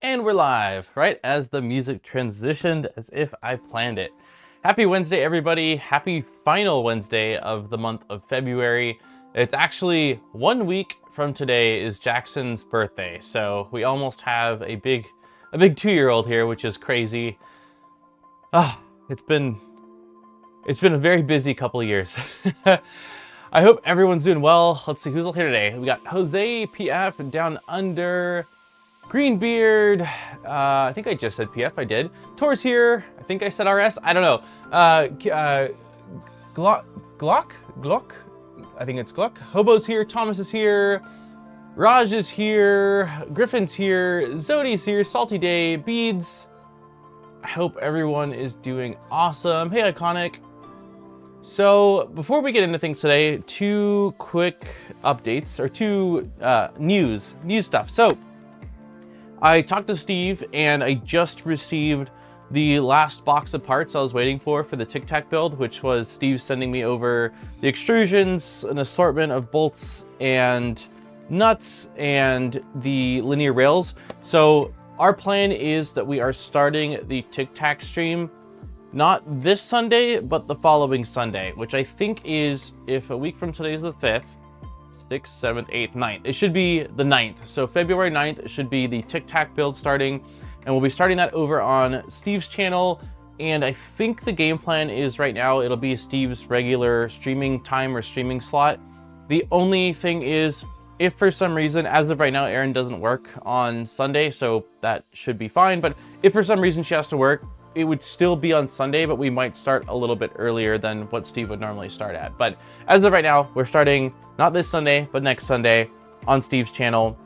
And we're live, right as the music transitioned, as if I planned it. Happy Wednesday, everybody. Happy final Wednesday of the month of February. It's actually 1 week from today is Jackson's birthday, so we almost have a big 2-year-old here, which is crazy. It's been a very busy couple of years. I hope everyone's doing well. Let's see who's all here today. We got Jose, PF, Down Under, Greenbeard, I think I just said PF, I did. Tor's here, I think I said RS, I don't know. Glock? I think it's Gluck. Hobo's here, Thomas is here, Raj is here, Griffin's here, Zodi's here, Salty Day, Beads. I hope everyone is doing awesome. Hey, Iconic. So before we get into things today, two quick updates, or two news stuff. So I talked to Steve and I just received the last box of parts I was waiting for the Tic Tac build, which was Steve sending me over the extrusions, an assortment of bolts and nuts, and the linear rails. So our plan is that we are starting the Tic Tac stream not this Sunday, but the following Sunday, which I think is, if a week from today is the 5th, 6th, 7th, 8th, 9th. It should be the 9th. So February 9th should be the Tic Tac build starting, and we'll be starting that over on Steve's channel. And I think the game plan is right now it'll be Steve's regular streaming time or streaming slot. The only thing is, if for some reason, as of right now, Erin doesn't work on Sunday, so that should be fine. But if for some reason she has to work, it would still be on Sunday, but we might start a little bit earlier than what Steve would normally start at. But as of right now, we're starting not this Sunday, but next Sunday on Steve's channel.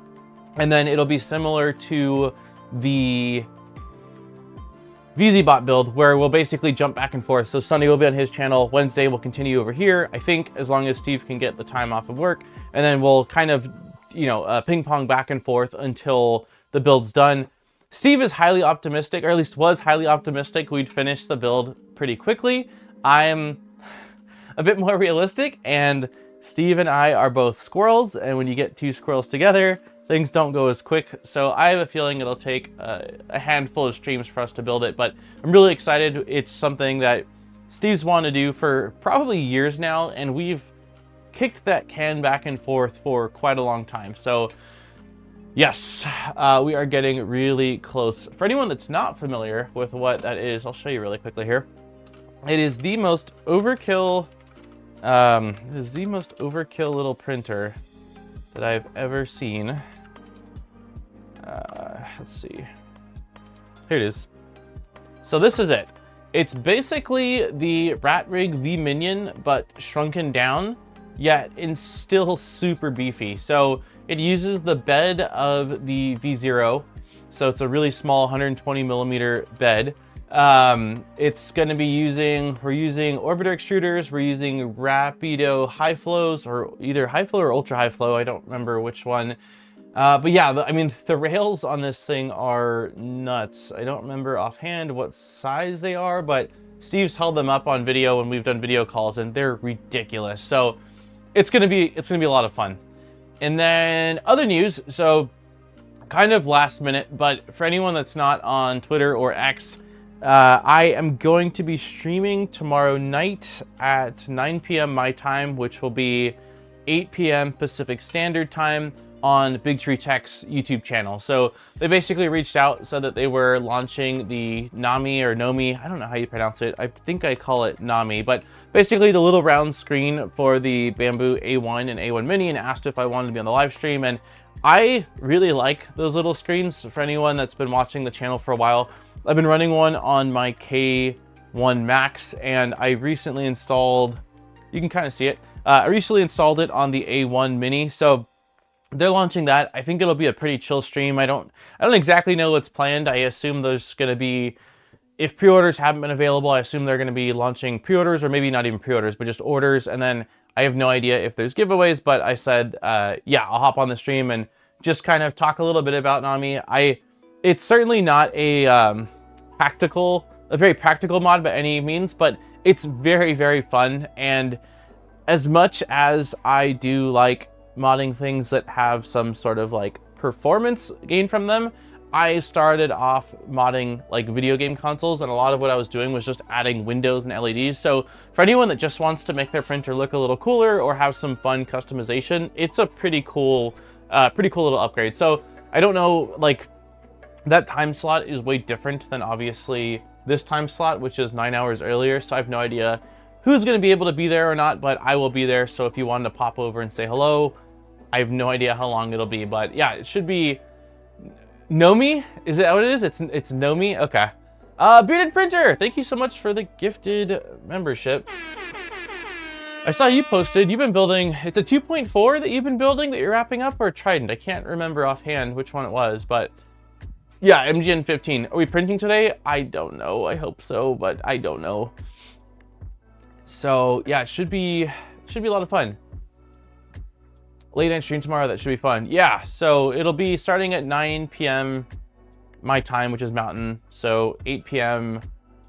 And then it'll be similar to the VZBot build, where we'll basically jump back and forth. So Sunday will be on his channel, Wednesday we'll continue over here, I think, as long as Steve can get the time off of work. And then we'll kind of, ping pong back and forth until the build's done. Steve is highly optimistic, or at least was highly optimistic, we'd finish the build pretty quickly. I'm a bit more realistic, and Steve and I are both squirrels, and when you get two squirrels together, things don't go as quick. So I have a feeling it'll take a handful of streams for us to build it, but I'm really excited. It's something that Steve's wanted to do for probably years now, and we've kicked that can back and forth for quite a long time. So yes, we are getting really close. For anyone that's not familiar with what that is, I'll show you really quickly here. It is the most overkill, little printer that I've ever seen. Let's see. Here it is. So this is it. It's basically the Rat Rig V Minion, but shrunken down, yet it's still super beefy. So it uses the bed of the V0, so it's a really small 120 millimeter bed. It's going to be we're using orbiter extruders, we're using Rapido high flows, or either high flow or ultra high flow, I don't remember which one. But yeah, I mean, the rails on this thing are nuts. I don't remember offhand what size they are, but Steve's held them up on video when we've done video calls, and they're ridiculous. So it's gonna be a lot of fun. And then other news, so kind of last minute, but for anyone that's not on Twitter or X, I am going to be streaming tomorrow night at 9 p.m. my time, which will be 8 p.m. Pacific Standard Time on BigTreeTech's YouTube channel. So they basically reached out, said that they were launching the Nami or Nomi, I don't know how you pronounce it, I think I call it Nami, but basically the little round screen for the Bamboo A1 and A1 Mini, and asked if I wanted to be on the live stream. And I really like those little screens. For anyone that's been watching the channel for a while, I've been running one on my K1 Max, and I recently installed, you can kind of see it, I recently installed it on the A1 Mini. So they're launching that. I think it'll be a pretty chill stream. I don't exactly know what's planned. I assume there's going to be, if pre-orders haven't been available, I assume they're going to be launching pre-orders, or maybe not even pre-orders, but just orders. And then I have no idea if there's giveaways, but I said, yeah, I'll hop on the stream and just kind of talk a little bit about Nami. It's certainly not a very practical mod by any means, but it's very, very fun. And as much as I do like modding things that have some sort of like performance gain from them, I started off modding like video game consoles, and a lot of what I was doing was just adding windows and LEDs. So for anyone that just wants to make their printer look a little cooler or have some fun customization, it's a pretty cool little upgrade. So I don't know, like, that time slot is way different than obviously this time slot, which is 9 hours earlier. So I have no idea who's going to be able to be there or not, but I will be there. So if you wanted to pop over and say hello, I have no idea how long it'll be, but yeah, it should be Nomi. Is that what it is? It's Nomi. Okay. Bearded Printer, thank you so much for the gifted membership. I saw you posted, you've been building, it's a 2.4 that you've been building that you're wrapping up, or Trident? I can't remember offhand which one it was, but yeah, MGN 15. Are we printing today? I don't know. I hope so, but I don't know. So yeah, it should be a lot of fun. Late night stream tomorrow, that should be fun. Yeah, so it'll be starting at 9 p.m. my time, which is Mountain. So 8 p.m.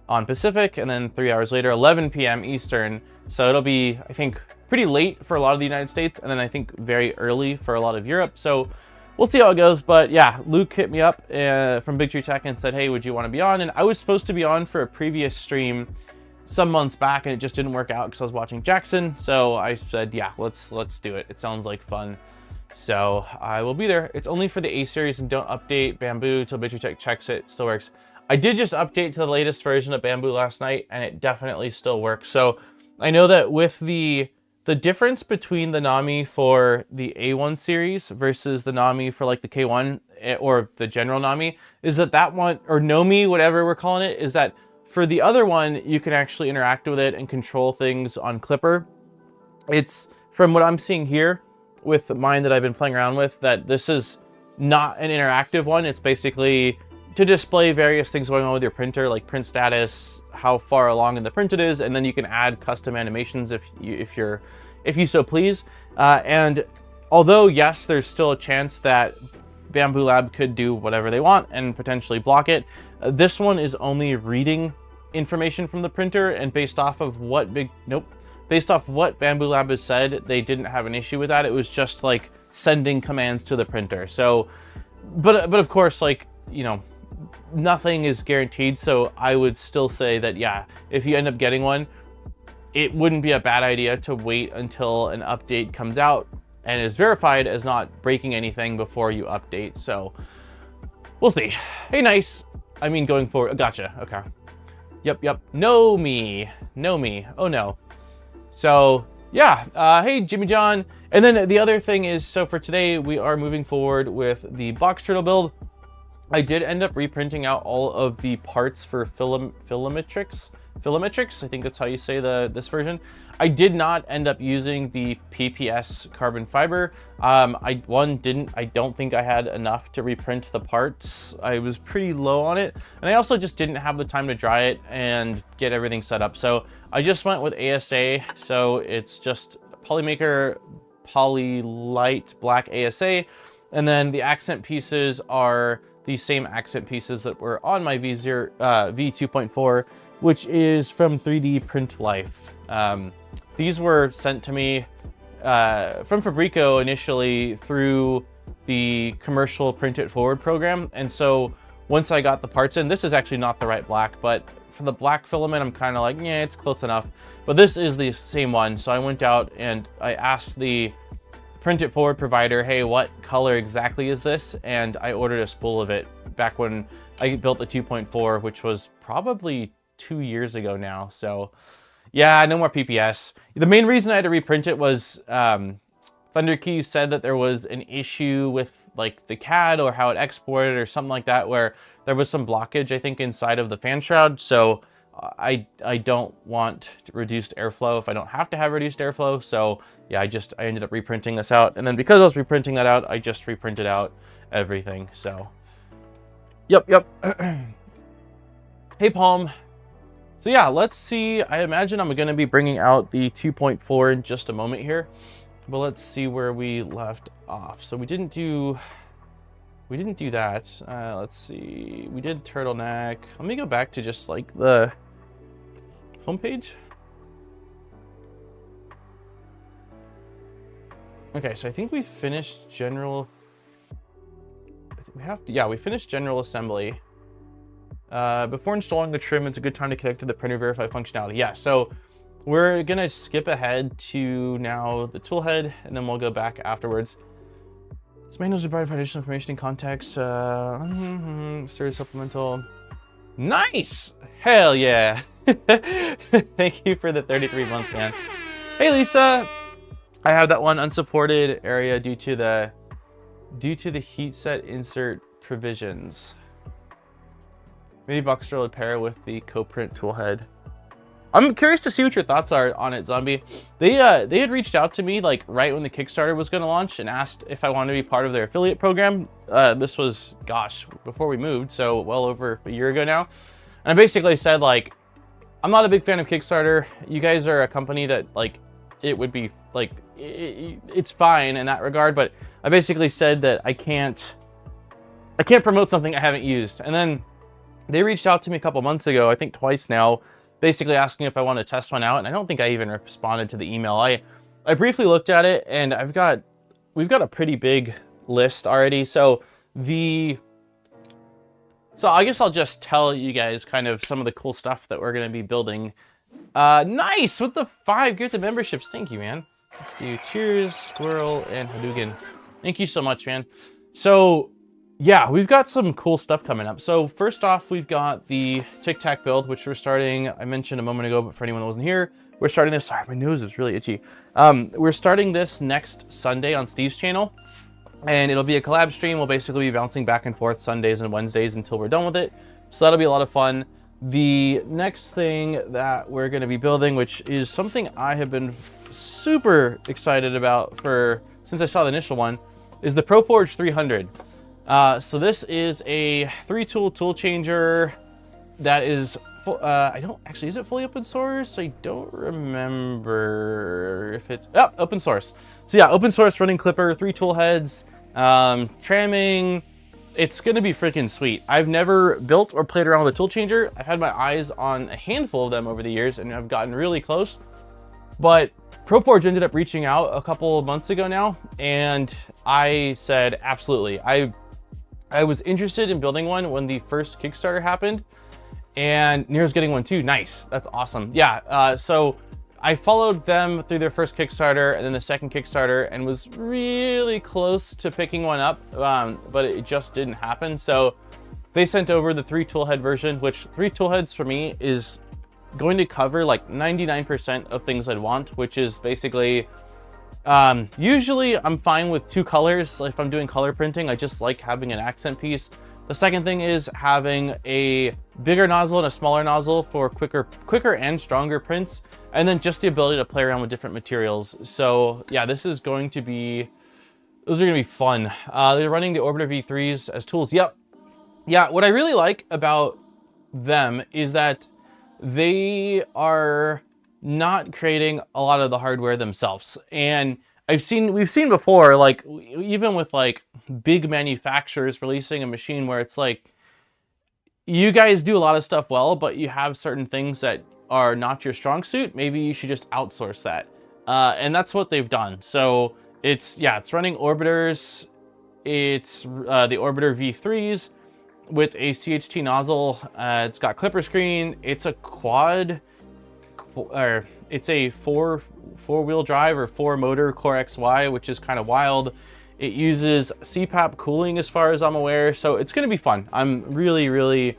on Pacific, and then 3 hours later, 11 p.m. Eastern. So it'll be, I think, pretty late for a lot of the United States, and then I think very early for a lot of Europe. So we'll see how it goes. But yeah, Luke hit me up from BigTreeTech and said, hey, would you want to be on? And I was supposed to be on for a previous stream some months back, and it just didn't work out because I was watching Jackson. So I said, yeah, let's do it. It sounds like fun. So I will be there. It's only for the A series, and don't update Bamboo till BigTreeTech checks it. It still works. I did just update to the latest version of Bamboo last night, and it definitely still works. So I know that with the difference between the Nami for the A1 series versus the Nami for like the K1 or the general Nami is that one, or Nomi, whatever we're calling it, is that for the other one, you can actually interact with it and control things on Clipper. It's, from what I'm seeing here with mine that I've been playing around with, that this is not an interactive one. It's basically to display various things going on with your printer, like print status, how far along in the print it is, and then you can add custom animations if you so please. And although yes, there's still a chance that Bamboo Lab could do whatever they want and potentially block it, this one is only reading information from the printer, and based off what Bamboo Lab has said, they didn't have an issue with that. It was just like sending commands to the printer. So, but of course, like, you know, nothing is guaranteed. So I would still say that, yeah, if you end up getting one, it wouldn't be a bad idea to wait until an update comes out and is verified as not breaking anything before you update. So we'll see. Hey, nice. I mean, going forward. Gotcha. Okay. Yep. Know me. Oh no. So yeah. Hey, Jimmy John. And then the other thing is, so for today, we are moving forward with the box turtle build. I did end up reprinting out all of the parts for FilamATrix. I think that's how you say this version. I did not end up using the PPS carbon fiber. I don't think I had enough to reprint the parts. I was pretty low on it, and I also just didn't have the time to dry it and get everything set up. So I just went with ASA. So it's just Polymaker Polylight Black ASA, and then the accent pieces are the same accent pieces that were on my V2.4, which is from 3D Print Life. These were sent to me from Fabrico initially through the commercial Print It Forward program. And so once I got the parts in, this is actually not the right black, but for the black filament, I'm kind of like, yeah, it's close enough. But this is the same one. So I went out and I asked the Print It Forward provider, hey, what color exactly is this? And I ordered a spool of it back when I built the 2.4, which was probably 2 years ago now. So yeah, no more PPS. The main reason I had to reprint it was ThunderKey said that there was an issue with like the CAD or how it exported or something like that, where there was some blockage, I think, inside of the fan shroud. So I don't want reduced airflow if I don't have to have reduced airflow. So yeah, I ended up reprinting this out. And then because I was reprinting that out, I just reprinted out everything. So yep. Hey, Palm. So yeah, let's see. I imagine I'm going to be bringing out the 2.4 in just a moment here, but let's see where we left off. So we didn't do that. Let's see. We did Turtleneck. Let me go back to just like the homepage. Okay, so I think we finished general. We finished general assembly. Before installing the trim, it's a good time to connect to the printer, verify functionality. Yeah, so we're gonna skip ahead to now the toolhead, and then we'll go back afterwards. This manual will provide additional information and context. Series supplemental. Nice! Hell yeah! Thank you for the 33 months, man. Hey, Lisa! I have that one unsupported area due to the heat set insert provisions. Maybe box drill would pair with the co-print toolhead. I'm curious to see what your thoughts are on it, Zombie. They had reached out to me like right when the Kickstarter was going to launch and asked if I wanted to be part of their affiliate program. This was, gosh, before we moved, so well over a year ago now. And I basically said, like, I'm not a big fan of Kickstarter. You guys are a company that, like, it would be, like, it's fine in that regard, but I basically said that I can't promote something I haven't used. And then they reached out to me a couple months ago, I think twice now, basically asking if I want to test one out, and I don't think I even responded to the email. I briefly looked at it, and we've got a pretty big list already. So I guess I'll just tell you guys kind of some of the cool stuff that we're going to be building. Nice with the 5 gifted memberships. Thank you, man. Let's do cheers, squirrel, and Hadouken. Thank you so much, man. So yeah, we've got some cool stuff coming up. So first off, we've got the Tic Tac build, which we're starting. I mentioned a moment ago, but for anyone that wasn't here, we're starting this. Sorry, my nose is really itchy. We're starting this next Sunday on Steve's channel, and it'll be a collab stream. We'll basically be bouncing back and forth Sundays and Wednesdays until we're done with it. So that'll be a lot of fun. The next thing that we're going to be building, which is something I have been super excited about since I saw the initial one, is the ProForge 300. So this is a 3-tool tool changer that is, is it fully open source? I don't remember if it's, open source. So yeah, open source running clipper, 3 tool heads, tramming. It's going to be freaking sweet. I've never built or played around with a tool changer. I've had my eyes on a handful of them over the years, and I've gotten really close. But ProForge ended up reaching out a couple of months ago now, and I said, absolutely. I was interested in building one when the first Kickstarter happened, and Near's getting one too. Nice. That's awesome. Yeah. So I followed them through their first Kickstarter and then the second Kickstarter, and was really close to picking one up, but it just didn't happen. So they sent over the 3 toolhead version, which 3 toolheads for me is going to cover like 99% of things I'd want, which is basically, usually I'm fine with 2 colors. If I'm doing color printing, I just like having an accent piece. The second thing is having a bigger nozzle and a smaller nozzle for quicker and stronger prints, and then just the ability to play around with different materials. So yeah, those are going to be fun. They're running the Orbiter V3s as tools. Yep. Yeah, what I really like about them is that they are not creating a lot of the hardware themselves. And we've seen before, like even with like big manufacturers releasing a machine where it's like, you guys do a lot of stuff well, but you have certain things that are not your strong suit. Maybe you should just outsource that. And that's what they've done. So it's running orbiters. It's the Orbiter V3s with a CHT nozzle. It's got clipper screen. It's a quad, or it's a four-wheel drive or 4-motor Core XY, which is kind of wild. It uses CPAP cooling as far as I'm aware, so it's going to be fun. I'm really, really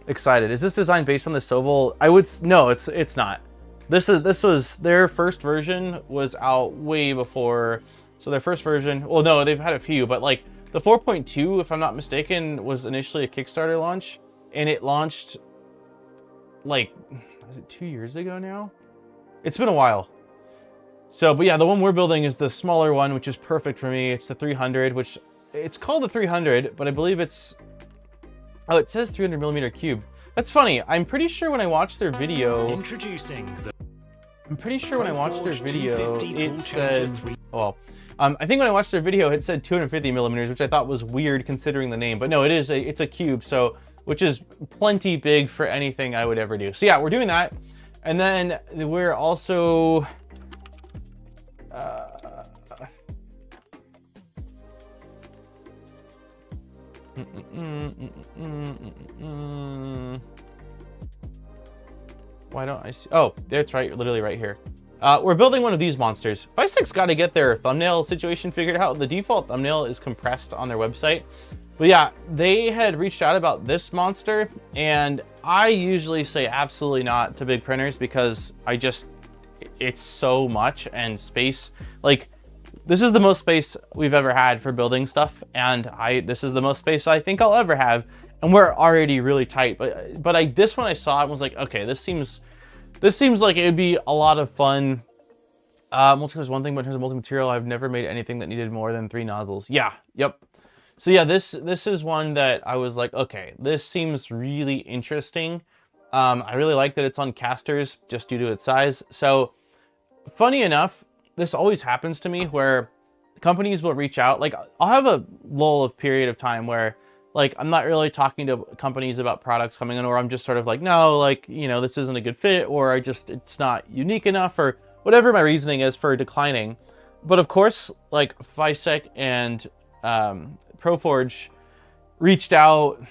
excited. Is this design based on the Soval? No, it's not. This was their first version was out way before. So their first version, well, no, they've had a few, but like the 4.2, if I'm not mistaken, was initially a Kickstarter launch, and it launched like, was it 2 years ago now? It's been a while. So, but yeah, the one we're building is the smaller one, which is perfect for me. It's the 300, which it's called the 300, but I believe it's, oh, it says 300 millimeter cube. That's funny. I'm pretty sure when I watched their video, it said, well, I think when I watched their video, it said 250 millimeters, which I thought was weird considering the name, but no, it's a cube. So, which is plenty big for anything I would ever do. So yeah, we're doing that. And then we're also, why don't I see? Oh, that's right, literally right here. We're building one of these monsters. FiSec's got to get their thumbnail situation figured out. The default thumbnail is compressed on their website. But yeah, they had reached out about this monster, and I usually say absolutely not to big printers because it's so much, and space, like, this is the most space we've ever had for building stuff, and this is the most space I think I'll ever have, and we're already really tight. But this one I saw and was like, okay, this seems this seems like it would be a lot of fun. Multi-color is one thing, but in terms of multi-material, I've never made anything that needed more than 3 nozzles. Yeah, yep. So yeah, this is one that I was like, okay, this seems really interesting. I really like that it's on casters just due to its size. So funny enough, this always happens to me where companies will reach out. Like, I'll have a lull of period of time where, like, I'm not really talking to companies about products coming in, or I'm just sort of like, no, like, you know, this isn't a good fit, or it's not unique enough, or whatever my reasoning is for declining. But of course, like, FiSec and ProForge reached out.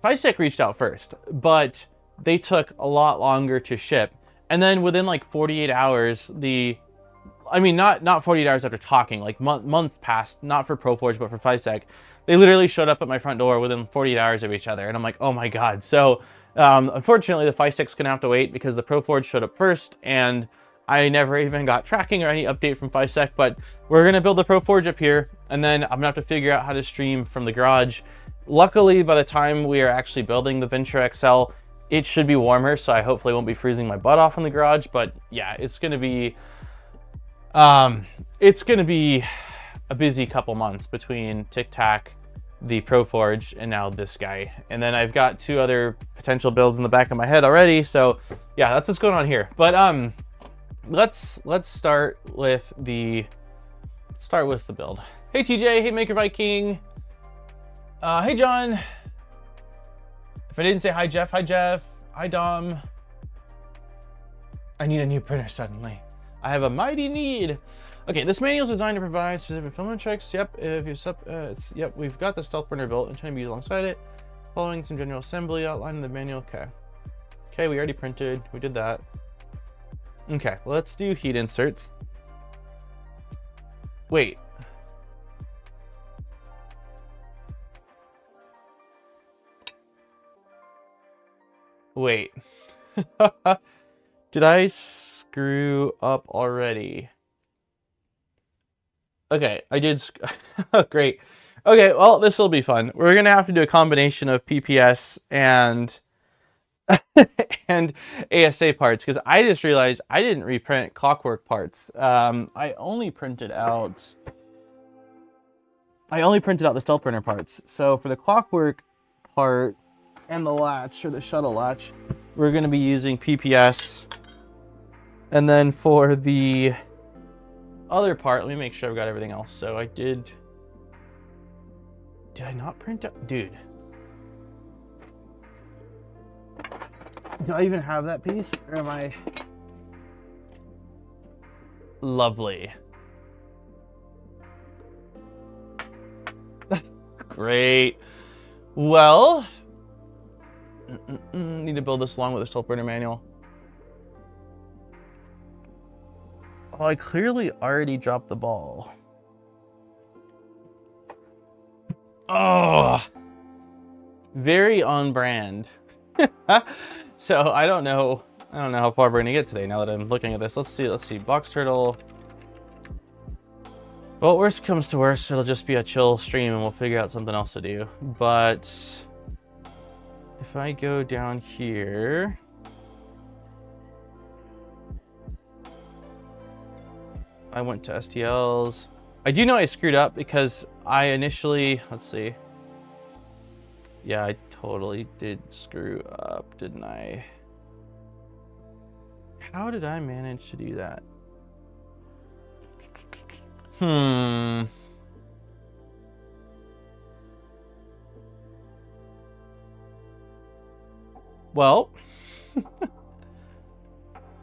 FiSec reached out first, but they took a lot longer to ship. And then within like 48 hours, not 48 hours after talking, like months passed, not for ProForge, but for FiSec. They literally showed up at my front door within 48 hours of each other. And I'm like, oh my God. So unfortunately, the FiSec's gonna have to wait because the ProForge showed up first, and I never even got tracking or any update from FiSec. But we're gonna build the ProForge up here, and then I'm gonna have to figure out how to stream from the garage. Luckily, by the time we are actually building the Venture XL, it should be warmer, so I hopefully won't be freezing my butt off in the garage. But yeah, it's gonna be a busy couple months between Tic Tac, the ProForge, and now this guy. And then I've got 2 other potential builds in the back of my head already. So yeah, that's what's going on here. But let's start with the build. Hey TJ, hey Maker Viking. Hey John. If I didn't say hi Jeff, hi Jeff. Hi Dom. I need a new printer suddenly. I have a mighty need. Okay, this manual is designed to provide specific FilamATrix. Yep, if you yep, we've got the StealthBurner built and trying to be alongside it. Following some general assembly outline in the manual. Okay. Okay, we already printed. We did that. Okay, let's do heat inserts. Wait. Wait. Did I screw up already? Okay, I did. Great. Okay, well, this will be fun. We're gonna have to do a combination of PPS and and ASA parts, because I just realized I didn't reprint clockwork parts. I only printed out the StealthBurner parts. So for the clockwork part and the latch, or the shuttle latch, we're gonna be using PPS. And then for the other part, let me make sure I've got everything else. So I did I not print out? Dude. Do I even have that piece? Or am I? Lovely. Great. Well, need to build this along with the StealthBurner manual. Oh, I clearly already dropped the ball. Oh, very on brand. So I don't know how far we're gonna get today now that I'm looking at this. Let's see. Box turtle. Well, worst comes to worst, it'll just be a chill stream and we'll figure out something else to do. But if I go down here, I went to STLs. I do know I screwed up because I initially, let's see. Yeah, I totally did screw up, didn't I? How did I manage to do that? Well, I'm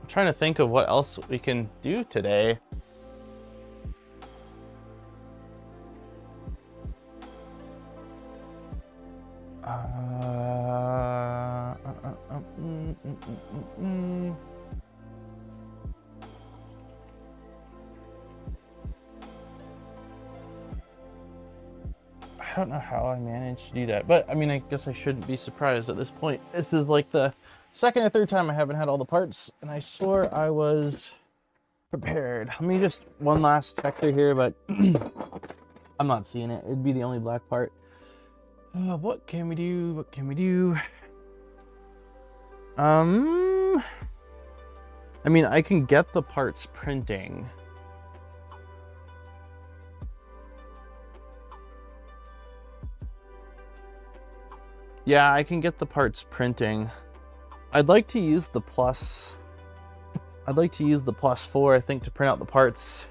trying to think of what else we can do today. I don't know how I managed to do that, but I mean, I guess I shouldn't be surprised at this point. This is like the second or third time I haven't had all the parts, and I swore I was prepared. Let me just one last check through here, but I'm not seeing it. It'd be the only black part. What can we do? What can we do? I mean, I can get the parts printing. Yeah, I can get the parts printing. I'd like to use the plus. I'd like to use the +4, I think, to print out the parts.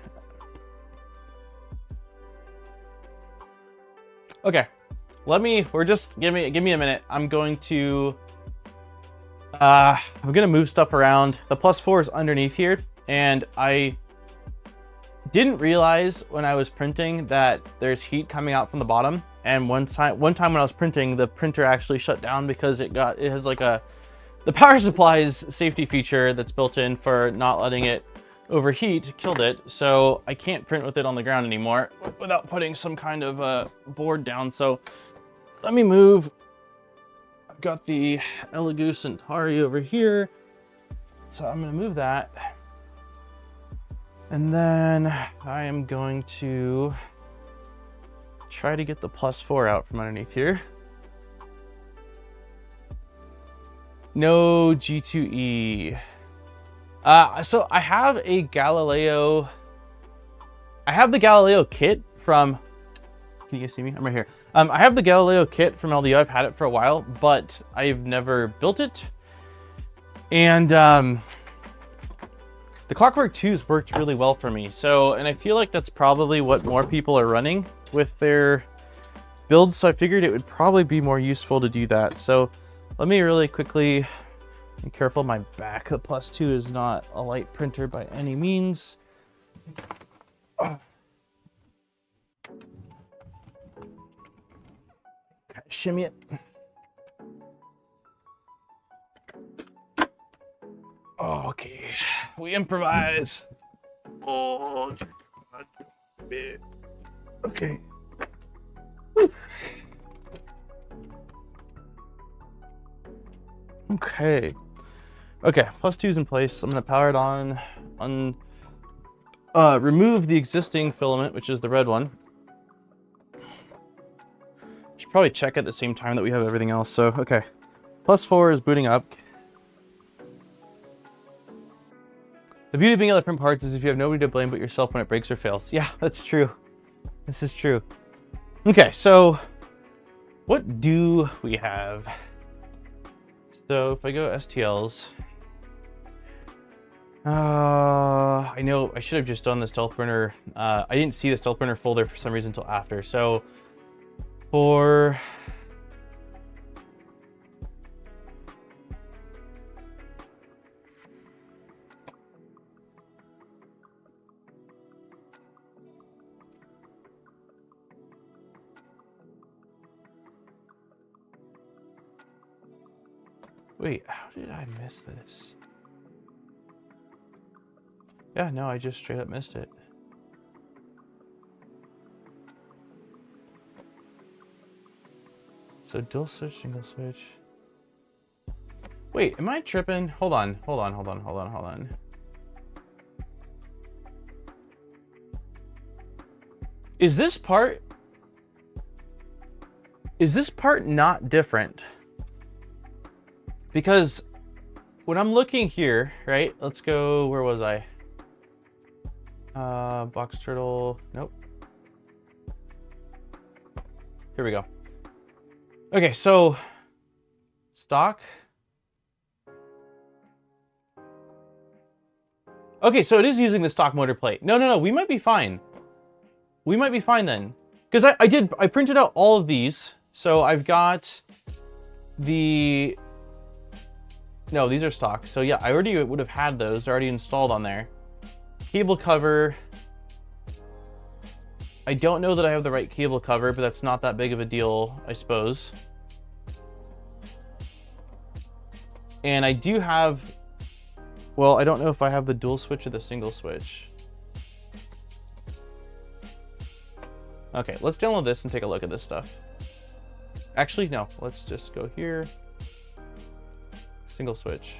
Okay, give me a minute. I'm gonna move stuff around. The +4 is underneath here, and I didn't realize when I was printing that there's heat coming out from the bottom. And one time when I was printing, the printer actually shut down because it has like the power supply's safety feature that's built in for not letting it overheat killed it. So I can't print with it on the ground anymore without putting some kind of board down. So let me move. I've got the Elegoo Centauri over here. So I'm gonna move that. And then I am going to try to get the +4 out from underneath here. No G2E. So I have a Galileo. I have the Galileo kit from, can you guys see me? I'm right here. I have the Galileo kit from LDO. I've had it for a while, but I've never built it. And the Clockwork 2s worked really well for me. So, and I feel like that's probably what more people are running with their builds. So I figured it would probably be more useful to do that. So let me really quickly, be careful of my back. The +2 is not a light printer by any means. Kind of shimmy it. Oh, okay, we improvise. Oh, okay. Whew. Okay. Okay, +2's in place. I'm gonna power it on, remove the existing filament, which is the red one. Should probably check at the same time that we have everything else. So, okay. +4 is booting up. The beauty of being able to print parts is if you have nobody to blame but yourself when it breaks or fails. Yeah, that's true. This is true. Okay, so what do we have? So if I go STLs, I know I should have just done the StealthBurner. I didn't see the StealthBurner folder for some reason until after. So for wait, how did I miss this? Yeah, no, I just straight up missed it. So dual switch, single switch. Wait, am I tripping? Hold on. Is this part not different? Because when I'm looking here, right? Let's go, where was I? Box turtle, nope. Here we go. Okay, so stock. Okay, so it is using the stock motor plate. No, we might be fine. We might be fine then. Because I printed out all of these. So I've got the, no, these are stock. So yeah, I already would have had those. They're already installed on there. Cable cover. I don't know that I have the right cable cover, but that's not that big of a deal, I suppose. And I do have, well, I don't know if I have the dual switch or the single switch. Okay, let's download this and take a look at this stuff. Actually, no, let's just go here. Single switch.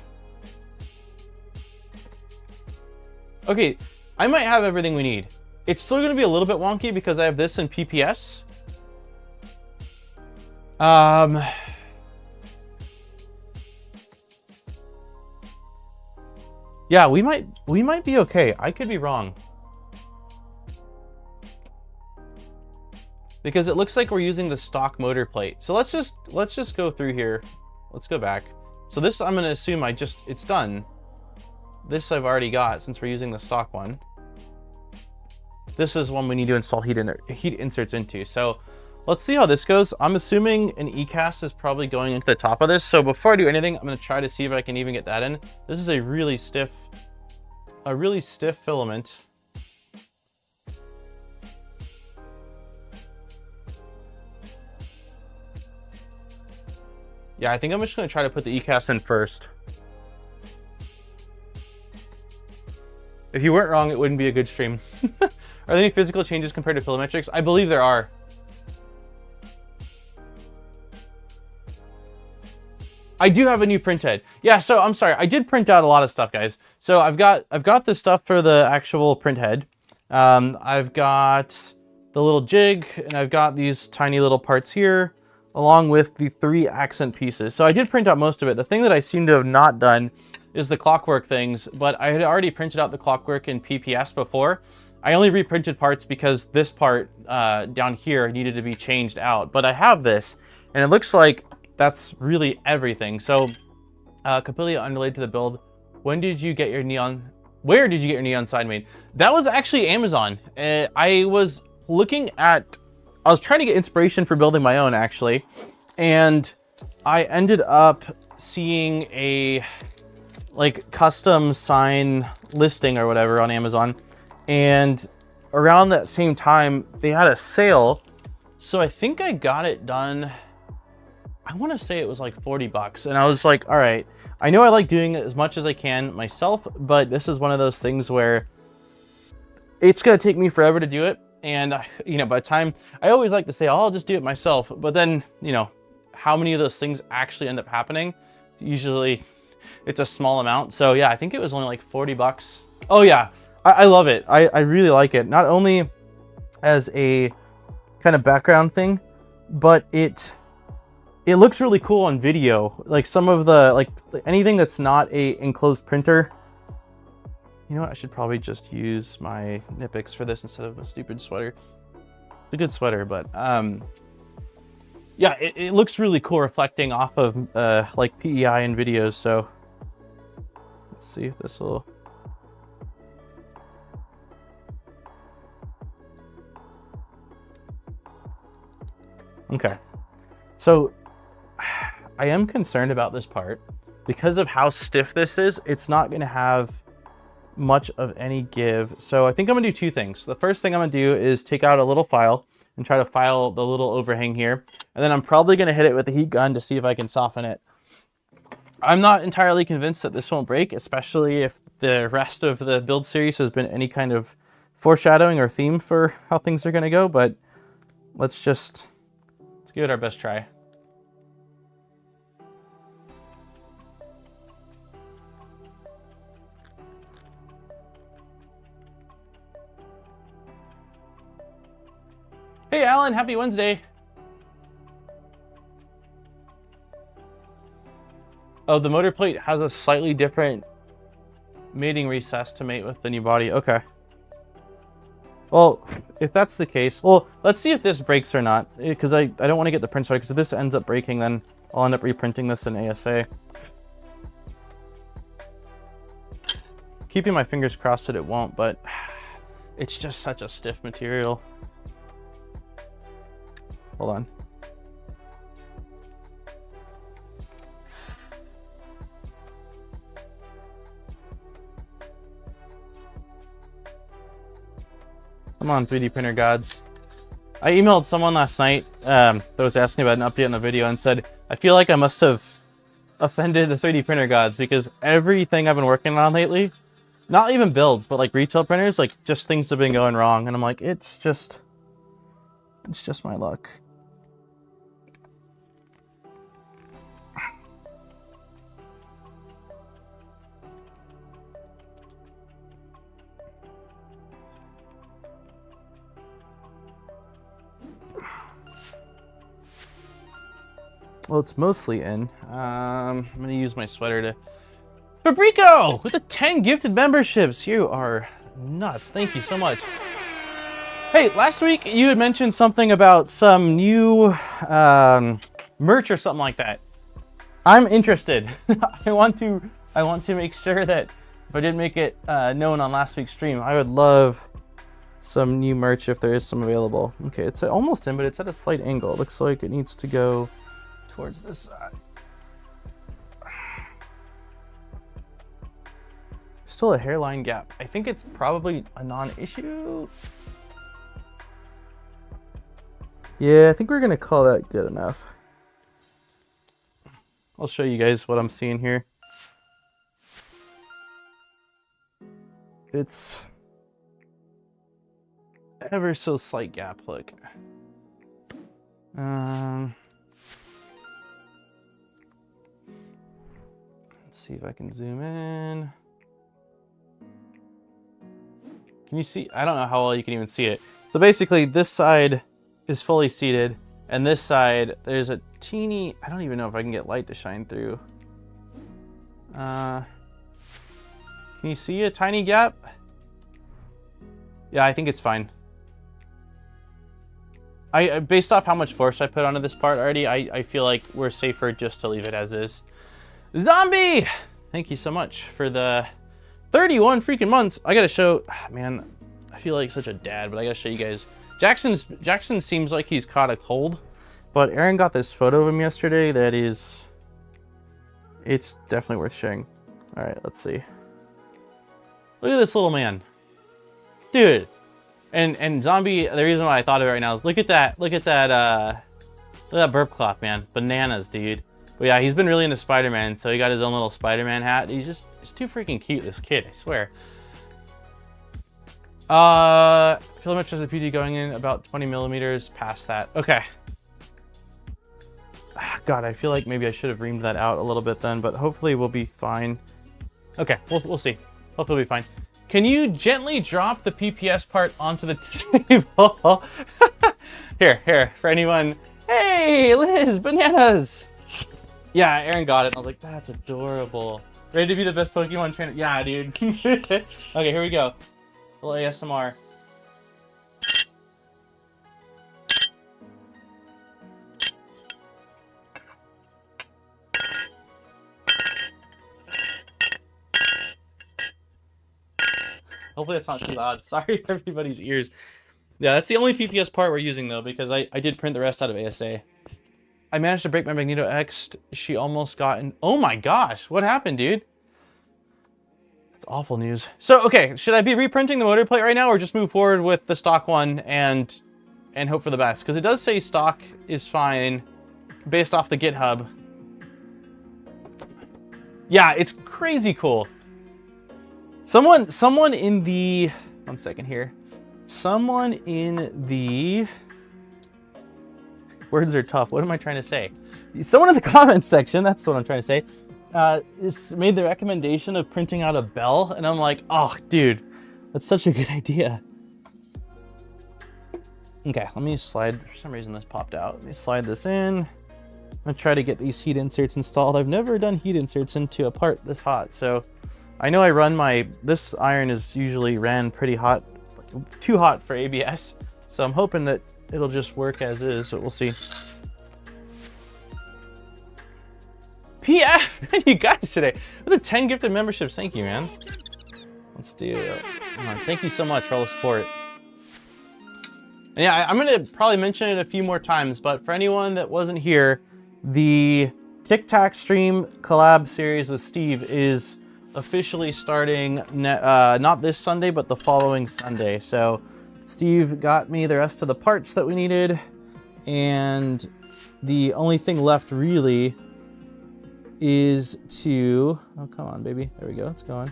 Okay, I might have everything we need. It's still going to be a little bit wonky because I have this in PPS. Yeah, we might be okay. I could be wrong. Because it looks like we're using the stock motor plate. So let's just go through here. Let's go back. So this, I'm gonna assume it's done. This I've already got since we're using the stock one. This is one we need to install heat inserts into. So let's see how this goes. I'm assuming an ECAS is probably going into the top of this. So before I do anything, I'm gonna try to see if I can even get that in. This is a really stiff filament. Yeah, I think I'm just gonna try to put the ECAS in first. If you weren't wrong, it wouldn't be a good stream. Are there any physical changes compared to FilamATrix? I believe there are. I do have a new printhead. Yeah, so I'm sorry, I did print out a lot of stuff, guys. So I've got the stuff for the actual printhead. I've got the little jig, and I've got these tiny little parts here, along with the 3 accent pieces. So I did print out most of it. The thing that I seem to have not done is the clockwork things, but I had already printed out the clockwork in PPS before. I only reprinted parts because this part down here needed to be changed out, but I have this, and it looks like that's really everything. So completely unrelated to the build, when did you get your neon, where did you get your neon sign made? That was actually Amazon. I was trying to get inspiration for building my own, actually, and I ended up seeing a custom sign listing or whatever on Amazon, and around that same time they had a sale, so I think I got it done. I want to say it was like 40 bucks, and I was like, all right, I know I like doing it as much as I can myself, but this is one of those things where it's gonna take me forever to do it. And you know, by the time, I always like to say, oh, I'll just do it myself, but then, you know, how many of those things actually end up happening? Usually it's a small amount. So yeah, I think it was only like 40 bucks. Oh yeah, I love it. I really like it. Not only as a kind of background thing, but it looks really cool on video. Like some of the, anything that's not a enclosed printer. You know what, I should probably just use my Nipix for this instead of a stupid sweater. It's a good sweater, but yeah, it looks really cool reflecting off of like PEI and videos. So let's see if this will. Okay, so I am concerned about this part because of how stiff this is. It's not going to have much of any give. So I think I'm gonna do 2 things. The first thing I'm gonna do is take out a little file and try to file the little overhang here. And then I'm probably gonna hit it with a heat gun to see if I can soften it. I'm not entirely convinced that this won't break, especially if the rest of the build series has been any kind of foreshadowing or theme for how things are gonna go, but let's give it our best try. Hey Alan, happy Wednesday. Oh, the motor plate has a slightly different mating recess to mate with the new body. Okay. Well, if that's the case, well, let's see if this breaks or not, because I don't want to get the print started, because if this ends up breaking, then I'll end up reprinting this in ASA. Keeping my fingers crossed that it won't, but it's just such a stiff material. Hold on. Come on, 3D printer gods. I emailed someone last night that was asking about an update on the video and said, I feel like I must have offended the 3D printer gods because everything I've been working on lately, not even builds, but like retail printers, like just things have been going wrong. And I'm like, it's just my luck. Well, it's mostly in. I'm gonna use my sweater to Fabrico with the 10 gifted memberships. You are nuts. Thank you so much. Hey, last week you had mentioned something about some new merch or something like that. I'm interested. I want to make sure that if I didn't make it known on last week's stream, I would love some new merch if there is some available. Okay, it's almost in, but it's at a slight angle. It looks like it needs to go towards this side. Still a hairline gap. I think it's probably a non-issue. Yeah, I think we're gonna call that good enough. I'll show you guys what I'm seeing here. It's ever so slight gap, look. Let's see if I can zoom in. Can you see? I don't know how well you can even see it. So basically this side is fully seated, and this side, there's a teeny, I don't even know if I can get light to shine through. Can you see a tiny gap? Yeah, I think it's fine. Based off how much force I put onto this part already, I feel like we're safer just to leave it as is. Zombie! Thank you so much for the 31 freaking months. I gotta show, man, I feel like such a dad, but I gotta show you guys. Jackson seems like he's caught a cold, but Aaron got this photo of him yesterday that is, it's definitely worth sharing. All right, let's see. Look at this little man. Dude. And Zombie, the reason why I thought of it right now is look at that burp cloth, man. Bananas, dude. But yeah, he's been really into Spider-Man, so he got his own little Spider-Man hat. He's too freaking cute, this kid, I swear. Filament has a PD going in about 20 millimeters past that. Okay. God, I feel like maybe I should have reamed that out a little bit then, but hopefully we'll be fine. Okay, we'll see. Hopefully we'll be fine. Can you gently drop the PPS part onto the table? Here, for anyone. Hey, Liz, bananas. Yeah, Aaron got it. I was like, that's adorable. Ready to be the best Pokemon trainer? Yeah, dude. Okay, here we go. A little ASMR. Hopefully that's not too loud. Sorry for everybody's ears. Yeah, that's the only PPS part we're using though, because I did print the rest out of ASA. I managed to break my Magneto X. She almost got in. Oh my gosh, what happened, dude? That's awful news. So, okay, should I be reprinting the motor plate right now or just move forward with the stock one and hope for the best? Because it does say stock is fine based off the GitHub. Yeah, it's crazy cool. Someone in the, one second here. Someone in the, words are tough. What am I trying to say? Someone in the comments section, that's what I'm trying to say, made the recommendation of printing out a bell. And I'm like, oh, dude, that's such a good idea. Okay, let me slide, for some reason this popped out. Let me slide this in. I'm gonna try to get these heat inserts installed. I've never done heat inserts into a part this hot, so I know I run this iron is usually ran pretty hot, too hot for ABS. So I'm hoping that it'll just work as is, but we'll see. PF, you guys today, with the 10 gifted memberships, thank you, man. Let's do it. Thank you so much for all the support. And yeah, I'm gonna probably mention it a few more times, but for anyone that wasn't here, the Tic Tac stream collab series with Steve is officially starting not this Sunday, but the following Sunday. So Steve got me the rest of the parts that we needed, and the only thing left really is to, oh, come on, baby. There we go, it's going.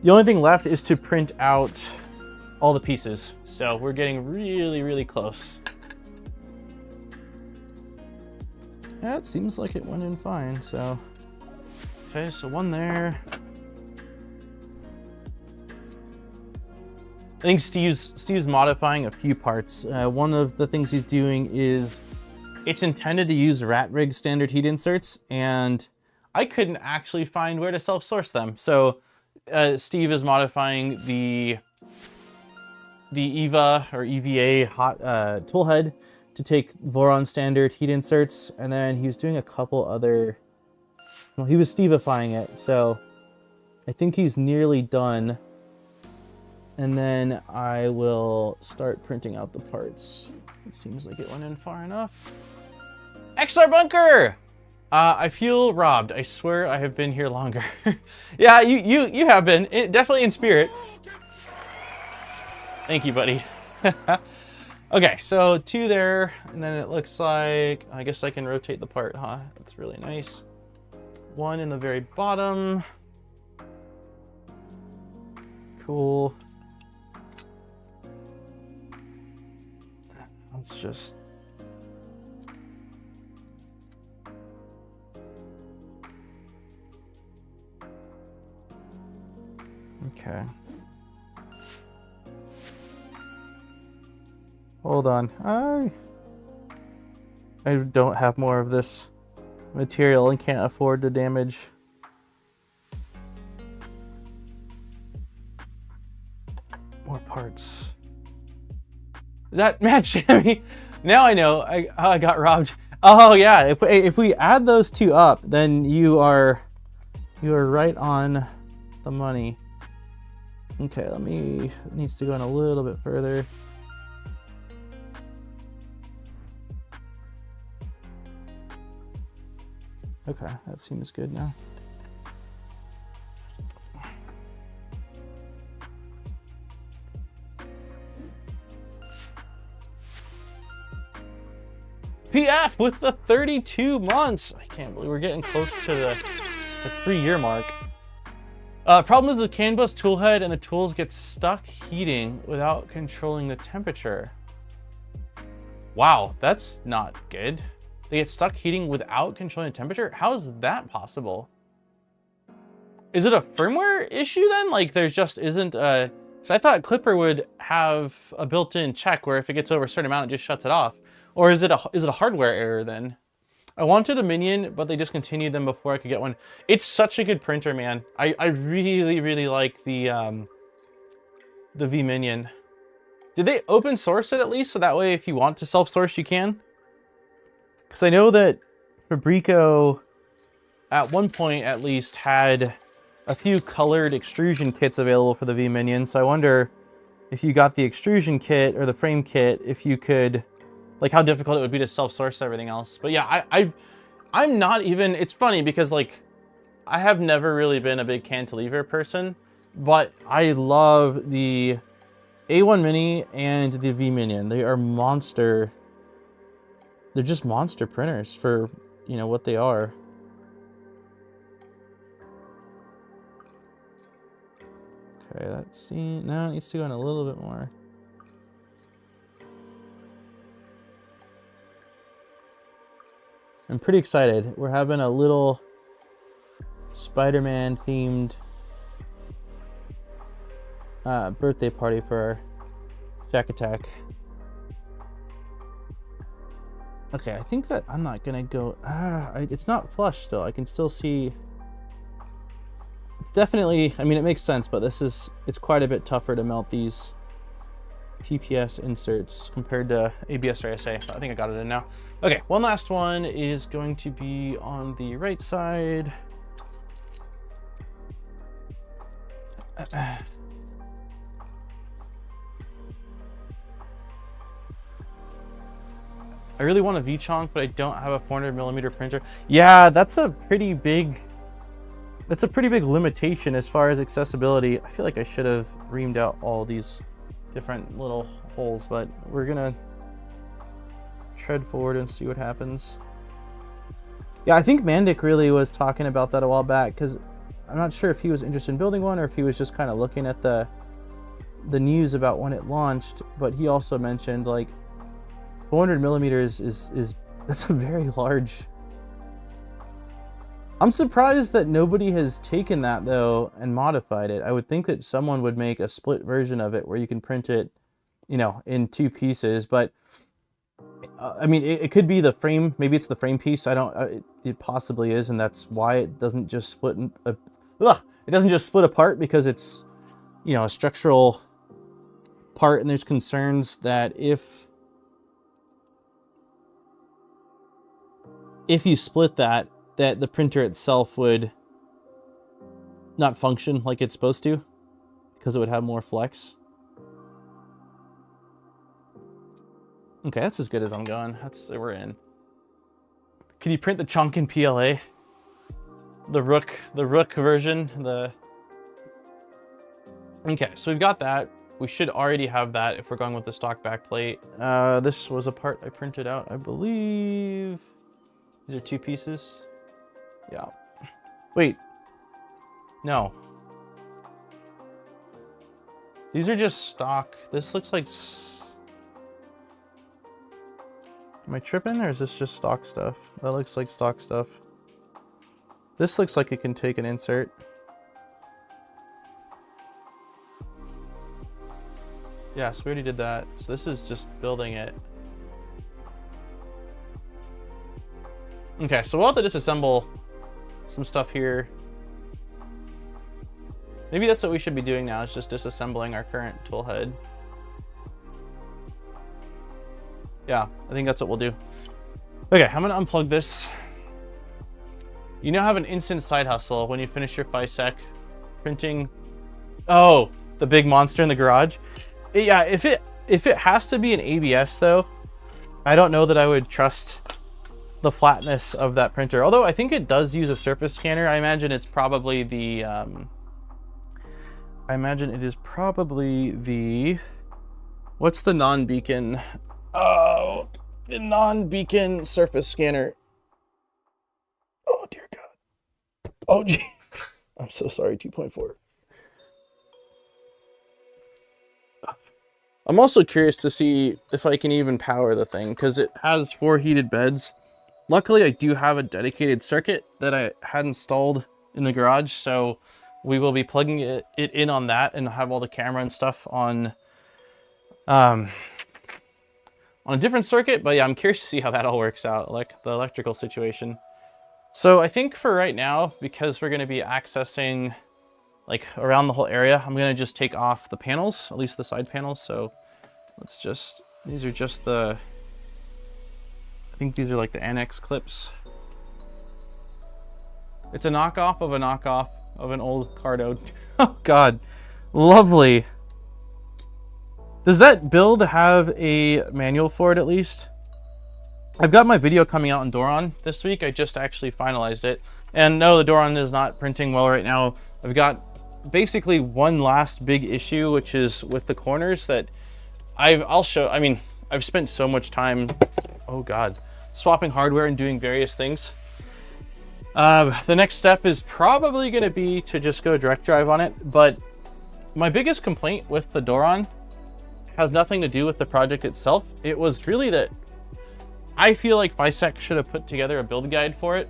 The only thing left is to print out all the pieces. So we're getting really, really close. Yeah, it seems like it went in fine, so. Okay, so one there. I think Steve's modifying a few parts. One of the things he's doing is it's intended to use rat rig standard heat inserts, and I couldn't actually find where to self-source them. So Steve is modifying the EVA or EVA hot toolhead to take Doron standard heat inserts, and then he was doing a couple other, well, he was Steve-ifying it, so I think he's nearly done. And then I will start printing out the parts. It seems like it went in far enough. XR bunker! I feel robbed. I swear I have been here longer. Yeah, you have been. Definitely in spirit. Thank you, buddy. Okay, so 2 there, and then it looks like, I guess I can rotate the part, huh? That's really nice. 1 in the very bottom. Cool. Let's just... Okay. Hold on. I don't have more of this material and can't afford to damage. More parts. Is that Matt Shammy? Now I know how I got robbed. Oh yeah, if we add those 2 up, then you are right on the money. Okay, it needs to go in a little bit further. Okay, that seems good now. PF with the 32 months. I can't believe we're getting close to the 3-year mark. Problem is the CAN bus tool head and the tools get stuck heating without controlling the temperature. Wow, that's not good. They get stuck heating without controlling the temperature? How is that possible? Is it a firmware issue then? Like there just isn't a... Because I thought Clipper would have a built-in check where if it gets over a certain amount, it just shuts it off. Or is it a hardware error then? I wanted a Minion, but they discontinued them before I could get one. It's such a good printer, man. I really, really like the V Minion. Did they open source it at least? So that way if you want to self-source, you can? Because I know that Fabrico, at one point at least, had a few colored extrusion kits available for the V Minion. So I wonder if you got the extrusion kit or the frame kit, if you could, like how difficult it would be to self-source everything else. But yeah, I'm not even, it's funny because like, I have never really been a big cantilever person, but I love the A1 Mini and the V Minion. They are monster. They're just monster printers for, you know, what they are. Okay, let's see. Now it needs to go in a little bit more. I'm pretty excited. We're having a little Spider-Man themed birthday party for our Jack Attack. Okay, I think that I'm not gonna go. It's not flush still. I can still see. It's definitely. I mean, it makes sense, but it's quite a bit tougher to melt these PPS inserts compared to ABS or SA. I think I got it in now. Okay, one last one is going to be on the right side. I really want a V-Chonk, but I don't have a 400mm printer. Yeah, that's a pretty big limitation as far as accessibility. I feel like I should have reamed out all these different little holes, but we're gonna tread forward and see what happens. Yeah, I think Mandic really was talking about that a while back, because I'm not sure if he was interested in building one or if he was just kind of looking at the news about when it launched, but he also mentioned like 400mm is that's a very large. I'm surprised that nobody has taken that though and modified it. I would think that someone would make a split version of it where you can print it, you know, in 2 pieces, but I mean, it could be the frame. Maybe it's the frame piece. I don't. It possibly is, and that's why it doesn't just split. It doesn't just split apart because it's, you know, a structural part, and there's concerns that if you split that the printer itself would not function like it's supposed to, because it would have more flex. Okay, that's as good as I'm going. We're in. Can you print the chunk in PLA? The Rook version, Okay, so we've got that. We should already have that if we're going with the stock backplate. This was a part I printed out, I believe. These are 2 pieces. Yeah. Wait. No. These are just stock. This looks like... Am I tripping, or is this just stock stuff? That looks like stock stuff. This looks like it can take an insert. Yeah, so we already did that. So this is just building it. Okay, so we'll have to disassemble some stuff here. Maybe that's what we should be doing now, is just disassembling our current tool head. Yeah, I think that's what we'll do. Okay, I'm gonna unplug this. You now have an instant side hustle when you finish your FiSec printing. Oh, the big monster in the garage. Yeah, if it has to be an ABS though, I don't know that I would trust the flatness of that printer. Although I think it does use a surface scanner. I imagine it's probably the what's the non-beacon? Oh, the non-beacon surface scanner. Oh dear God. Oh gee. I'm so sorry, 2.4. I'm also curious to see if I can even power the thing, because it has 4 heated beds. Luckily, I do have a dedicated circuit that I had installed in the garage, so we will be plugging it in on that and have all the camera and stuff on a different circuit. But yeah, I'm curious to see how that all works out, like the electrical situation. So I think for right now, because we're going to be accessing like around the whole area, I'm going to just take off the panels, at least the side panels. So let's just, these are just the, I think these are like the annex clips. It's a knockoff of an old Cardo. Oh God, lovely. Does that build have a manual for it at least? I've got my video coming out on Doron this week. I just actually finalized it. And no, the Doron is not printing well right now. I've got basically one last big issue, which is with the corners that I'll show. I mean, I've spent so much time, oh God, swapping hardware and doing various things. The next step is probably going to be to just go direct drive on it. But my biggest complaint with the Doron has nothing to do with the project itself. It was really that I feel like FiSec should have put together a build guide for it,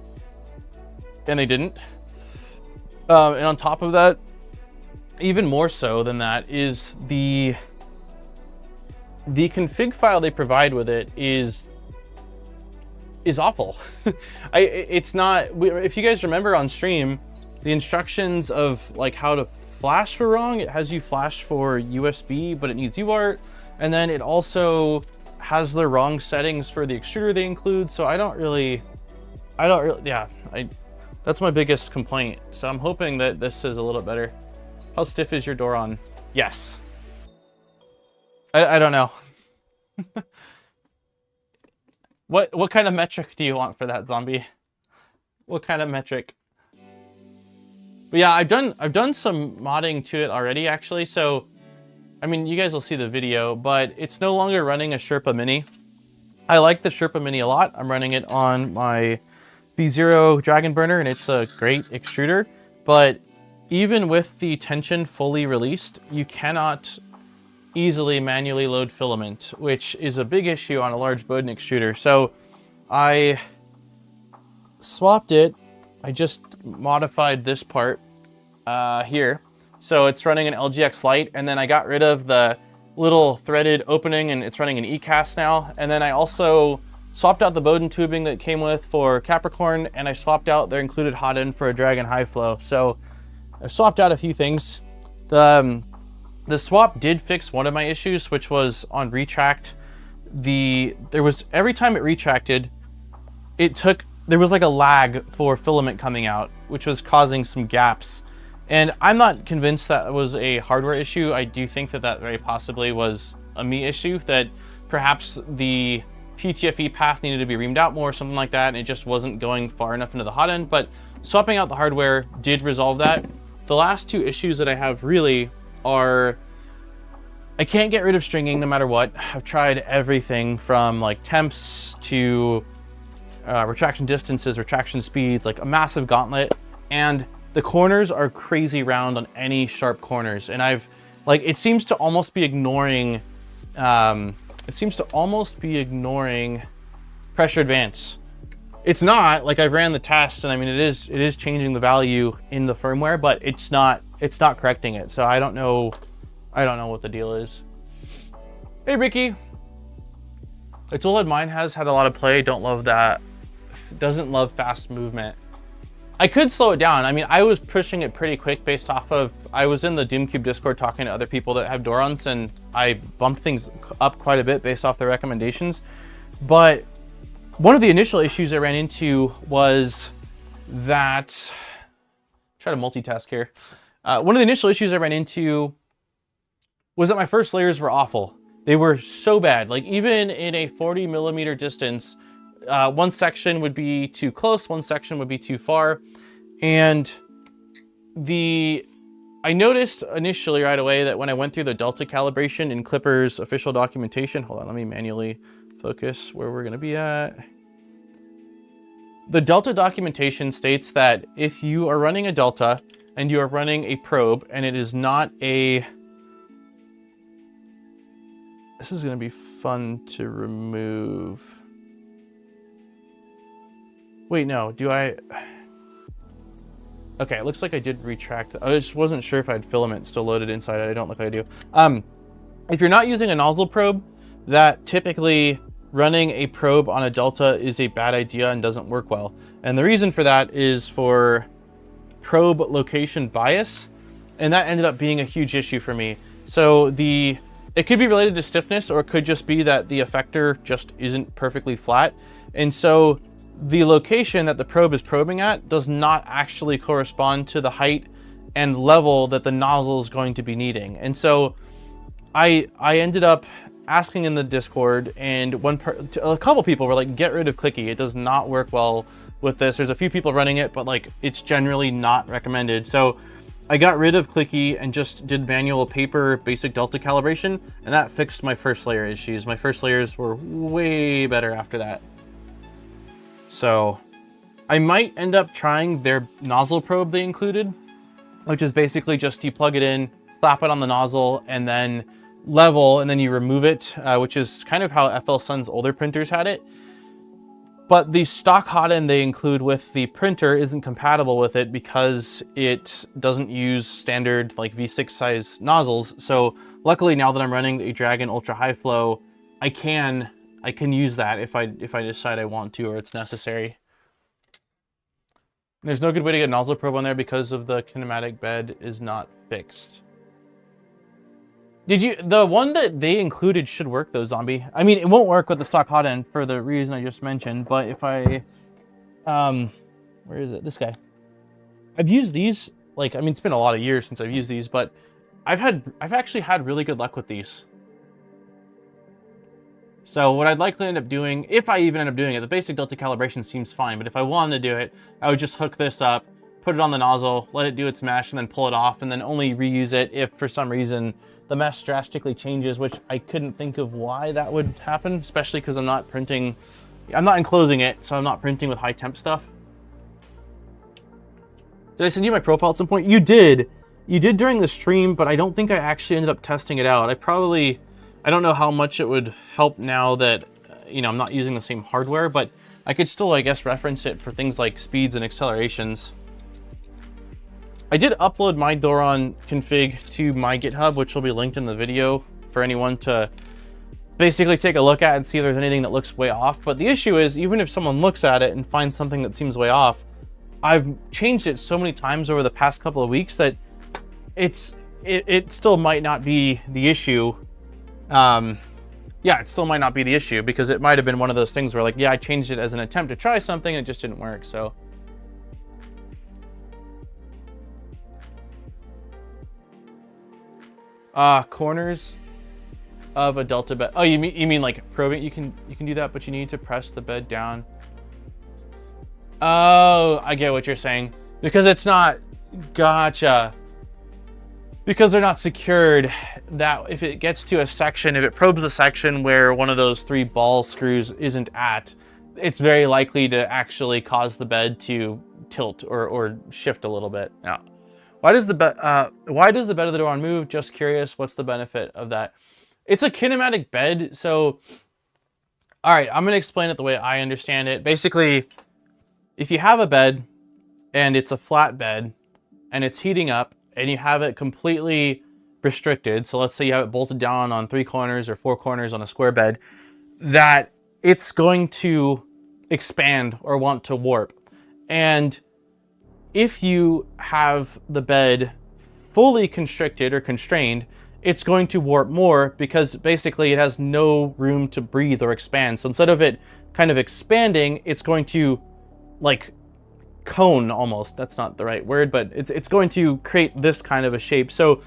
and they didn't. And on top of that, even more so than that, is the config file they provide with it is awful. It's not, if you guys remember on stream, the instructions of like how to flash were wrong. It has you flash for USB, but it needs UART, and then it also has the wrong settings for the extruder they include. So I don't really, yeah, that's my biggest complaint. So I'm hoping that this is a little better. How stiff is your Doron? Yes. I don't know. What kind of metric do you want for that, zombie? What kind of metric? But yeah, I've done some modding to it already, actually. So, I mean, you guys will see the video, but it's no longer running a Sherpa Mini. I like the Sherpa Mini a lot. I'm running it on my B0 Dragon Burner, and it's a great extruder. But even with the tension fully released, you cannot easily manually load filament, which is a big issue on a large Bowden extruder. So I swapped it. I just modified this part here. So it's running an LGX Lite, and then I got rid of the little threaded opening, and it's running an ECAS now. And then I also swapped out the Bowden tubing that came with for Capricorn, and I swapped out their included hot end for a Dragon high flow. So I've swapped out a few things. The swap did fix one of my issues, which was on retract. Every time it retracted, there was like a lag for filament coming out, which was causing some gaps. And I'm not convinced that was a hardware issue. I do think that very possibly was a me issue, that perhaps the PTFE path needed to be reamed out more, something like that, and it just wasn't going far enough into the hot end. But swapping out the hardware did resolve that. The last two issues that I have really are, I can't get rid of stringing no matter what. I've tried everything from like temps to retraction distances, retraction speeds, like a massive gauntlet. And the corners are crazy round on any sharp corners. And it seems to almost be ignoring, pressure advance. It's not, like, I've ran the test, and I mean, it is changing the value in the firmware, but it's not correcting it. So I don't know what the deal is. Hey, Ricky. The Toolhead mine has had a lot of play. Don't love that. Doesn't love fast movement. I could slow it down. I mean, I was pushing it pretty quick based off of, I was in the Doomcube Discord talking to other people that have Dorons, and I bumped things up quite a bit based off their recommendations. But one of the initial issues I ran into was that, try to multitask here. One of the initial issues I ran into was that my first layers were awful. They were so bad. Like, even in a 40 millimeter distance, one section would be too close, one section would be too far. And I noticed initially right away that when I went through the delta calibration in Clipper's official documentation, hold on, let me manually focus where we're gonna be at. The delta documentation states that if you are running a delta and you are running a probe and it is not a, this is gonna be fun to remove. Wait, no, do I? Okay, it looks like I did retract. I just wasn't sure if I had filament still loaded inside it. I don't look like I do. If you're not using a nozzle probe, that typically running a probe on a delta is a bad idea and doesn't work well. And the reason for that is for probe location bias, and that ended up being a huge issue for me. So it could be related to stiffness, or it could just be that the effector just isn't perfectly flat. And so the location that the probe is probing at does not actually correspond to the height and level that the nozzle is going to be needing. And so I ended up asking in the Discord, and a couple people were like, get rid of clicky. It does not work well with this. There's a few people running it, but like, it's generally not recommended. So I got rid of clicky and just did manual paper basic delta calibration, and that fixed my first layer issues. My first layers were way better after that. So I might end up trying their nozzle probe they included, which is basically just you plug it in, slap it on the nozzle, and then level, and then you remove it, which is kind of how FL Sun's older printers had it. But the stock hot end they include with the printer isn't compatible with it because it doesn't use standard like V6 size nozzles. So luckily, now that I'm running a Dragon Ultra High Flow, I can use that if I decide I want to or it's necessary. There's no good way to get a nozzle probe on there because of the kinematic bed is not fixed. The one that they included should work though, Zombie. I mean, it won't work with the stock hot end for the reason I just mentioned, but if I, where is it? This guy. I've used these, like, I mean, it's been a lot of years since I've used these, but I've actually had really good luck with these. So what I'd likely end up doing, if I even end up doing it, the basic delta calibration seems fine, but if I wanted to do it, I would just hook this up, put it on the nozzle, let it do its mesh, and then pull it off, and then only reuse it if for some reason the mesh drastically changes, which I couldn't think of why that would happen, especially because I'm not enclosing it, so I'm not printing with high temp stuff. Did I send you my profile at some point? You did. You did during the stream, but I don't think I actually ended up testing it out. I don't know how much it would help now that, I'm not using the same hardware, but I could still, I guess, reference it for things like speeds and accelerations. I did upload my Doron config to my GitHub, which will be linked in the video for anyone to basically take a look at and see if there's anything that looks way off. But the issue is, even if someone looks at it and finds something that seems way off, I've changed it so many times over the past couple of weeks that it still might not be the issue. Yeah, it still might not be the issue, because it might have been one of those things where, like, yeah, I changed it as an attempt to try something and it just didn't work. So corners of a delta bed. Oh, you mean like probing? You can do that, but you need to press the bed down. Oh, I get what you're saying, because it's not. Gotcha. Because they're not secured, that if it gets to a section, if it probes a section where one of those 3 ball screws isn't at, it's very likely to actually cause the bed to tilt or shift a little bit. Now, why does the bed of the Doron move? Just curious, what's the benefit of that? It's a kinematic bed, so all right, I'm gonna explain it the way I understand it. Basically, if you have a bed and it's a flat bed and it's heating up, and you have it completely restricted, so let's say you have it bolted down on 3 corners or 4 corners on a square bed, that it's going to expand or want to warp. And if you have the bed fully constricted or constrained, it's going to warp more, because basically it has no room to breathe or expand. So instead of it kind of expanding, it's going to, like, cone almost. That's not the right word, but it's going to create this kind of a shape. So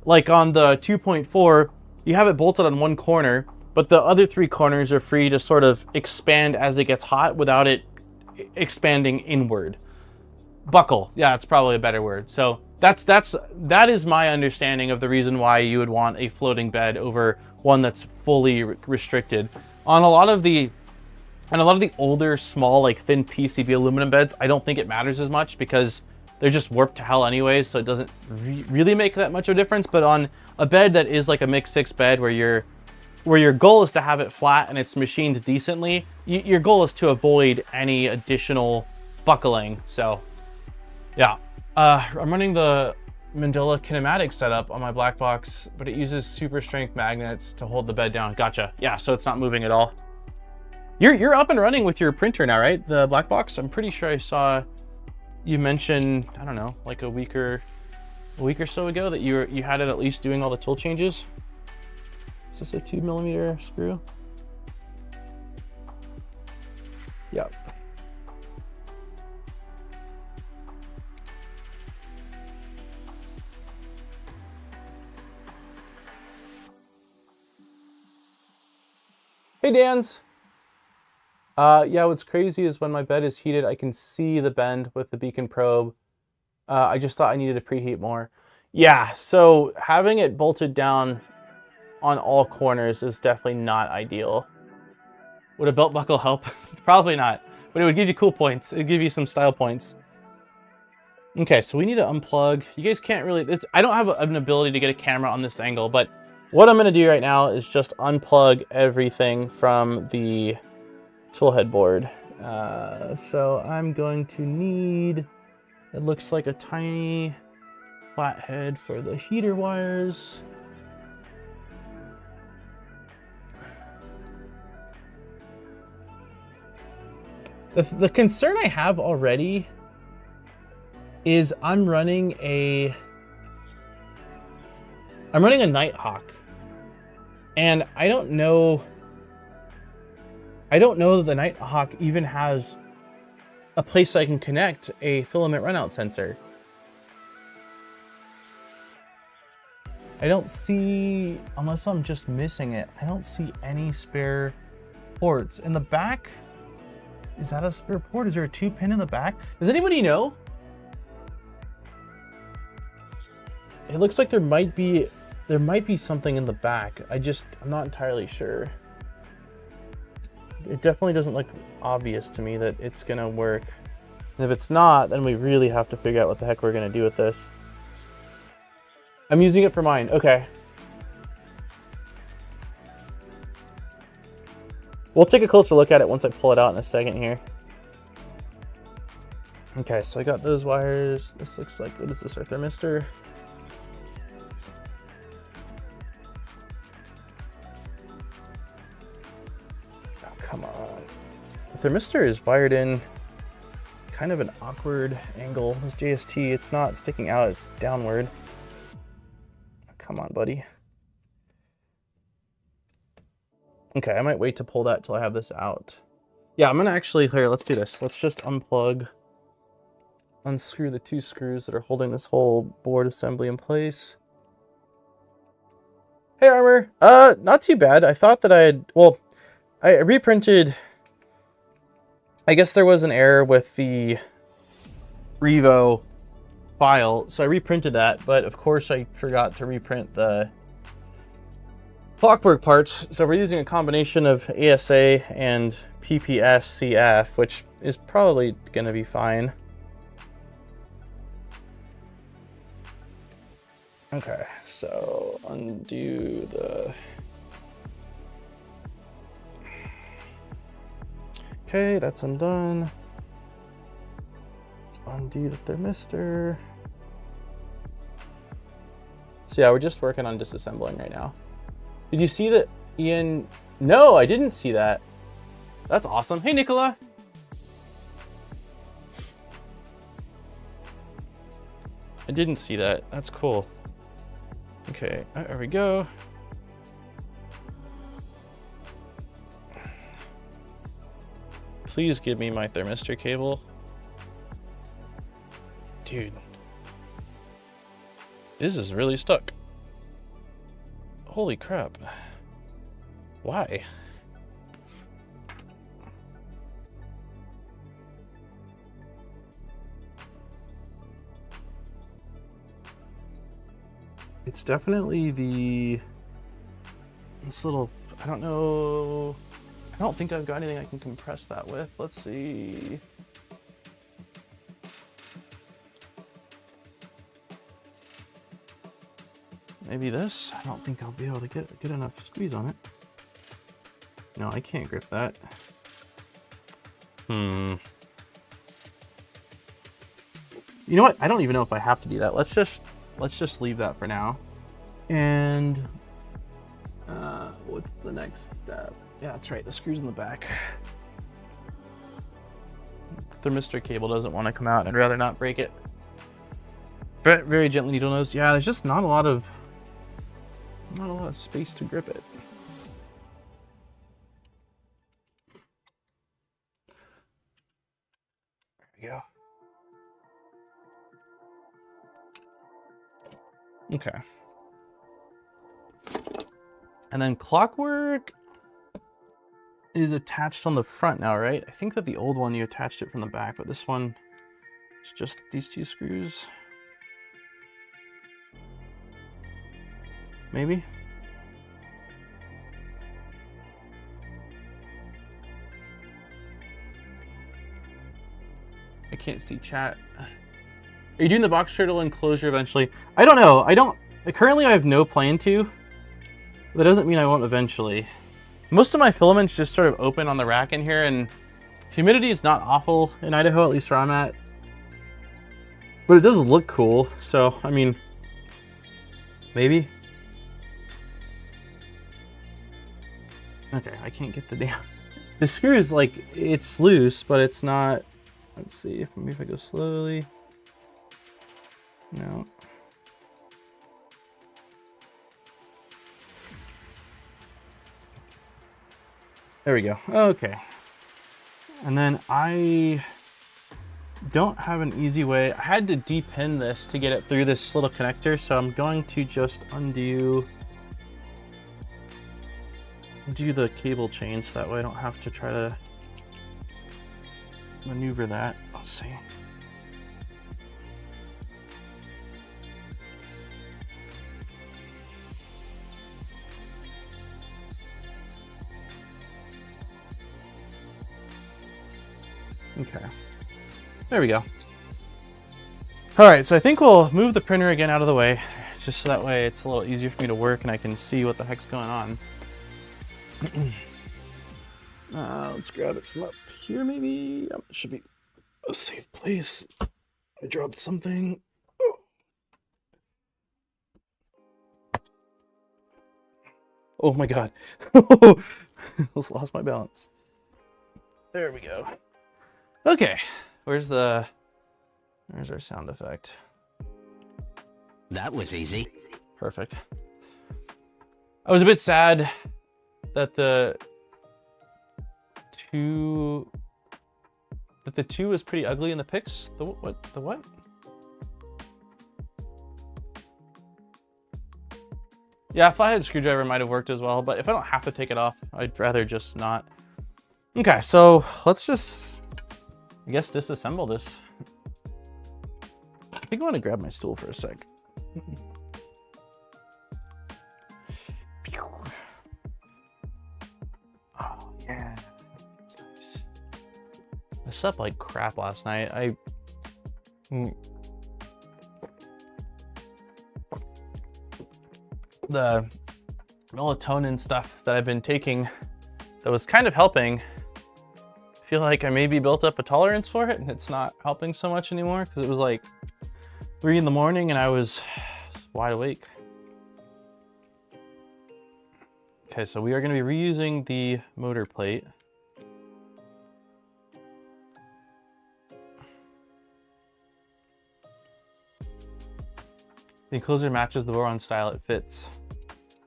like on the 2.4, you have it bolted on one corner, but the other 3 corners are free to sort of expand as it gets hot without it expanding inward. Buckle, yeah, it's probably a better word. So that is my understanding of the reason why you would want a floating bed over one that's fully restricted. On a lot of the older, small, like thin PCB aluminum beds, I don't think it matters as much, because they're just warped to hell anyways, so it doesn't really make that much of a difference. But on a bed that is like a mix 6 bed, where your goal is to have it flat and it's machined decently, your goal is to avoid any additional buckling. So yeah, I'm running the Mandela kinematic setup on my black box, but it uses super strength magnets to hold the bed down. Gotcha. Yeah, so it's not moving at all. You're up and running with your printer now, right? The black box? I'm pretty sure I saw you mention, I don't know, like a week or so ago, that you had it at least doing all the tool changes. Is this a 2mm screw? Yep. Hey, Dan's. Yeah, what's crazy is when my bed is heated, I can see the bend with the beacon probe. I just thought I needed to preheat more. Yeah, so having it bolted down on all corners is definitely not ideal. Would a belt buckle help? Probably not, but it would give you cool points. It would give you some style points. Okay, so we need to unplug. You guys can't really, I don't have an ability to get a camera on this angle, but what I'm gonna do right now is just unplug everything from the Toolhead board. So I'm going to need, it looks like a tiny flathead for the heater wires. The concern I have already is I'm running a Nighthawk, and I don't know that the Nighthawk even has a place I can connect a filament runout sensor. I don't see, unless I'm just missing it, I don't see any spare ports. In the back, is that a spare port? Is there a 2-pin in the back? Does anybody know? It looks like there might be something in the back. I'm not entirely sure. It definitely doesn't look obvious to me that it's gonna work. And if it's not, then we really have to figure out what the heck we're gonna do with this. I'm using it for mine, okay. We'll take a closer look at it once I pull it out in a second here. Okay, so I got those wires. This looks like, what is this, our thermistor? come on. The thermistor is wired in kind of an awkward angle. This JST, it's not sticking out, it's downward. Come on, buddy. Okay, I might wait to pull that till I have this out. Yeah, I'm gonna actually, here, let's do this. Let's just unscrew the 2 screws that are holding this whole board assembly in place. Hey, Armor. Not too bad. I thought that I reprinted. I guess there was an error with the Revo file, so I reprinted that, but of course I forgot to reprint the clockwork parts, so we're using a combination of ASA and PPS-CF, which is probably going to be fine. Okay, so undo the... Okay, that's undone. Let's undo the thermistor. So yeah, we're just working on disassembling right now. Did you see that, Ian? No, I didn't see that. That's awesome. Hey, Nicola. I didn't see that. That's cool. Okay, there we go. Please give me my thermistor cable. Dude. This is really stuck. Holy crap. Why? It's definitely this little, I don't know. I don't think I've got anything I can compress that with. Let's see. Maybe this? I don't think I'll be able to get a good enough squeeze on it. No, I can't grip that. You know what? I don't even know if I have to do that. Let's just leave that for now. And what's the next step? Yeah, that's right. The screws in the back. Thermistor cable doesn't want to come out. I'd rather not break it. Very gently needle nose. Yeah, there's just not a lot of space to grip it. There we go. Okay. And then clockwork is attached on the front now, right? I think that the old one you attached it from the back, but this one is just these 2 screws. Maybe? I can't see chat. Are you doing the box turtle enclosure eventually? I don't know. Currently I have no plan to. That doesn't mean I won't eventually. Most of my filaments just sort of open on the rack in here, and humidity is not awful in Idaho, at least where I'm at. But it does look cool, so, I mean, maybe. Okay, I can't get the damn... The screw is like, it's loose, but it's not... Let's see, maybe if I go slowly. No. There we go. Okay. And then I don't have an easy way. I had to depin this to get it through this little connector, so I'm going to just do the cable chain so that way I don't have to try to maneuver that. Let's see. Okay, there we go. All right, so I think we'll move the printer again out of the way, just so that way it's a little easier for me to work and I can see what the heck's going on. Let's grab it from up here, maybe. Yep, it should be a safe place. I dropped something. Oh my god. Lost my balance. There we go. Okay, where's our sound effect? That was easy. Perfect. I was a bit sad that the two was pretty ugly in the pics. The what? Yeah, a flathead screwdriver might have worked as well, but if I don't have to take it off, I'd rather just not. Okay, so let's just, I guess, disassemble this. I think I want to grab my stool for a sec. Oh, yeah. That's nice. I slept like crap last night. The melatonin stuff that I've been taking that was kind of helping, I feel like I maybe built up a tolerance for it and it's not helping so much anymore because it was like 3 in the morning and I was wide awake. Okay, so we are going to be reusing the motor plate. The enclosure matches the Doron style it fits.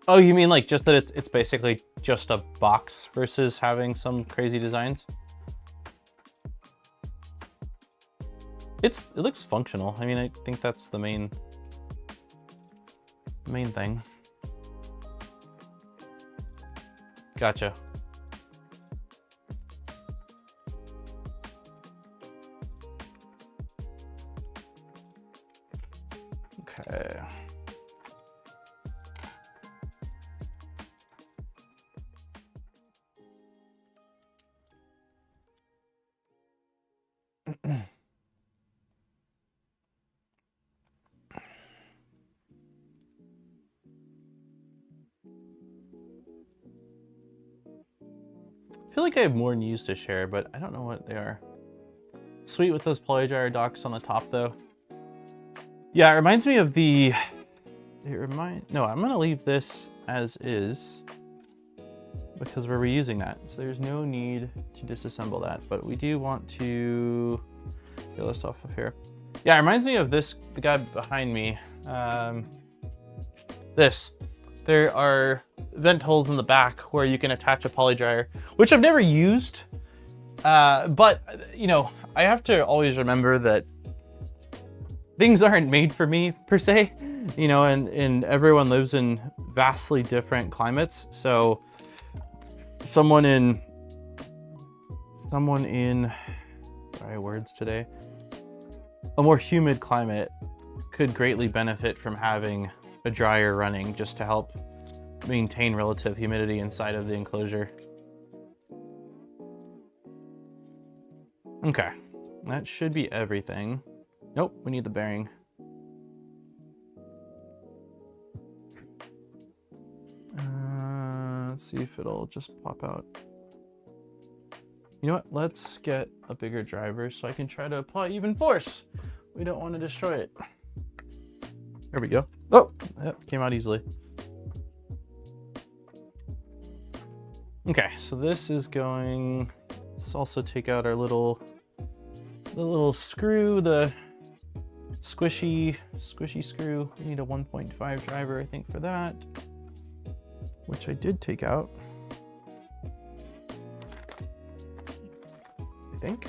Oh, you mean like just that it's basically just a box versus having some crazy designs? It looks functional. I mean, I think that's the main thing. Gotcha. Okay. I feel like I have more news to share, but I don't know what they are. Sweet with those polydryer docks on the top though. Yeah, it reminds me of the, no, I'm gonna leave this as is because we're reusing that. So there's no need to disassemble that, but we do want to get this off of here. Yeah, it reminds me of this, the guy behind me. There are vent holes in the back where you can attach a poly dryer, which I've never used. But you know, I have to always remember that things aren't made for me per se, you know, and everyone lives in vastly different climates. So someone in, sorry, words today, a more humid climate could greatly benefit from having a dryer running just to help maintain relative humidity inside of the enclosure. Okay, that should be everything. Nope, we need the bearing. Let's see if it'll just pop out. You know what, let's get a bigger driver so I can try to apply even force. We don't want to destroy it. There we go. Oh, yep, came out easily. Okay, so this is going, let's also take out our little screw, the squishy screw. We need a 1.5 driver, I think, for that, which I did take out, I think.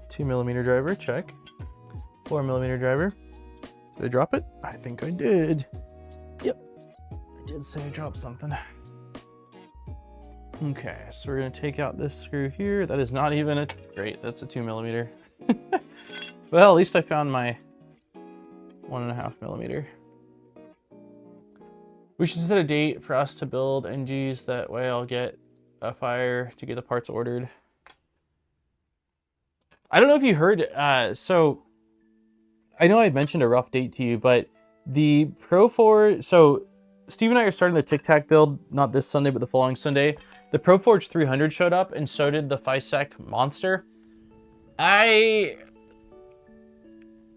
2mm driver, check. 4mm driver. Did I drop it? I think I did. Yep, I did say I dropped something. Okay, so we're gonna take out this screw here. That is not even a, great, that's a 2mm. Well, at least I found my 1.5mm. We should set a date for us to build NGs. That way I'll get a fire to get the parts ordered. I don't know if you heard, so I know I mentioned a rough date to you, but the Pro 4, so Steve and I are starting the Tic Tac build, not this Sunday, but the following Sunday. The ProForge 300 showed up, and so did the FiSec Monster. All right,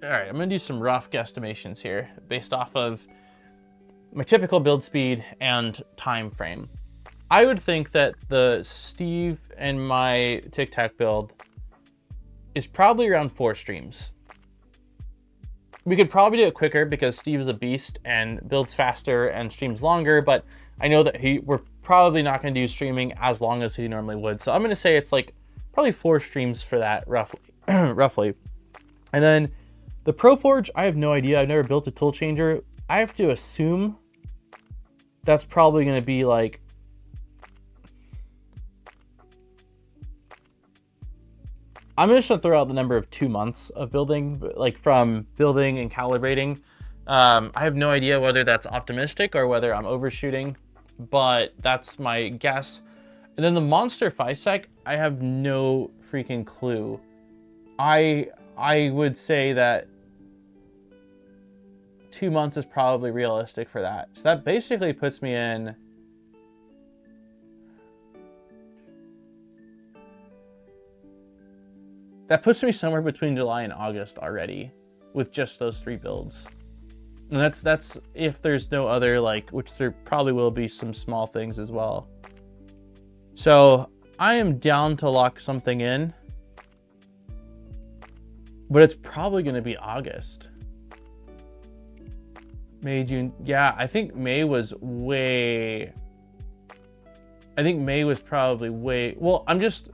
I'm gonna do some rough guesstimations here based off of my typical build speed and time frame. I would think that the Steve and my Tic Tac build is probably around 4 streams. We could probably do it quicker because Steve is a beast and builds faster and streams longer, but I know that we're probably not going to do streaming as long as he normally would. So I'm going to say it's like probably 4 streams for that, roughly. roughly. And then the ProForge, I have no idea. I've never built a tool changer. I have to assume that's probably going to be like, I'm just going to throw out the number of 2 months of building, like from building and calibrating. I have no idea whether that's optimistic or whether I'm overshooting, but that's my guess. And then the Monster FiSec, I have no freaking clue. I would say that 2 months is probably realistic for that. So that basically puts me in... That puts me somewhere between July and August already with just those 3 builds. And that's if there's no other, like, which there probably will be some small things as well. So I am down to lock something in, but it's probably going to be August. May, June. Yeah, I think May was way... I think May was probably way... Well, I'm just...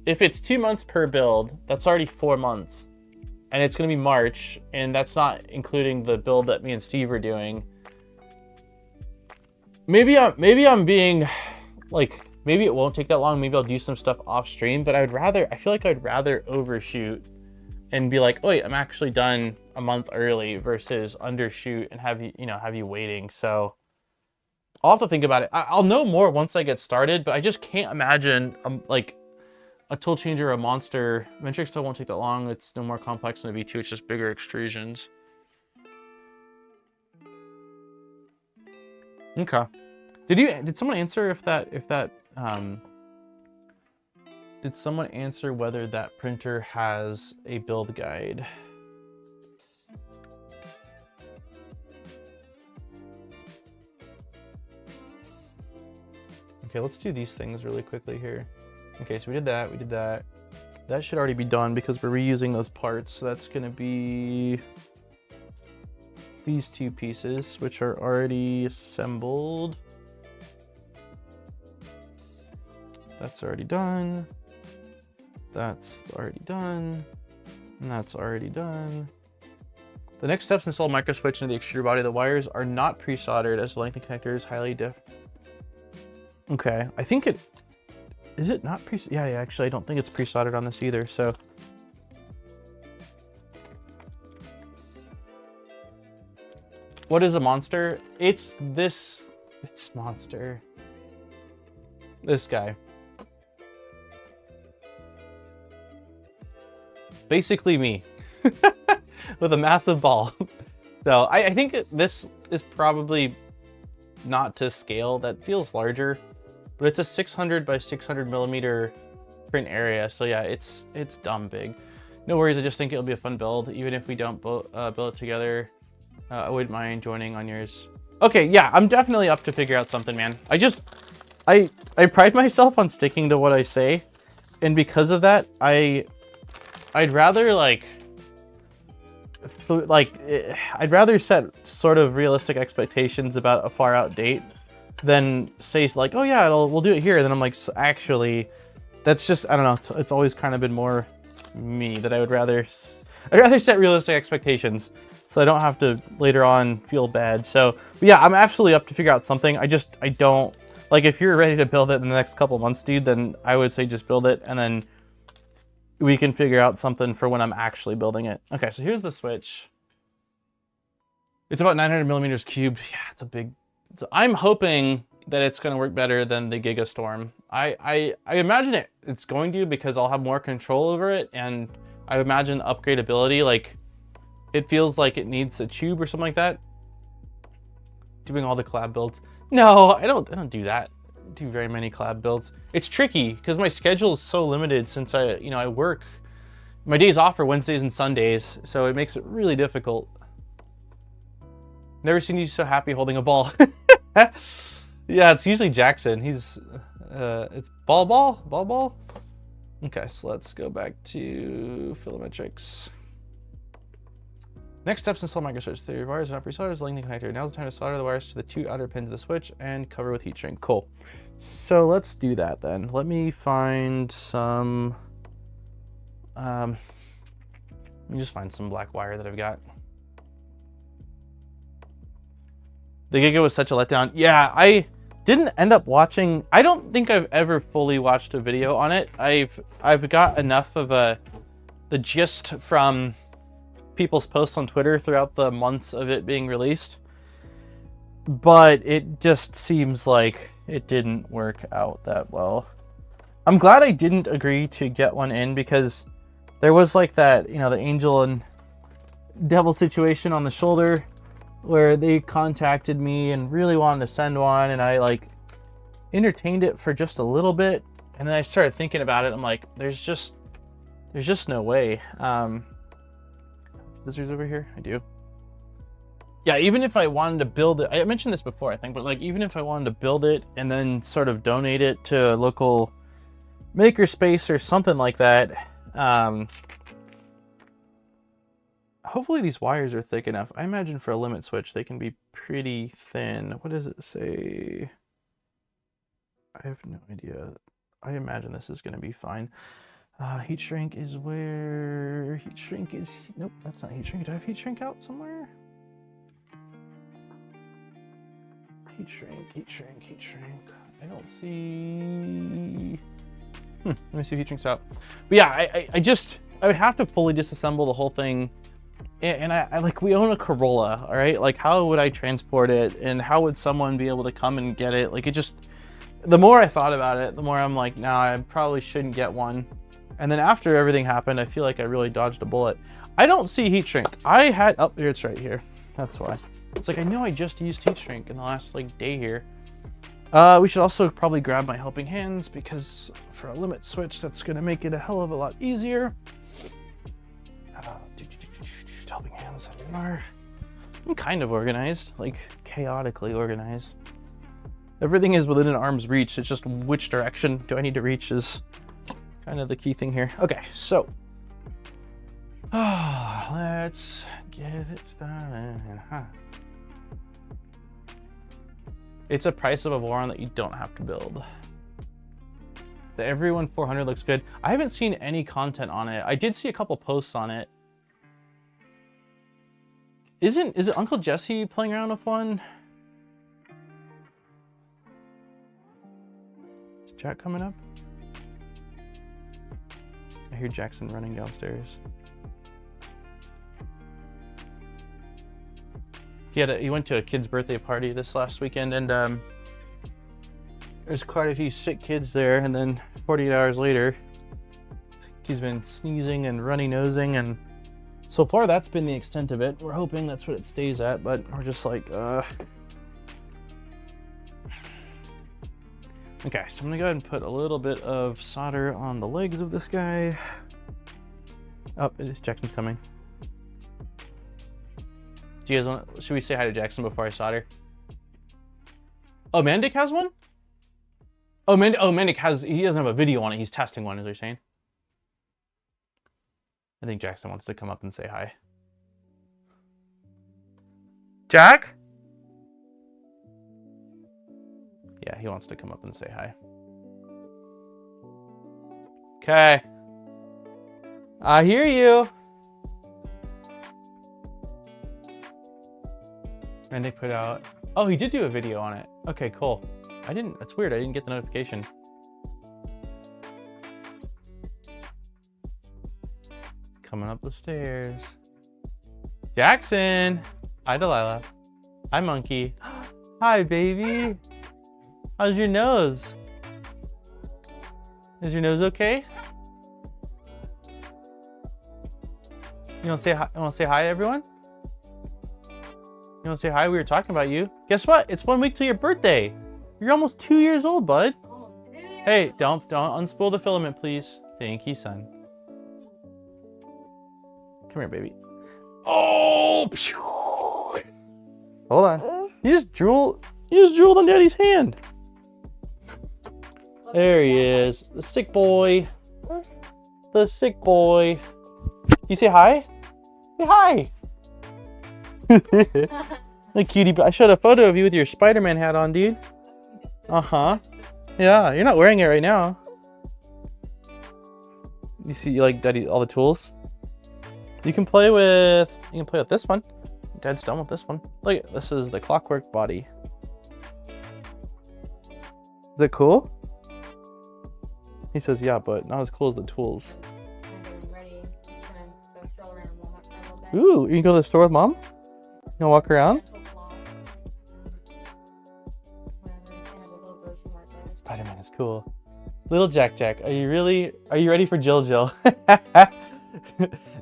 If it's 2 months per build, that's already 4 months. And it's going to be March, and that's not including the build that me and Steve are doing. Maybe I'm being, like, maybe it won't take that long. Maybe I'll do some stuff off stream, but I feel like I'd rather overshoot and be like, oh wait, I'm actually done a month early versus undershoot and have you waiting. So I'll have to think about it. I'll know more once I get started, but I just can't imagine, like, a tool changer or a monster. Matrix still won't take that long. It's no more complex than a V2. It's just bigger extrusions. Okay. Did someone answer did someone answer whether that printer has a build guide? Okay, let's do these things really quickly here. Okay, so we did that. That should already be done because we're reusing those parts. So that's gonna be these 2 pieces, which are already assembled. That's already done. That's already done. And that's already done. The next steps install micro switch into the extruder body. The wires are not pre-soldered as the length of connector is highly different. Okay, I think it... Is it not pre... Yeah, actually, I don't think it's pre-soldered on this either, so... What is a monster? It's this monster. This guy. Basically me. With a massive ball. So, I think this is probably not to scale. That feels larger. But it's a 600 by 600 millimeter print area, so yeah, it's dumb big. No worries, I just think it'll be a fun build. Even if we don't build it together, I wouldn't mind joining on yours. Okay, yeah, I'm definitely up to figure out something, man. I pride myself on sticking to what I say, and because of that, I'd rather I'd rather set sort of realistic expectations about a far out date than say like, oh yeah, we'll do it here. And then I'm like, so actually, that's just, I don't know. It's always kind of been more me that I'd rather set realistic expectations so I don't have to later on feel bad. So but yeah, I'm absolutely up to figure out something. I don't like, if you're ready to build it in the next couple months, dude, then I would say just build it and then we can figure out something for when I'm actually building it. Okay, so here's the switch. It's about 900 millimeters cubed. Yeah, it's a big. So I'm hoping that it's going to work better than the Gigastorm. I imagine it's going to, because I'll have more control over it, and I imagine upgradability, like it feels like it needs a tube or something like that. Doing all the collab builds. No, I don't do that. I do very many collab builds. It's tricky because my schedule is so limited since I work. My days off are Wednesdays and Sundays, so it makes it really difficult. Never seen you so happy holding a ball. Yeah, it's usually Jackson. He's, it's ball. Okay, so let's go back to FilamATrix. Next steps, install microswitch. The wires are not pre-soldered, lightning connector. Now's the time to solder the wires to the 2 outer pins of the switch and cover with heat shrink. Cool. So let's do that then. Let me find some, let me just find some black wire that I've got. The Giga was such a letdown. Yeah, I didn't end up watching. I don't think I've ever fully watched a video on it. I've got enough of the gist from people's posts on Twitter throughout the months of it being released, but it just seems like it didn't work out that well. I'm glad I didn't agree to get one in, because there was like that, you know, the angel and devil situation on the shoulder where they contacted me and really wanted to send one, and I like entertained it for just a little bit, and then I started thinking about it. I'm like, there's just no way. Scissors over here? I do. Yeah, even if I wanted to build it, I mentioned this before, I think, but like even if I wanted to build it and then sort of donate it to a local makerspace or something like that, hopefully these wires are thick enough. I imagine for a limit switch they can be pretty thin. What does it say? I have no idea. I imagine this is going to be fine. Heat shrink is where heat shrink is. Nope, that's not heat shrink. Do I have heat shrink out somewhere? Heat shrink. I don't see. Let me see if heat shrink's out. But yeah, I would have to fully disassemble the whole thing. And I like, we own a Corolla, all right? Like, how would I transport it? And how would someone be able to come and get it? Like, it just, the more I thought about it, the more I'm like, nah, I probably shouldn't get one. And then after everything happened, I feel like I really dodged a bullet. I don't see heat shrink. I had, oh, here, it's right here. That's why. It's like, I know I just used heat shrink in the last like day here. We should also probably grab my helping hands, because for a limit switch, that's gonna make it a hell of a lot easier. Helping hands. I'm kind of organized, like chaotically organized. Everything is within an arm's reach. It's just which direction do I need to reach is kind of the key thing here. Okay, so let's get it started. It's a price of a Voron that you don't have to build. The Everyone 400 looks good. I haven't seen any content on it. I did see a couple posts on it. Is it Uncle Jesse playing around with one? Is Jack coming up? I hear Jackson running downstairs. He went to a kid's birthday party this last weekend, and there's quite a few sick kids there, and then 48 hours later, he's been sneezing and runny nosing, and so far that's been the extent of it. We're hoping that's what it stays at, but we're just like, Okay, so I'm gonna go ahead and put a little bit of solder on the legs of this guy. Oh, Jackson's coming. Do you guys want? Should we say hi to Jackson before I solder? Oh, Mandic has one? Oh, Mandic has, he doesn't have a video on it. He's testing one, as they're saying. I think Jackson wants to come up and say hi. Jack? Yeah, he wants to come up and say hi. Okay. I hear you. And they put out, oh, he did do a video on it. Okay, cool. That's weird, I didn't get the notification. Coming up the stairs. Jackson! Hi, Delilah. Hi, Monkey. Hi, baby. How's your nose? Is your nose okay? You wanna say hi? You wanna say hi, everyone? You want to say hi? We were talking about you. Guess what? It's 1 week till your birthday. You're almost 2 years old, bud. Almost 2 years. Hey, don't unspool the filament, please. Thank you, son. Come here, baby. Oh! Hold on. You just drool. He just drooled on Daddy's hand. There he is. The sick boy. The sick boy. You say hi? Say hi. The cutie. I showed a photo of you with your Spider-Man hat on, dude. Uh-huh. Yeah, you're not wearing it right now. You see, you like Daddy all the tools? You can play with this one. Dad's done with this one. Look, this is the clockwork body. Is it cool? He says, yeah, but not as cool as the tools. I'm ready. I'm just gonna go stroll around Walmart for a little bit. Ooh, you can go to the store with Mom? You gonna walk around? Spider-Man is cool. Little Jack, are you ready for Jill?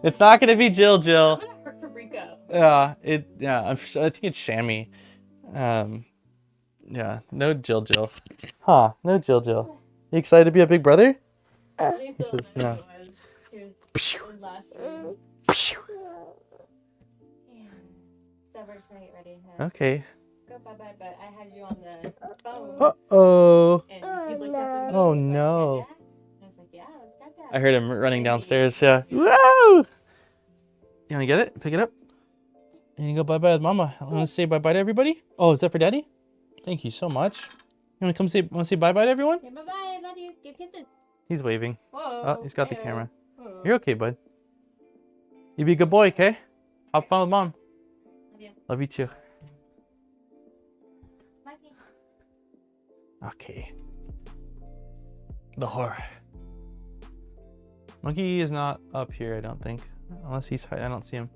It's not gonna be Jill. I'm gonna hurt for Rico. I think it's Shammy. Yeah, no Jill. Huh, no Jill. You excited to be a big brother? He says, no. So we're just gonna get ready. Okay. Go bye-bye, but I had you on the phone. Uh-oh. And he looked up at me. Oh, and was like, no. "Dad?" And I was like, yeah, it's Dad. I heard him running downstairs, yeah. Whoa! You wanna get it? Pick it up? And you go bye-bye with Mama. I wanna say bye-bye to everybody? Oh, is that for Daddy? Thank you so much. You wanna say bye-bye to everyone? Yeah, bye-bye, love you. Give kisses. He's waving. Whoa. Oh, he's got the camera. Whoa. You're okay, bud. You be a good boy, okay? Have fun with Mom. Love you. Love you too. Love you. Okay. The horror. Monkey is not up here, I don't think. Unless he's hiding. I don't see him.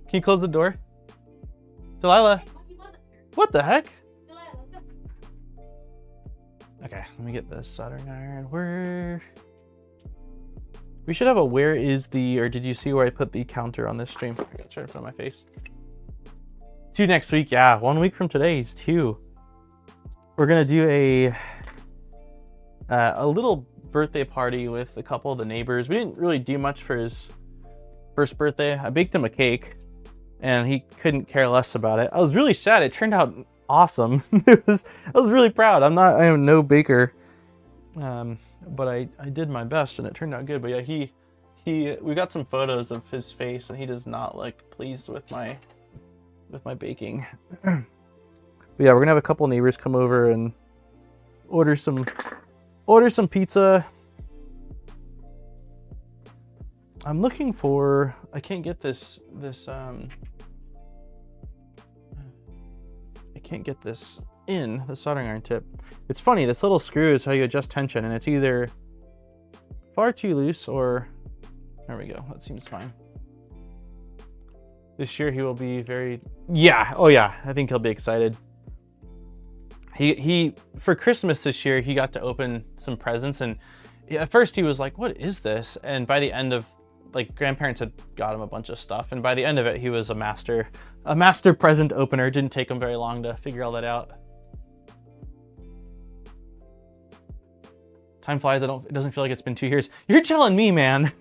Can you close the door? Delilah. Hey, Monkey wasn't here. What the heck? Delilah, let's go. Okay, let me get this soldering iron. We should have a where is the, or did you see where I put the counter on this stream? I got it right in front of my face. 2 next week, yeah. 1 week from today is 2. We're gonna do a little birthday party with a couple of the neighbors. We didn't really do much for his first birthday. I baked him a cake and he couldn't care less about it. I was really sad. It turned out awesome. I was really proud. I am no baker. But I did my best and it turned out good. But yeah, we got some photos of his face and he does not look pleased with my baking. But yeah, we're gonna have a couple neighbors come over and order some pizza. I'm looking for, I can't get this I can't get this in the soldering iron tip. It's funny, this little screw is how you adjust tension and it's either far too loose or, there we go, that seems fine. This year he will be very, yeah, oh yeah, I think he'll be excited. He for Christmas this year, he got to open some presents and at first he was like, what is this? And by the end of, like, grandparents had got him a bunch of stuff and by the end of it, he was a master present opener. It didn't take him very long to figure all that out. Time flies, it doesn't feel like it's been 2 years. You're telling me, man.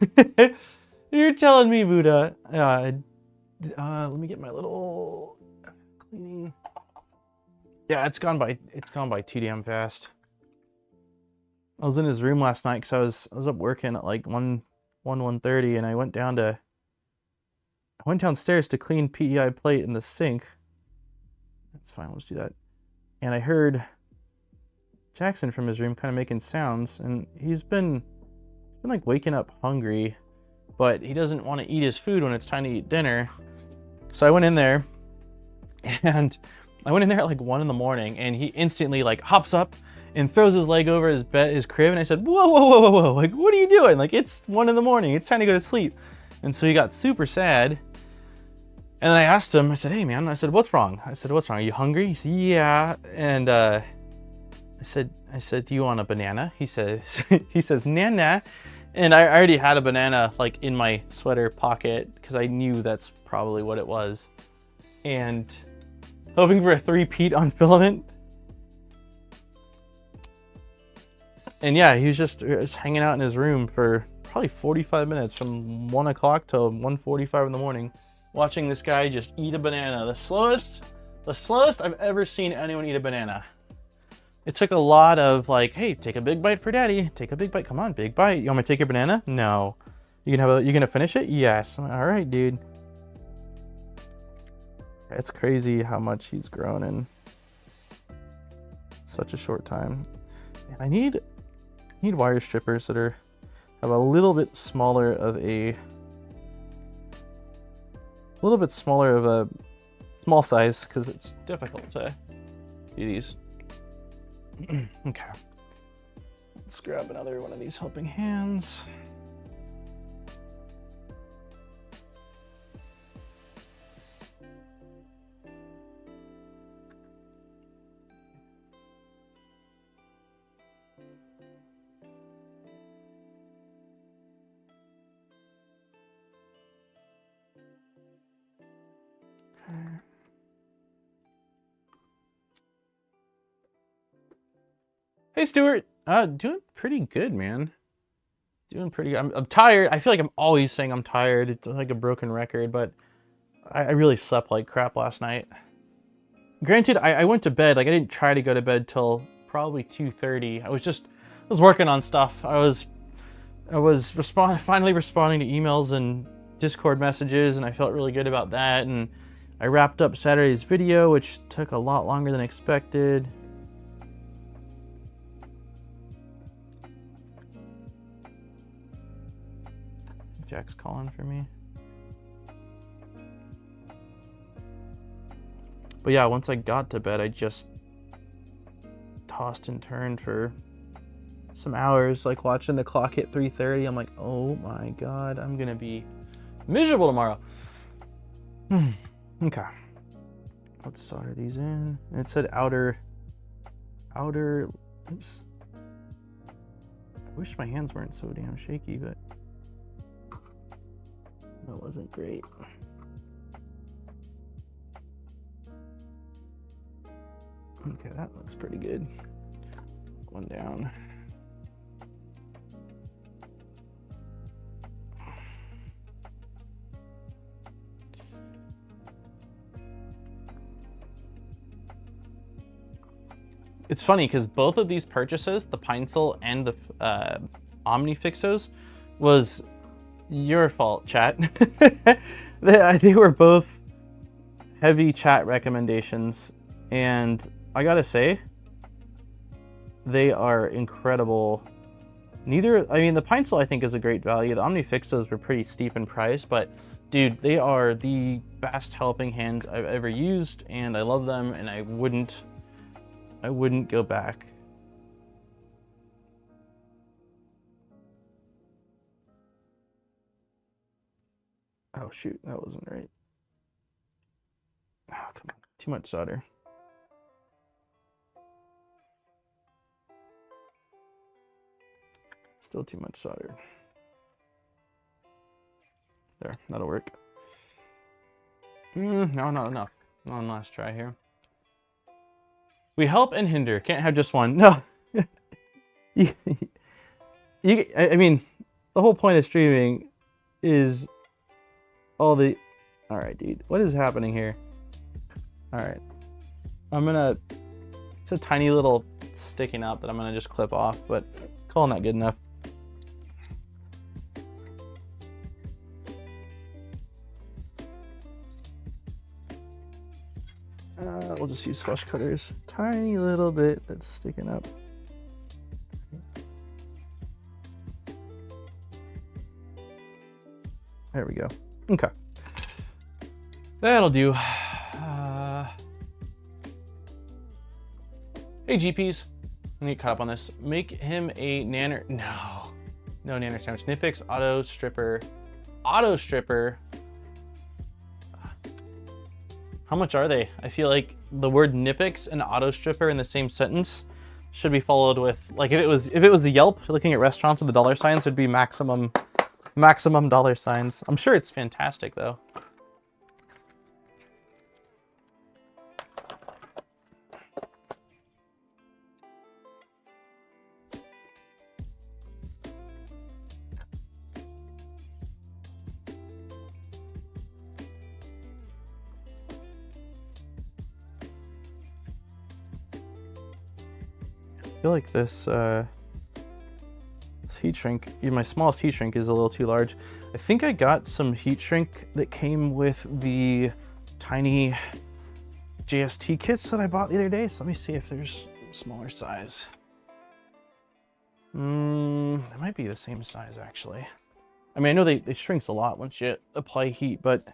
You're telling me, Buddha. Let me get my little cleaning. Yeah, it's gone by too damn fast. I was in his room last night because I was up working at like 1:30 and I went downstairs to clean PEI plate in the sink. That's fine, let's do that. And I heard Jackson from his room kind of making sounds and he's been like waking up hungry, but he doesn't want to eat his food when it's time to eat dinner. So I went in there and I went in there at like 1 in the morning and he instantly like hops up and throws his leg over his crib and I said, whoa, like what are you doing? Like it's 1 in the morning, it's time to go to sleep. And so he got super sad. And then I asked him, I said, hey man, I said, what's wrong? Are you hungry? He said, yeah. And I said, do you want a banana? He says, nana. And I already had a banana like in my sweater pocket because I knew that's probably what it was. And hoping for a 3-peat on Filament. And yeah, he was just hanging out in his room for probably 45 minutes from 1 o'clock till 1:45 in the morning. watching this guy just eat a banana. The slowest I've ever seen anyone eat a banana. It took a lot of like, hey, take a big bite for daddy. Take a big bite. Come on, big bite. You want me to take your banana? No. You gonna finish it? Yes. All right, dude. It's crazy how much he's grown in such a short time. And I need wire strippers that have a little bit smaller of a small size, because it's difficult to do these. Okay, let's grab another one of these helping hands. Hey, Stuart. Doing pretty good, man. Doing pretty good. I'm tired. I feel like I'm always saying I'm tired. It's like a broken record, but I really slept like crap last night. Granted, I went to bed. Like, I didn't try to go to bed till probably 2:30. I was working on stuff. I was finally responding to emails and Discord messages, and I felt really good about that. And I wrapped up Saturday's video, which took a lot longer than expected. Jack's calling for me. But yeah, once I got to bed, I just tossed and turned for some hours, like watching the clock hit 3:30. I'm like, oh my God, I'm gonna be miserable tomorrow. Okay. Let's solder these in. And it said outer, oops. I wish my hands weren't so damn shaky, but that wasn't great. Okay, that looks pretty good. One down. It's funny because both of these purchases, the Pinesil and the OmniFixos, was your fault, chat. They were both heavy chat recommendations, and I gotta say, they are incredible. I mean, the Pinesil I think is a great value. The OmniFixos were pretty steep in price, but dude, they are the best helping hands I've ever used, and I love them, and I wouldn't go back. Oh shoot, that wasn't right. Oh, come on, too much solder. Still too much solder. There, that'll work. No, not enough. One last try here. We help and hinder. Can't have just one. No. I mean, the whole point of streaming is all the... All right, dude. What is happening here? All right. It's a tiny little sticking out that I'm gonna just clip off, but calling that good enough. We'll just use flush cutters. Tiny little bit that's sticking up. There we go. Okay. That'll do. Hey, GPs. Let me get caught up on this. Make him a nanner. No nanner sandwich. Nipix, auto stripper. Auto stripper. How much are they? I feel like the word Nipix and auto stripper in the same sentence should be followed with, like, if it was the Yelp looking at restaurants with the dollar signs, it'd be maximum dollar signs. I'm sure it's fantastic though. feel like this heat shrink, even my smallest heat shrink, is a little too large. I think I got some heat shrink that came with the tiny JST kits that I bought the other day. So let me see if there's a smaller size. It might be the same size actually. I mean, I know they shrinks a lot once you apply heat, but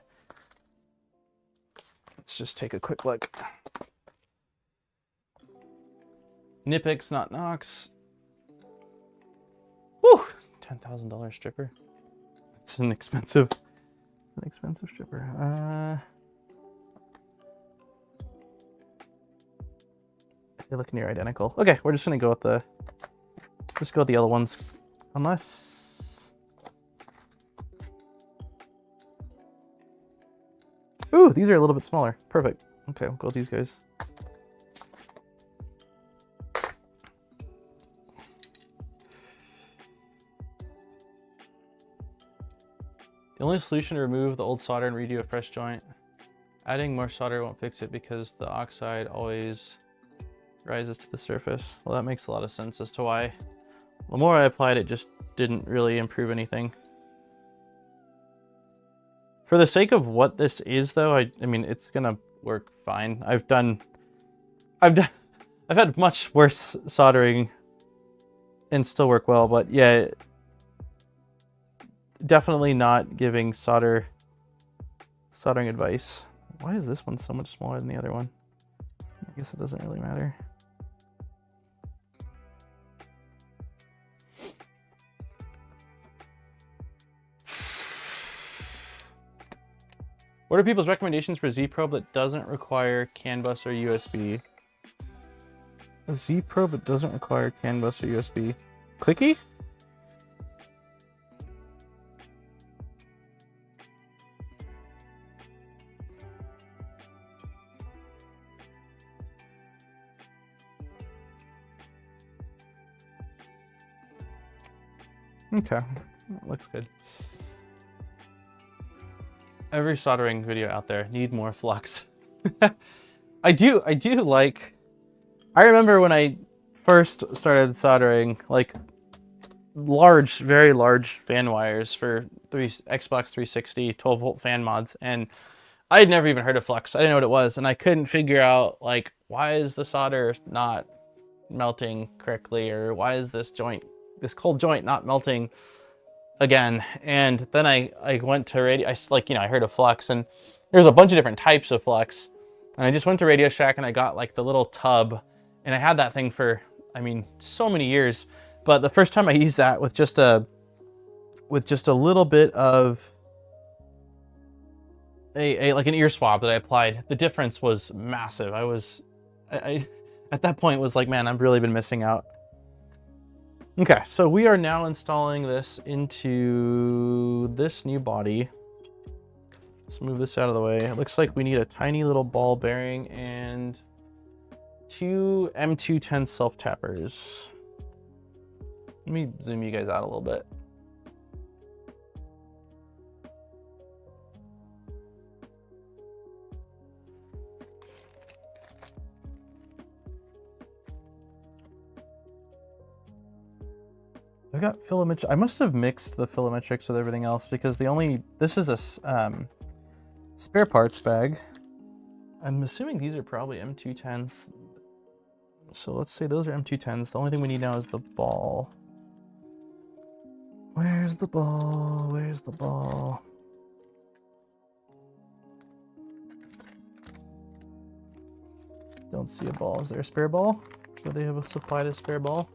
let's just take a quick look. Nipix, not Knox. Whew, $10,000 stripper. It's an expensive stripper. They look near identical. Okay, we're just gonna go with the yellow ones, unless. Ooh, these are a little bit smaller. Perfect. Okay, we'll go with these guys. The only solution to remove the old solder and redo a fresh joint. Adding more solder won't fix it because the oxide always rises to the surface. Well, that makes a lot of sense as to why the more I applied it just didn't really improve anything. For the sake of what this is though, I mean, it's gonna work fine. I've had much worse soldering and still work well, but yeah, definitely not giving soldering advice. Why is this one so much smaller than the other one? I guess it doesn't really matter. What are people's recommendations for Z probe that doesn't require CAN bus or USB? A Z probe that doesn't require CAN bus or USB. Clicky? Okay, that looks good. Every soldering video out there, need more flux. I do like, I remember when I first started soldering, like large, very large fan wires for Xbox 360 12 volt fan mods, and I had never even heard of flux. I didn't know what it was, and I couldn't figure out like, why is the solder not melting correctly, or why is this cold joint not melting again. And then I went to radio, I heard of flux, and there's a bunch of different types of flux, and I just went to Radio Shack and I got like the little tub, and I had that thing for, I mean, so many years. But the first time I used that with just a little bit of like an ear swab that I applied, the difference was massive. I at that point was like, man, I've really been missing out. Okay, so we are now installing this into this new body. Let's move this out of the way. It looks like we need a tiny little ball bearing and 2 M210 self-tappers. Let me zoom you guys out a little bit. I've got filament. I must have mixed the FilamATrix with everything else, because this is a spare parts bag. I'm assuming these are probably M210s. So let's say those are M210s. The only thing we need now is the ball. Where's the ball? Where's the ball? Don't see a ball. Is there a spare ball? Do they have supplied a spare ball?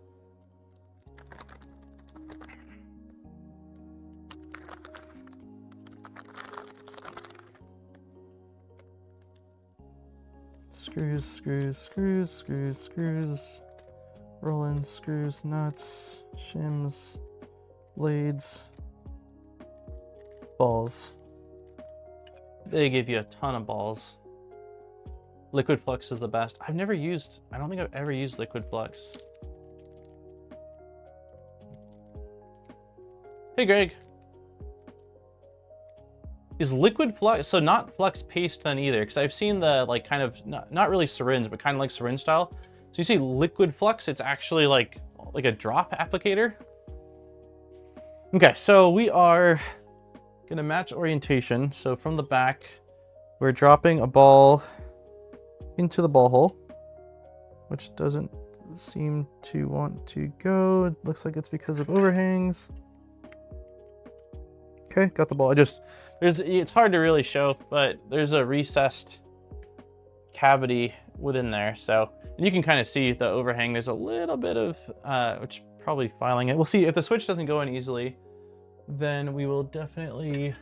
Screws, screws, screws, screws, screws, roll-in screws, nuts, shims, blades, balls. They give you a ton of balls. Liquid flux is the best. I don't think I've ever used liquid flux. Hey, Greg. Is liquid flux, so not flux paste then either? Because I've seen the like kind of, not really syringe, but kind of like syringe style. So you see liquid flux, it's actually like a drop applicator. Okay, so we are gonna match orientation. So from the back, we're dropping a ball into the ball hole, which doesn't seem to want to go. It looks like it's because of overhangs. Okay, got the ball. It's hard to really show, but there's a recessed cavity within there. So, and you can kind of see the overhang. There's a little bit of, which probably filing it. We'll see if the switch doesn't go in easily, then we will definitely,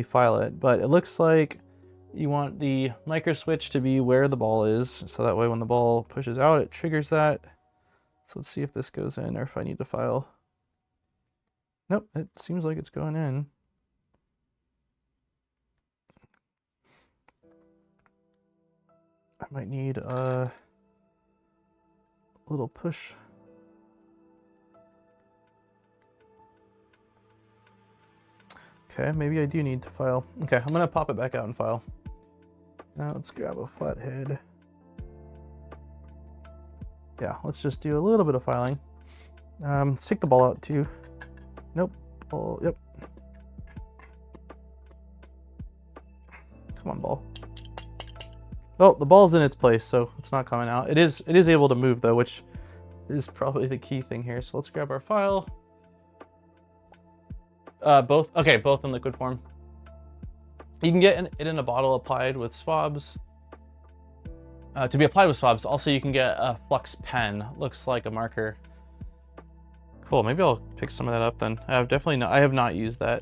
file it. But it looks like you want the micro switch to be where the ball is. So that way when the ball pushes out, it triggers that. So let's see if this goes in or if I need to file. Nope, it seems like it's going in. I might need a little push. Okay, maybe I do need to file. Okay, I'm gonna pop it back out and file. Now let's grab a flathead. Yeah, let's just do a little bit of filing. Let's take the ball out too. Nope. Ball, yep. Come on, ball. Oh, the ball's in its place, so it's not coming out. It is able to move though, which is probably the key thing here. So let's grab our file. Both in liquid form. You can get it in a bottle applied with swabs. To be applied with swabs. Also, you can get a flux pen. Looks like a marker. Cool. Maybe I'll pick some of that up then. I have not used that.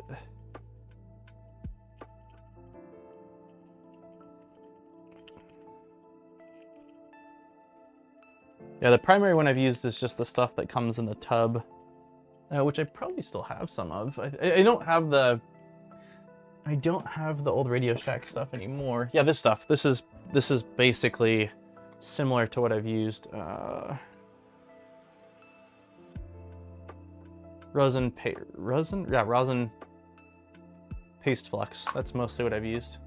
Yeah, the primary one I've used is just the stuff that comes in the tub, which I probably still have some of. I don't have the old Radio Shack stuff anymore. Yeah, this stuff. This is basically similar to what I've used. Rosin paste flux. That's mostly what I've used.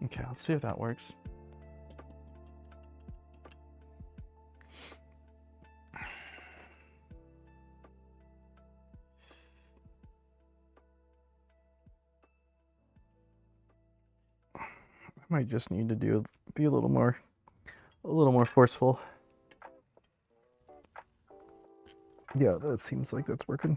Okay, let's see if that works. I might just need to be a little more forceful. Yeah, that seems like that's working.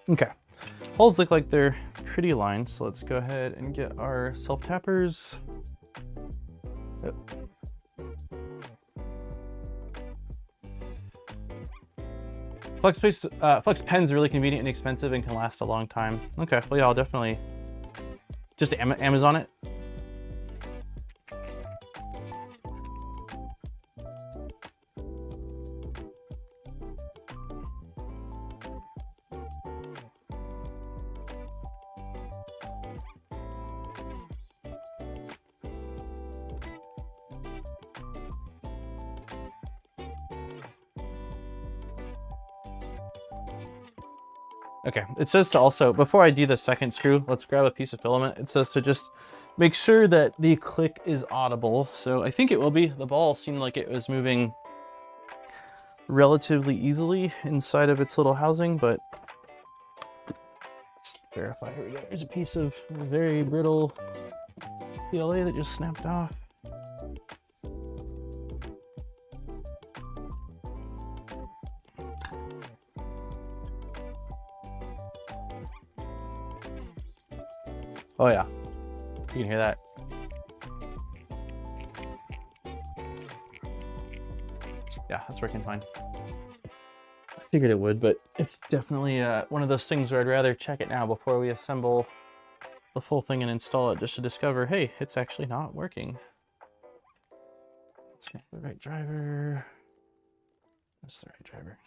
Okay, holes look like they're pretty aligned, so let's go ahead and get our self-tappers. Yep. Flux pen's really convenient and inexpensive and can last a long time. Okay, well yeah, I'll definitely just Amazon it. Okay, it says to also, before I do the second screw, let's grab a piece of filament. It says to just make sure that the click is audible. So I think it will be. The ball seemed like it was moving relatively easily inside of its little housing, but let's verify. Here we go. There's a piece of very brittle PLA that just snapped off. Oh yeah, you can hear that. Yeah, that's working fine. I figured it would, but it's definitely one of those things where I'd rather check it now before we assemble the full thing and install it, just to discover, hey, it's actually not working. That's not the right driver. That's the right driver.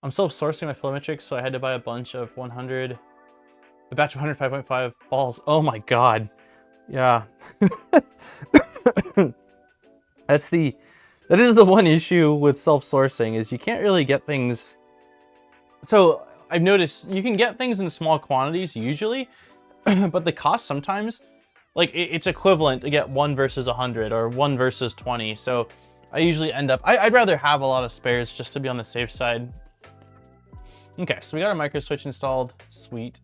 I'm self-sourcing my FilamATrix, so I had to buy a batch of 105.5 balls. Oh my god. Yeah. That is the one issue with self-sourcing, is you can't really get things. So I've noticed you can get things in small quantities usually, but the cost sometimes, like it's equivalent to get 1 versus 100 or 1 versus 20. So I usually end up, I'd rather have a lot of spares just to be on the safe side. Okay, so we got our micro switch installed. Sweet.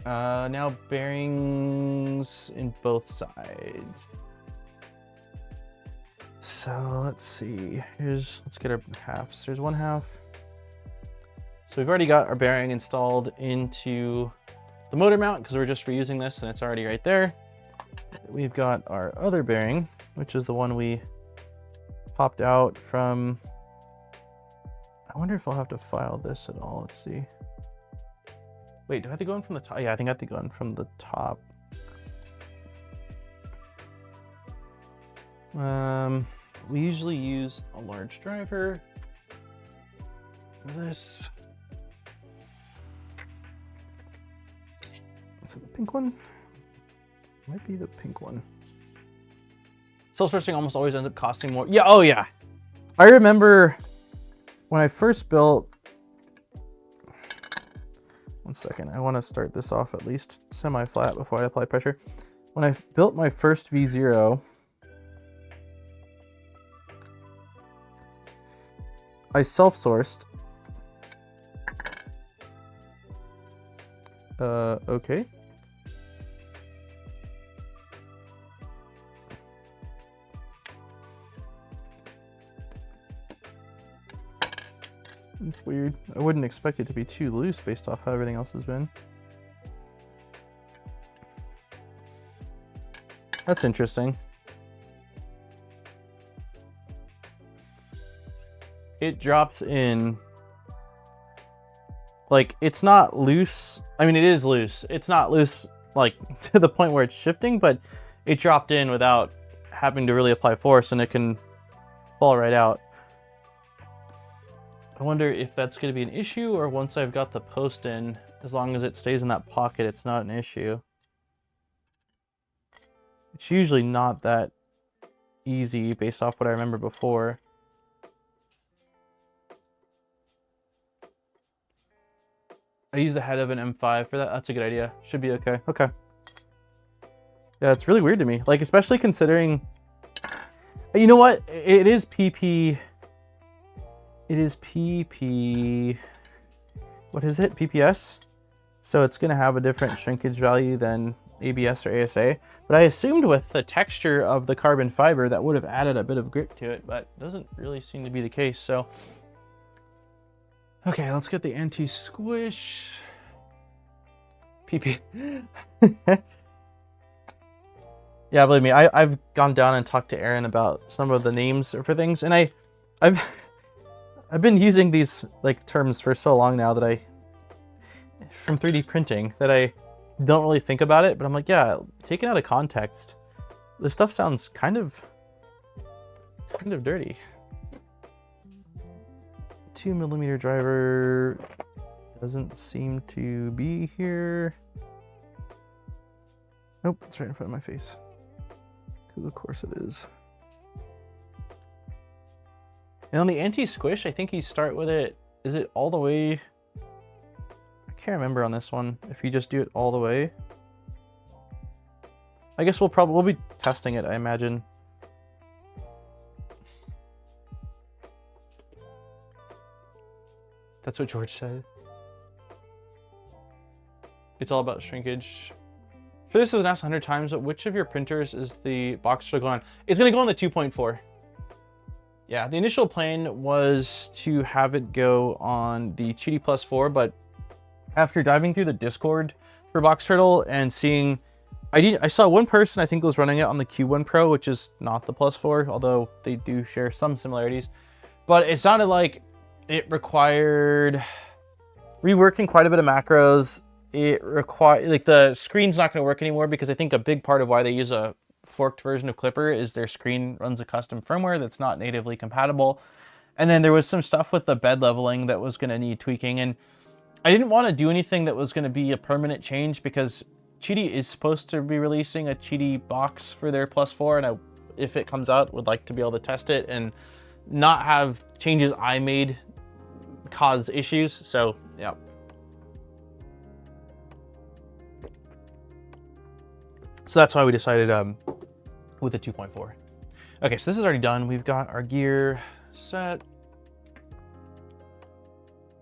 Now bearings in both sides. So let's see. Let's get our halves. There's one half. So we've already got our bearing installed into the motor mount because we're just reusing this and it's already right there. We've got our other bearing, which is the one we popped out from. I wonder if I'll have to file this at all. Let's see. Wait, do I have to go in from the top? Yeah, I think I have to go in from the top. We usually use a large driver for this. Is it the pink one? Might be the pink one. Self-sourcing almost always ends up costing more. Yeah, oh yeah. I remember when I first built, one second, I want to start this off at least semi-flat before I apply pressure. When I built my first V0, I self-sourced. Okay. It's weird. I wouldn't expect it to be too loose based off how everything else has been. That's interesting. It drops in, like, it's not loose. I mean, it is loose. It's not loose, like, to the point where it's shifting, but it dropped in without having to really apply force, and it can fall right out. I wonder if that's going to be an issue, or once I've got the post in, as long as it stays in that pocket, it's not an issue. It's usually not that easy based off what I remember before. I use the head of an M5 for that. That's a good idea. Should be okay. Okay. Yeah, it's really weird to me. Like, especially considering, you know what? It is PP. It is PP. What is it? PPS. So it's going to have a different shrinkage value than ABS or ASA. But I assumed with the texture of the carbon fiber that would have added a bit of grip to it, but doesn't really seem to be the case. So, okay, let's get the anti-squish. PP. Yeah, believe me, I've gone down and talked to Aaron about some of the names for things, and I've been using these like terms for so long now that from 3D printing, that I don't really think about it, but I'm like, yeah, taken out of context, this stuff sounds kind of dirty. 2mm driver doesn't seem to be here. Nope, it's right in front of my face. Because of course it is. And on the anti-squish, I think you start with it, is it all the way? I can't remember on this one, if you just do it all the way. I guess we'll be testing it, I imagine. That's what George said. It's all about shrinkage. For this is asked 100 times, but which of your printers is the box to go on? It's going to go on the 2.4. Yeah, the initial plan was to have it go on the Qt Plus 4, but after diving through the Discord for Box Turtle and seeing I saw one person I think was running it on the Q1 Pro, which is not the Plus 4, although they do share some similarities. But it sounded like it required reworking quite a bit of macros. It required, like, the screen's not going to work anymore because I think a big part of why they use a forked version of Clipper is their screen runs a custom firmware that's not natively compatible. And then there was some stuff with the bed leveling that was going to need tweaking. And I didn't want to do anything that was going to be a permanent change because Cheaty is supposed to be releasing a Cheaty box for their Plus 4. And if it comes out, would like to be able to test it and not have changes I made cause issues. So, yeah. So that's why we decided with the 2.4. Okay, so this is already done. We've got our gear set.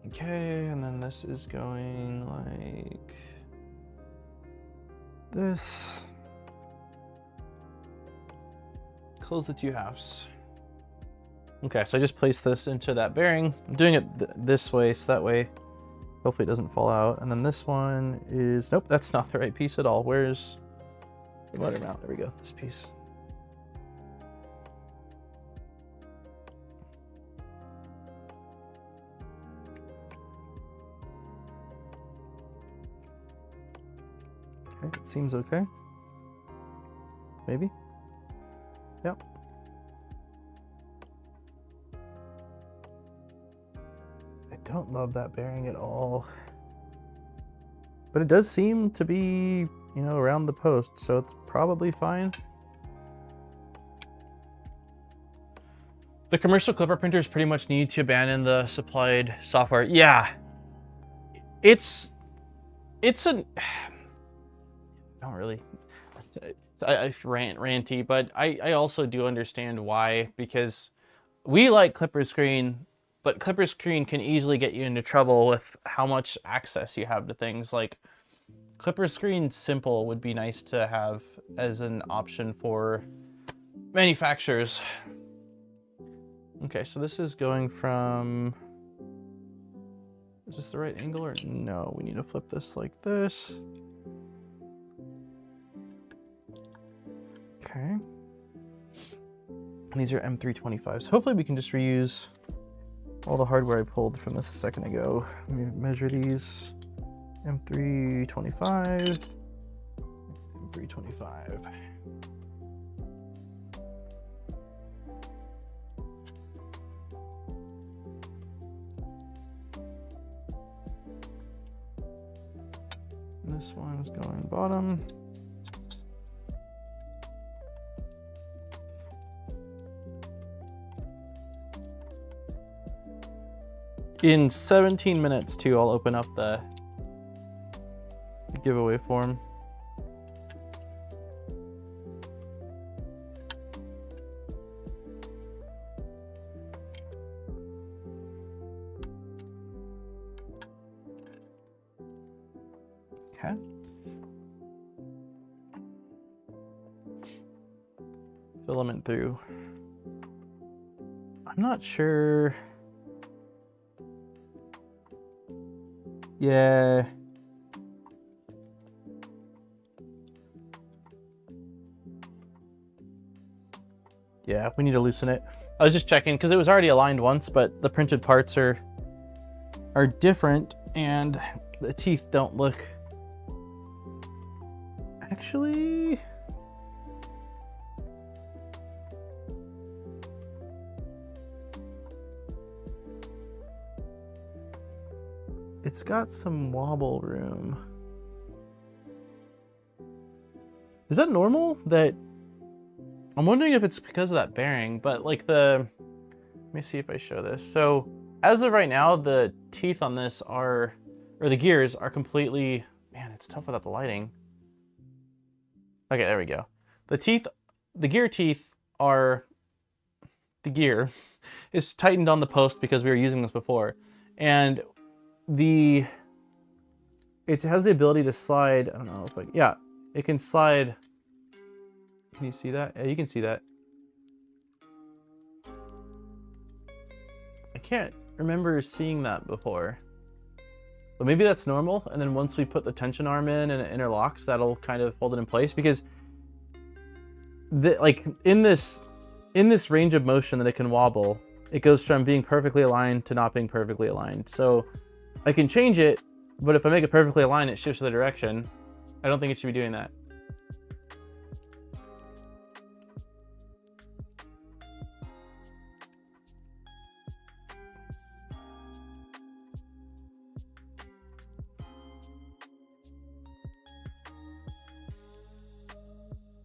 Okay, and then this is going like this. Close the two halves. Okay, so I just placed this into that bearing. I'm doing it this way, so that way hopefully it doesn't fall out. And then this one is, nope, that's not the right piece at all. Where's the motor mount? There we go, this piece. Okay, it seems okay. Maybe. Yep. I don't love that bearing at all. But it does seem to be, you know, around the post, so it's probably fine. The commercial clipper printers pretty much need to abandon the supplied software. Yeah. It's an... I don't really... I ranty, but I also do understand why, because we like Clipper Screen, but Clipper Screen can easily get you into trouble with how much access you have to things. Like, Clipper Screen Simple would be nice to have as an option for manufacturers. Okay, so this is going from... Is this the right angle or no? We need to flip this like this. Okay. And these are M325s. Hopefully we can just reuse all the hardware I pulled from this a second ago. Let me measure these. M325. M325. This one's going bottom. In 17 minutes, too, I'll open up the giveaway form. Okay. Filament through. I'm not sure. Yeah. Yeah, we need to loosen it. I was just checking because it was already aligned once, but the printed parts are different and the teeth don't look... Actually... It's got some wobble room. Is that normal? That I'm wondering if it's because of that bearing, but like let me see if I show this. So as of right now, the teeth on this are, or the gears are completely, man, it's tough without the lighting. Okay, there we go. The gear teeth are, the gear is tightened on the post because we were using this before. And it has the ability to slide. I don't know if yeah, it can slide. Can you see that? Yeah, you can see that. I can't remember seeing that before. But maybe that's normal, and then once we put the tension arm in and it interlocks, that'll kind of hold it in place, because like in this range of motion that it can wobble, it goes from being perfectly aligned to not being perfectly aligned. So I can change it, but if I make it perfectly aligned, it shifts the direction. I don't think it should be doing that.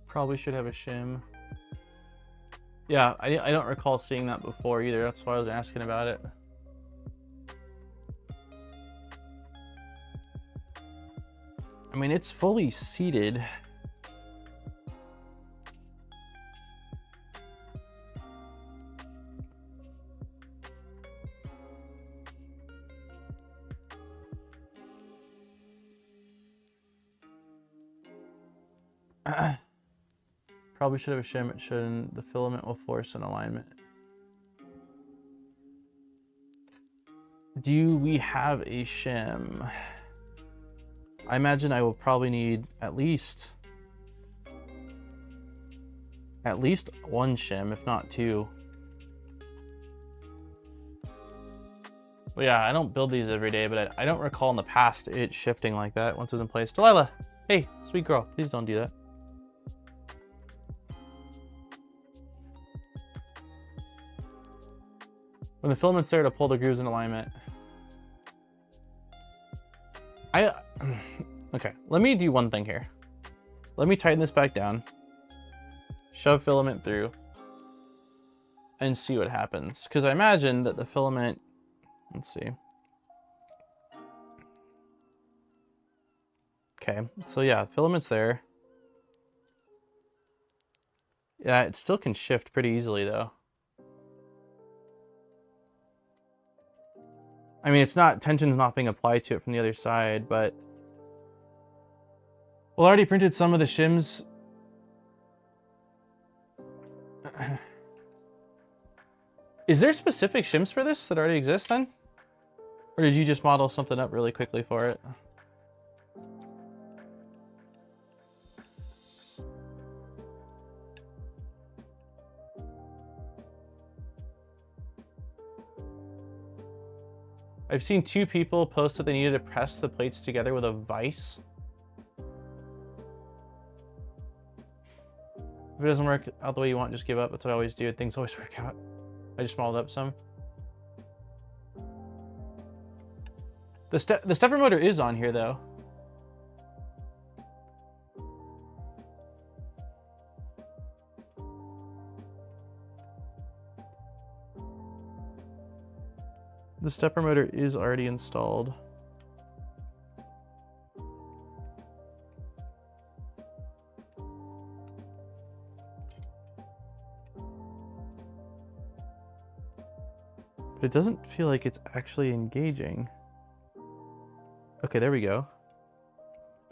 Probably should have a shim. Yeah, I don't recall seeing that before either. That's why I was asking about it. I mean, it's fully seated. Probably should have a shim. It shouldn't. The filament will force an alignment. Do we have a shim? I imagine I will probably need at least one shim, if not two. But yeah, I don't build these every day, but I don't recall in the past it shifting like that once it was in place. Delilah, hey, sweet girl, please don't do that. When the filament's there to pull the grooves in alignment. Okay, let me do one thing here. Let me tighten this back down, shove filament through, and see what happens. Because I imagine that the filament, let's see. Okay, so yeah, filament's there. Yeah, it still can shift pretty easily though. I mean, it's not, tension's not being applied to it from the other side, but well, I already printed some of the shims. Is there specific shims for this that already exist then? Or did you just model something up really quickly for it? I've seen 2 people post that they needed to press the plates together with a vise. If it doesn't work out the way you want, just give up. That's what I always do. Things always work out. I just modeled up some. The stepper motor is on here though. The stepper motor is already installed. But it doesn't feel like it's actually engaging. Okay, there we go.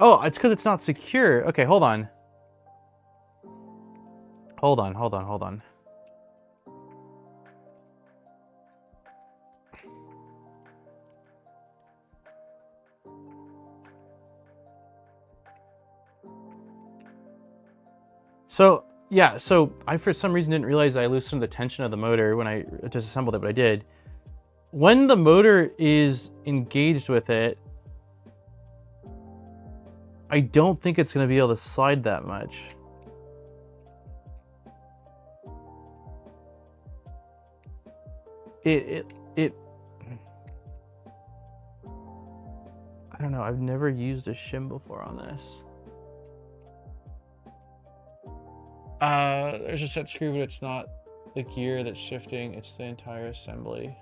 Oh, it's because it's not secure. Okay, hold on. Hold on. So, yeah, so I for some reason didn't realize I loosened the tension of the motor when I disassembled it, but I did. When the motor is engaged with it, I don't think it's going to be able to slide that much. I don't know, I've never used a shim before on this. There's a set screw, but it's not the gear that's shifting, it's the entire assembly.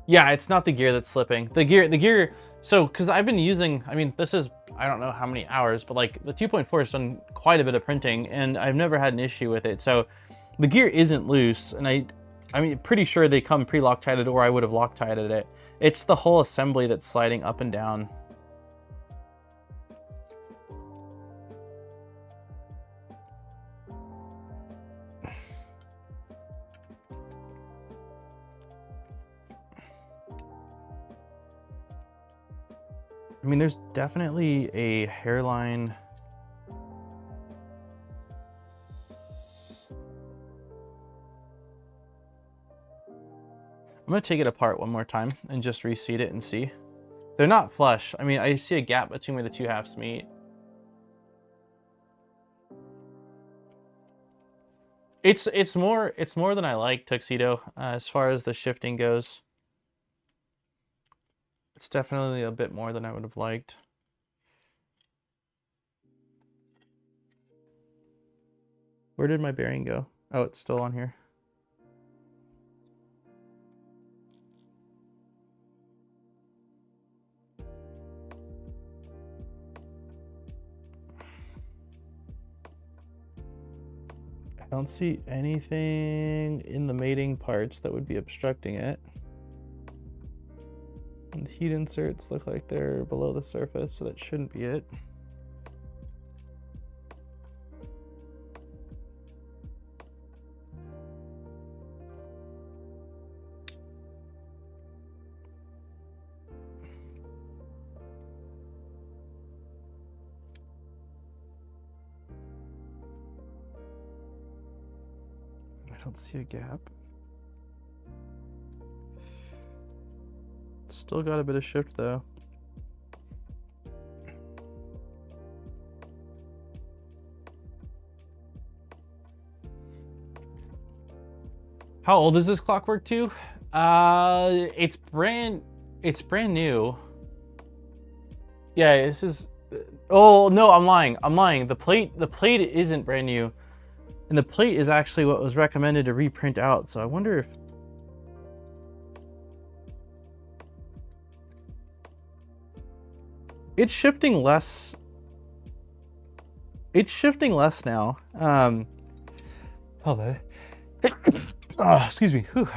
Yeah, it's not the gear that's slipping. The gear, so, because I've been using, I mean, this is, I don't know how many hours, but like the 2.4 has done quite a bit of printing and I've never had an issue with it. So the gear isn't loose, and I mean, pretty sure they come pre-Loctited or I would have Loctited it. It's the whole assembly that's sliding up and down. I mean, there's definitely a hairline. I'm gonna take it apart one more time and just reseat it and see. They're not flush. I mean, I see a gap between where the two halves meet. It's more than I like, Tuxedo, as far as the shifting goes. It's definitely a bit more than I would have liked. Where did my bearing go? Oh, it's still on here. I don't see anything in the mating parts that would be obstructing it. And the heat inserts look like they're below the surface, so that shouldn't be it. I don't see a gap. Still got a bit of shift though. How old is this Clockwork 2? It's brand new. Yeah, this is. Oh no, I'm lying. The plate isn't brand new, and the plate is actually what was recommended to reprint out. So I wonder if. It's shifting less. It's shifting less now. Hold on. Oh, excuse me. Whew.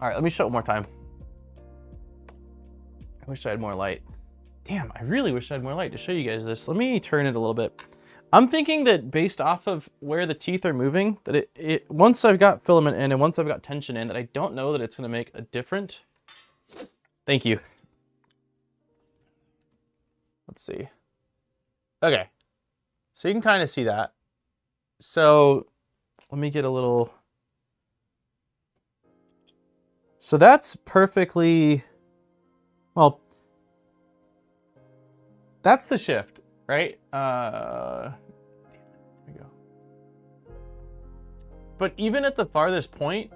All right, let me show it one more time. I wish I had more light. Damn, I really wish I had more light to show you guys this. Let me turn it a little bit. I'm thinking that based off of where the teeth are moving, that it once I've got filament in and once I've got tension in, that I don't know that it's going to make a difference. Thank you. Let's see. Okay. So you can kind of see that. So let me get a little. So that's perfectly, well, that's the shift, right? There we go. But even at the farthest point,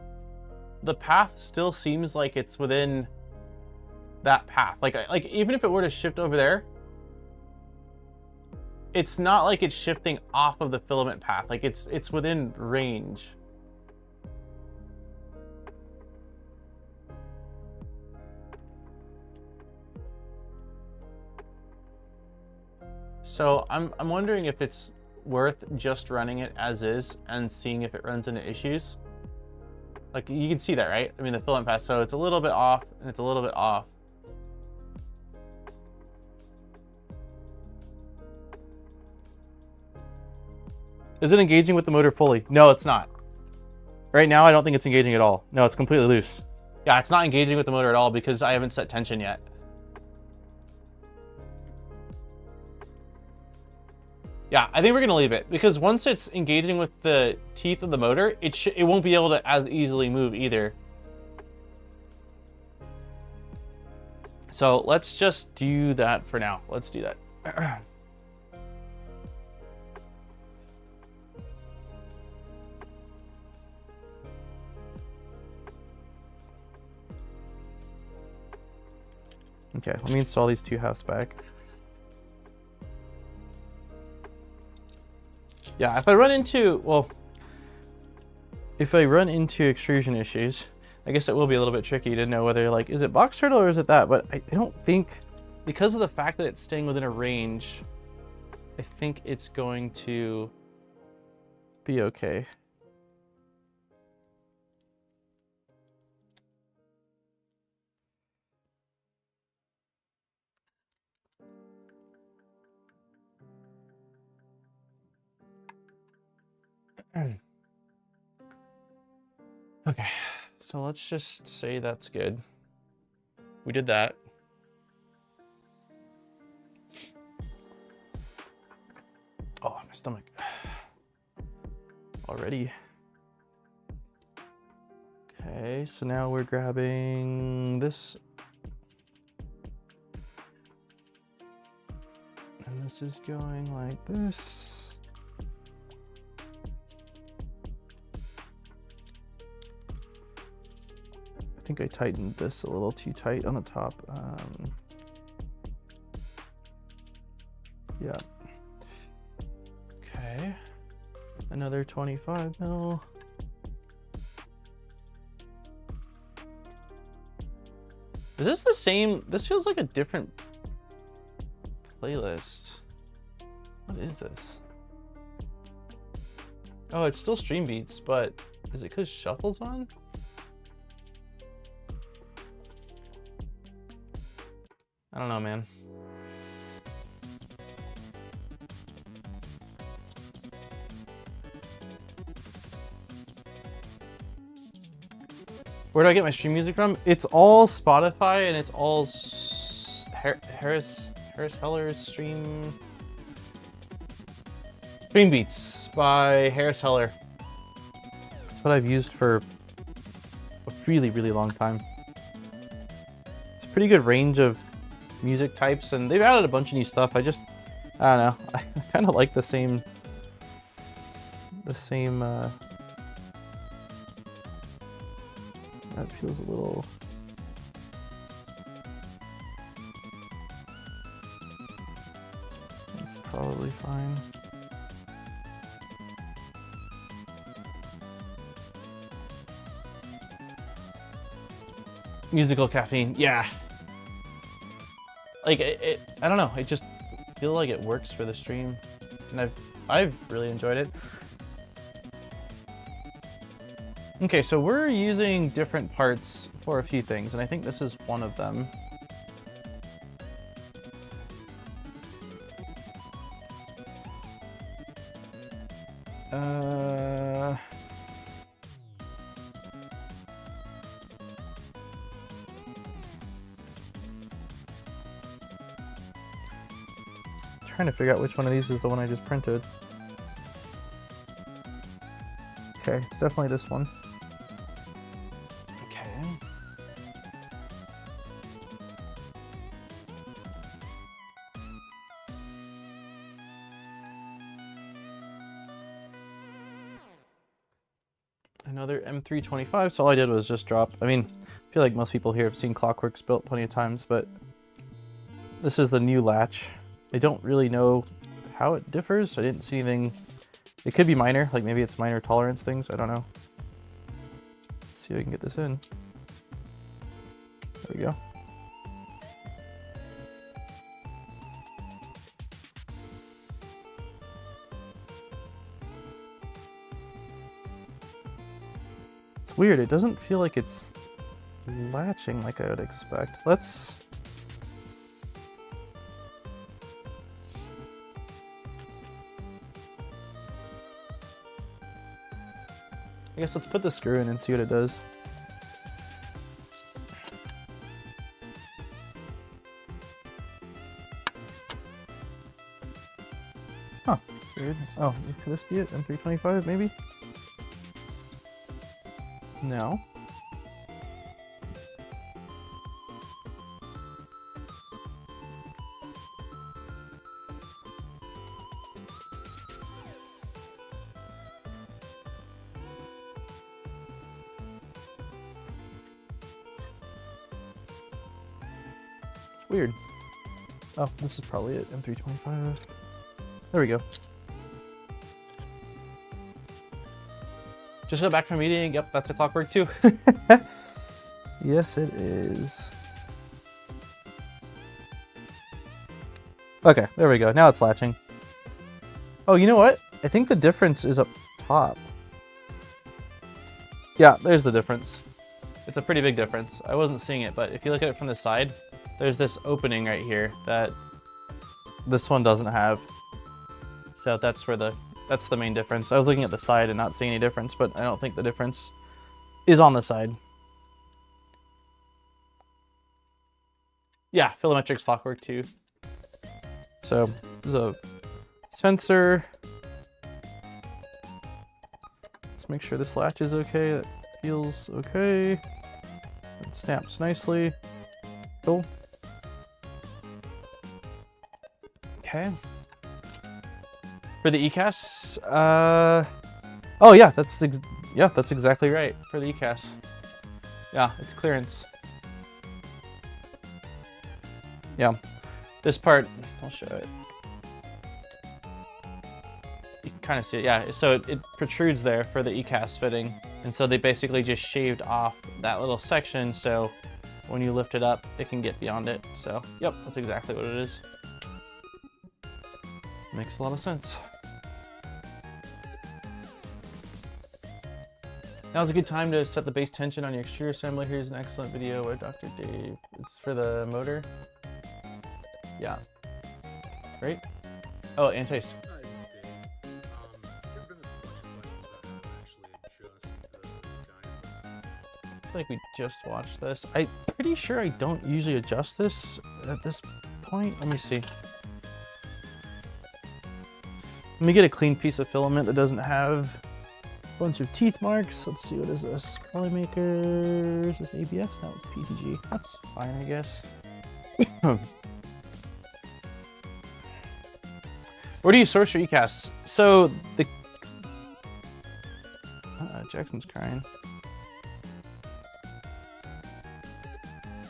the path still seems like it's within that path. Like even if it were to shift over there, it's not like it's shifting off of the filament path. Like it's within range. So I'm wondering if it's worth just running it as is and seeing if it runs into issues. Like you can see that, right? I mean, the filament path, so it's a little bit off and it's a little bit off. Is it engaging with the motor fully? No, it's not. Right now, I don't think it's engaging at all. No, it's completely loose. Yeah, it's not engaging with the motor at all because I haven't set tension yet. Yeah, I think we're gonna leave it because once it's engaging with the teeth of the motor, it won't be able to as easily move either. So let's just do that for now. Let's do that. Okay, let me install these two halves back. Yeah, if I run into, well, if I run into extrusion issues, I guess it will be a little bit tricky to know whether, like, is it box turtle or is it that? But I don't think, because of the fact that it's staying within a range, I think it's going to be okay. Okay, so let's just say that's good. We did that. stomach. Already. Okay, so now we're grabbing this. And this is going like this. I think I tightened this a little too tight on the top. Yeah. Okay. Another 25 mil. Is this the same? This feels like a different playlist. What is this? Oh, it's still Stream Beats, but is it because Shuffle's on? I don't know, man. Where do I get my stream music from? It's all Spotify and it's all Harris Heller's Stream Beats by Harris Heller. That's what I've used for a really, really long time. It's a pretty good range of music types and they've added a bunch of new stuff. I don't know. I kind of like the same that feels a little... That's probably fine. Musical caffeine, yeah. Like I don't know. I just feel like it works for the stream, and I've really enjoyed it. Okay, so we're using different parts for a few things, and I think this is one of them. Trying to figure out which one of these is the one I just printed. Okay, it's definitely this one. Okay. Another M325, so all I did was just drop, I mean, I feel like most people here have seen Clockworks built plenty of times, but this is the new latch. I don't really know how it differs. I didn't see anything. It could be minor, like maybe it's minor tolerance things. I don't know. Let's see if I can get this in. There we go. It's weird. It doesn't feel like it's latching like I would expect. Let's... I guess let's put the screw in and see what it does. Huh, weird. Oh, could this be it? M325 maybe? No. Weird. Oh, this is probably it. M325. There we go. Just got back from a meeting. Yep, that's a Clockwork too. Yes, it is. Okay, there we go. Now it's latching. Oh, you know what? I think the difference is up top. Yeah, there's the difference. It's a pretty big difference. I wasn't seeing it, but if you look at it from the side, there's this opening right here that this one doesn't have. So that's the main difference. I was looking at the side and not seeing any difference, but I don't think the difference is on the side. Yeah, FilamATrix Clockwork too. So there's a sensor, Let's make sure this latch is okay. That feels okay. It snaps nicely. Cool. Okay. For the ECAS, oh yeah, that's exactly right for the ECAS. Yeah, it's clearance. Yeah, this part, I'll show it. You can kind of see it, yeah. So it protrudes there for the ECAS fitting, and so they basically just shaved off that little section, so when you lift it up, it can get beyond it. So, yep, that's exactly what it is. Makes a lot of sense. Now's a good time to set the base tension on your extruder assembly. Here's an excellent video by Dr. Dave. It's for the motor. Yeah. Right? Oh, anti. I feel like we just watched this. I'm pretty sure I don't usually adjust this at this point. Let me see. Let me get a clean piece of filament that doesn't have a bunch of teeth marks. Let's see, what is this? Polymaker, is this ABS? That was PTG. That's fine, I guess. Where do you source your ECAS? So the Jackson's crying.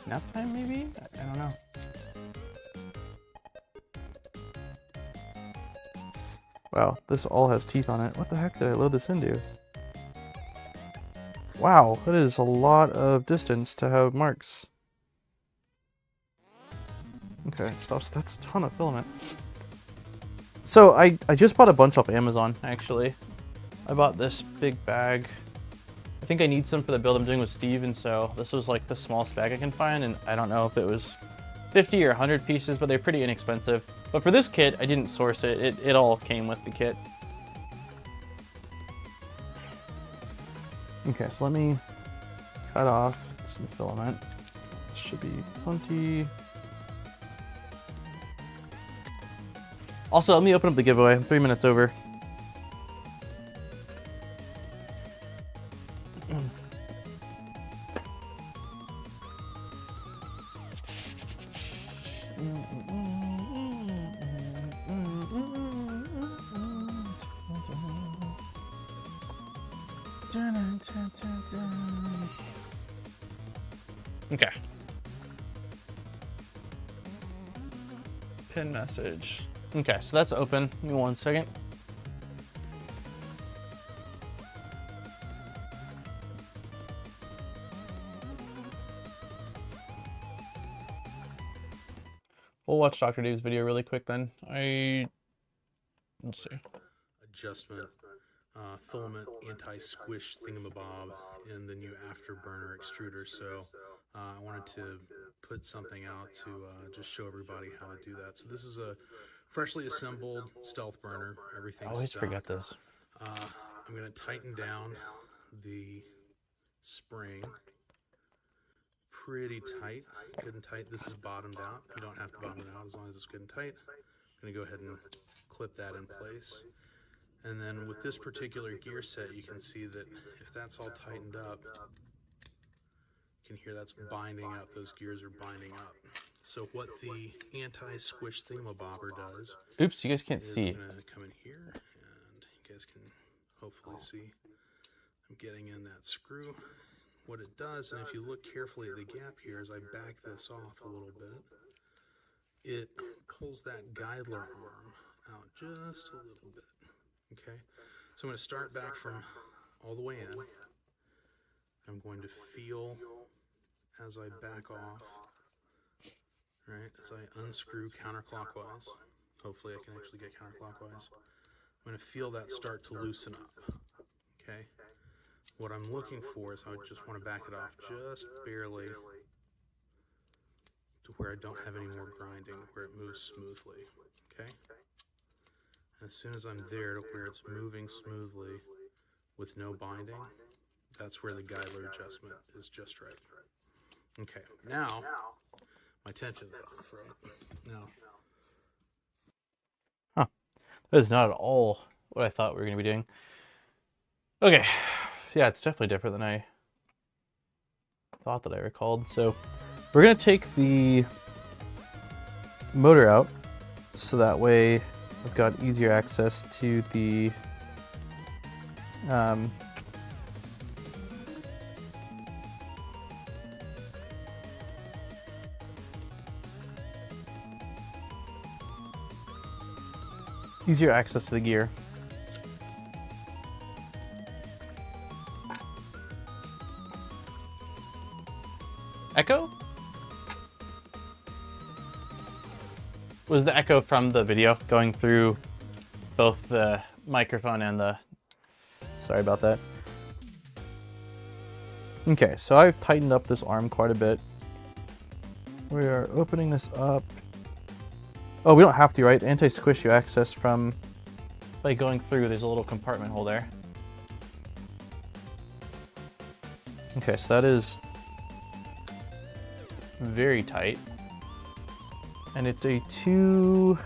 Nap time, maybe? I don't know. Wow, this all has teeth on it. What the heck did I load this into? Wow, that is a lot of distance to have marks. Okay, stops. That's a ton of filament. So I just bought a bunch off Amazon, actually. I bought this big bag. I think I need some for the build I'm doing with Steve, and so this was like the smallest bag I can find, and I don't know if it was 50 or 100 pieces, but they're pretty inexpensive. But for this kit, I didn't source it. It all came with the kit. Okay, so let me cut off some filament. This should be plenty. Also, let me open up the giveaway. I'm 3 minutes over. Okay. Pin message. Okay, so that's open. Give me 1 second. We'll watch Dr. Dave's video really quick then. Let's see. Adjustment, filament anti-squish thingamabob in the new afterburner extruder. So I wanted to put something out to just show everybody how to do that. So this is a freshly assembled StealthBurner. Everything's I always stock. forget this. I'm going to tighten down the spring pretty tight, good and tight. This is bottomed out. You don't have to bottom it out as long as it's good and tight. I'm going to go ahead and clip that in place. And then with this particular gear set, you can see that if that's all tightened up, you can hear that's binding up. Those gears are binding up. So what the anti-squish thingamabobber does... Oops, you guys can't see. I'm going to come in here, and you guys can hopefully see I'm getting in that screw. What it does, and if you look carefully at the gap here, as I back this off a little bit, it pulls that guidler arm out just a little bit. Okay, so I'm going to start back from all the way in. I'm going to feel as I back off, right, as I unscrew counterclockwise. Hopefully I can actually get counterclockwise. I'm going to feel that start to loosen up. Okay, what I'm looking for is I just want to back it off just barely to where I don't have any more grinding, where it moves smoothly. Okay. As soon as I'm there to where it's moving smoothly with no binding, that's where the guidler adjustment is just right. Okay, now my tension's off, right? Now. Huh. That is not at all what I thought we were going to be doing. Okay, yeah, it's definitely different than I thought that I recalled. So we're gonna take the motor out so that way I've got easier access to the easier access to the gear. Echo? Was the echo from the video going through both the microphone and the... Sorry about that. Okay, so I've tightened up this arm quite a bit. We are opening this up. Oh, we don't have to, right? Anti-squish you access from by going through. There's a little compartment hole there. Okay, so that is very tight. And it's a 2mm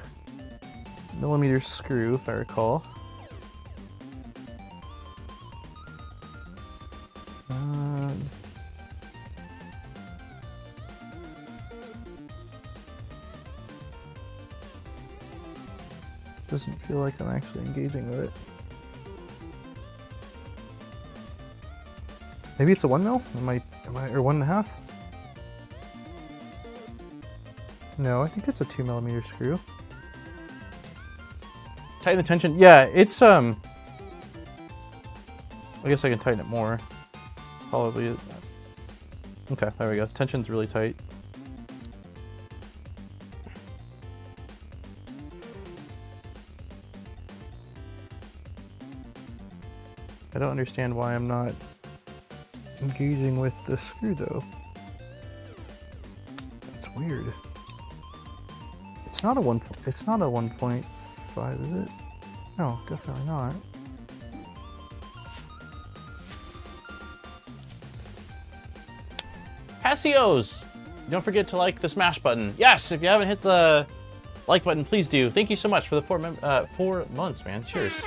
screw, if I recall. Doesn't feel like I'm actually engaging with it. Maybe it's a 1mm? Am I or 1.5? No, I think it's a 2mm screw. Tighten the tension. Yeah, it's I guess I can tighten it more. Probably. Okay, there we go. Tension's really tight. I don't understand why I'm not engaging with the screw though. It's weird. It's not a 1.5, is it? No, definitely not. Pasios! Don't forget to like the smash button. Yes, if you haven't hit the like button, please do. Thank you so much for the 4 months, man. Cheers.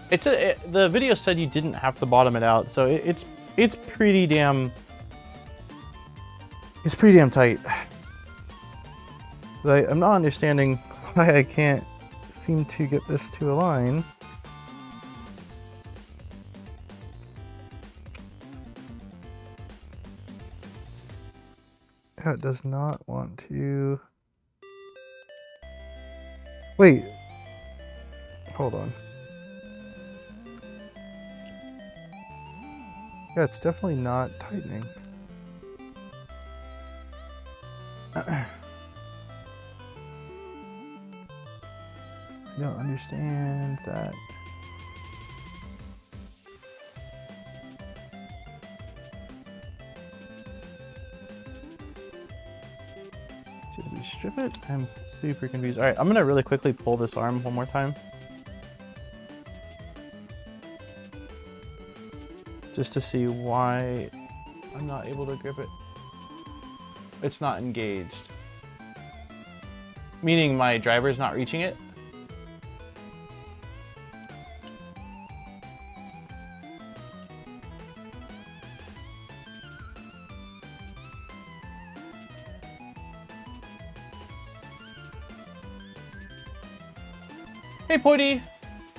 The video said you didn't have to bottom it out, so it's pretty damn tight. But I'm not understanding why I can't seem to get this to align. Yeah, it does not want to. Wait. Hold on. Yeah, it's definitely not tightening. I don't understand that. Should we strip it? I'm super confused. All right, I'm gonna really quickly pull this arm one more time. Just to see why I'm not able to grip it. It's not engaged. Meaning my driver's not reaching it. Hey, Poity.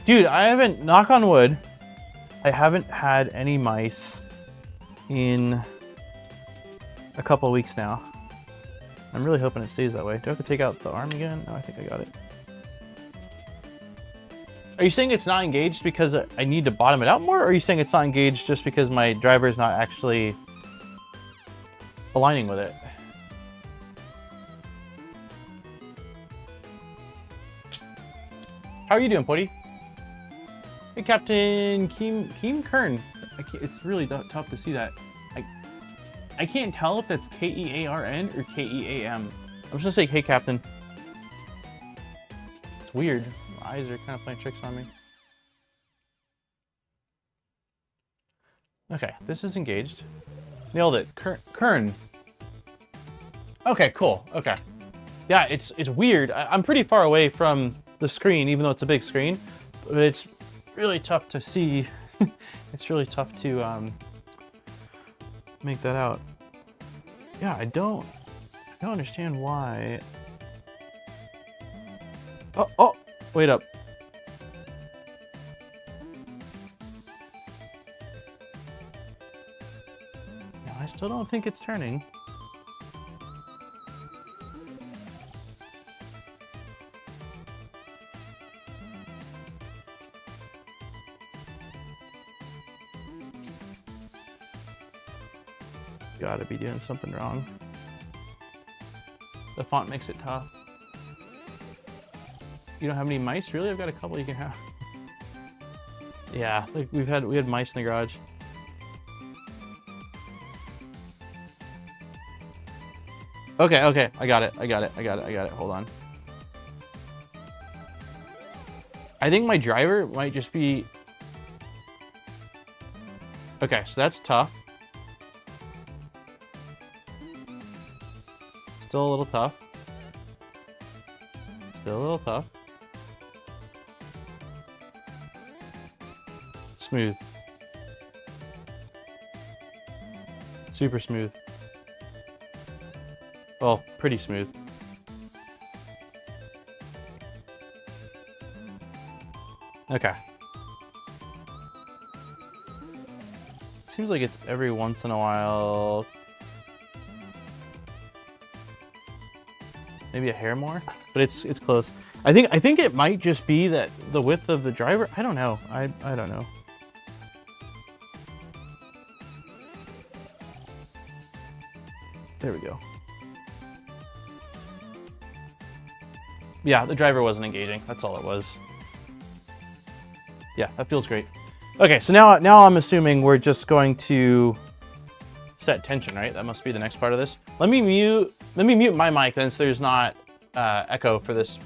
Dude, I haven't, knock on wood, I haven't had any mice in a couple of weeks now. I'm really hoping it stays that way. Do I have to take out the arm again? No, I think I got it. Are you saying it's not engaged because I need to bottom it out more? Or are you saying it's not engaged just because my driver is not actually aligning with it? How are you doing, Poity? Hey, Captain Keem Kern. It's really tough to see that. I can't tell if that's K-E-A-R-N or K-E-A-M. I'm just gonna say, hey, Captain. It's weird. My eyes are kind of playing tricks on me. Okay, this is engaged. Nailed it. Kern. Okay, cool. Okay. Yeah, it's weird. I'm pretty far away from the screen, even though it's a big screen, but it's really tough to see. It's really tough to make that out. Yeah, I don't understand why. Oh, wait up. No, I still don't think it's turning. Gotta be doing something wrong. The font makes it tough. You don't have any mice? Really? I've got a couple you can have. Yeah, like we had mice in the garage. Okay, I got it. Hold on. I think my driver might just be... Okay, so that's tough. Still a little tough. Still a little tough. Smooth. Super smooth. Well, pretty smooth. Okay. Seems like it's every once in a while. Maybe a hair more, but it's close. I think it might just be that the width of the driver. I don't know. I don't know. There we go. Yeah, the driver wasn't engaging. That's all it was. Yeah, that feels great. Okay, so now I'm assuming we're just going to set tension, right? That must be the next part of this. Let me mute my mic then, so there's not echo for this.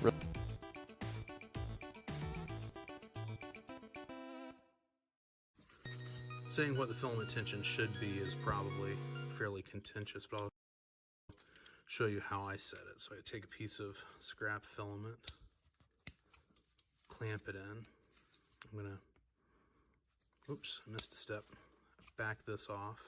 Saying what the filament tension should be is probably fairly contentious, but I'll show you how I set it. So I take a piece of scrap filament, clamp it in. I'm gonna, oops, I missed a step. Back this off.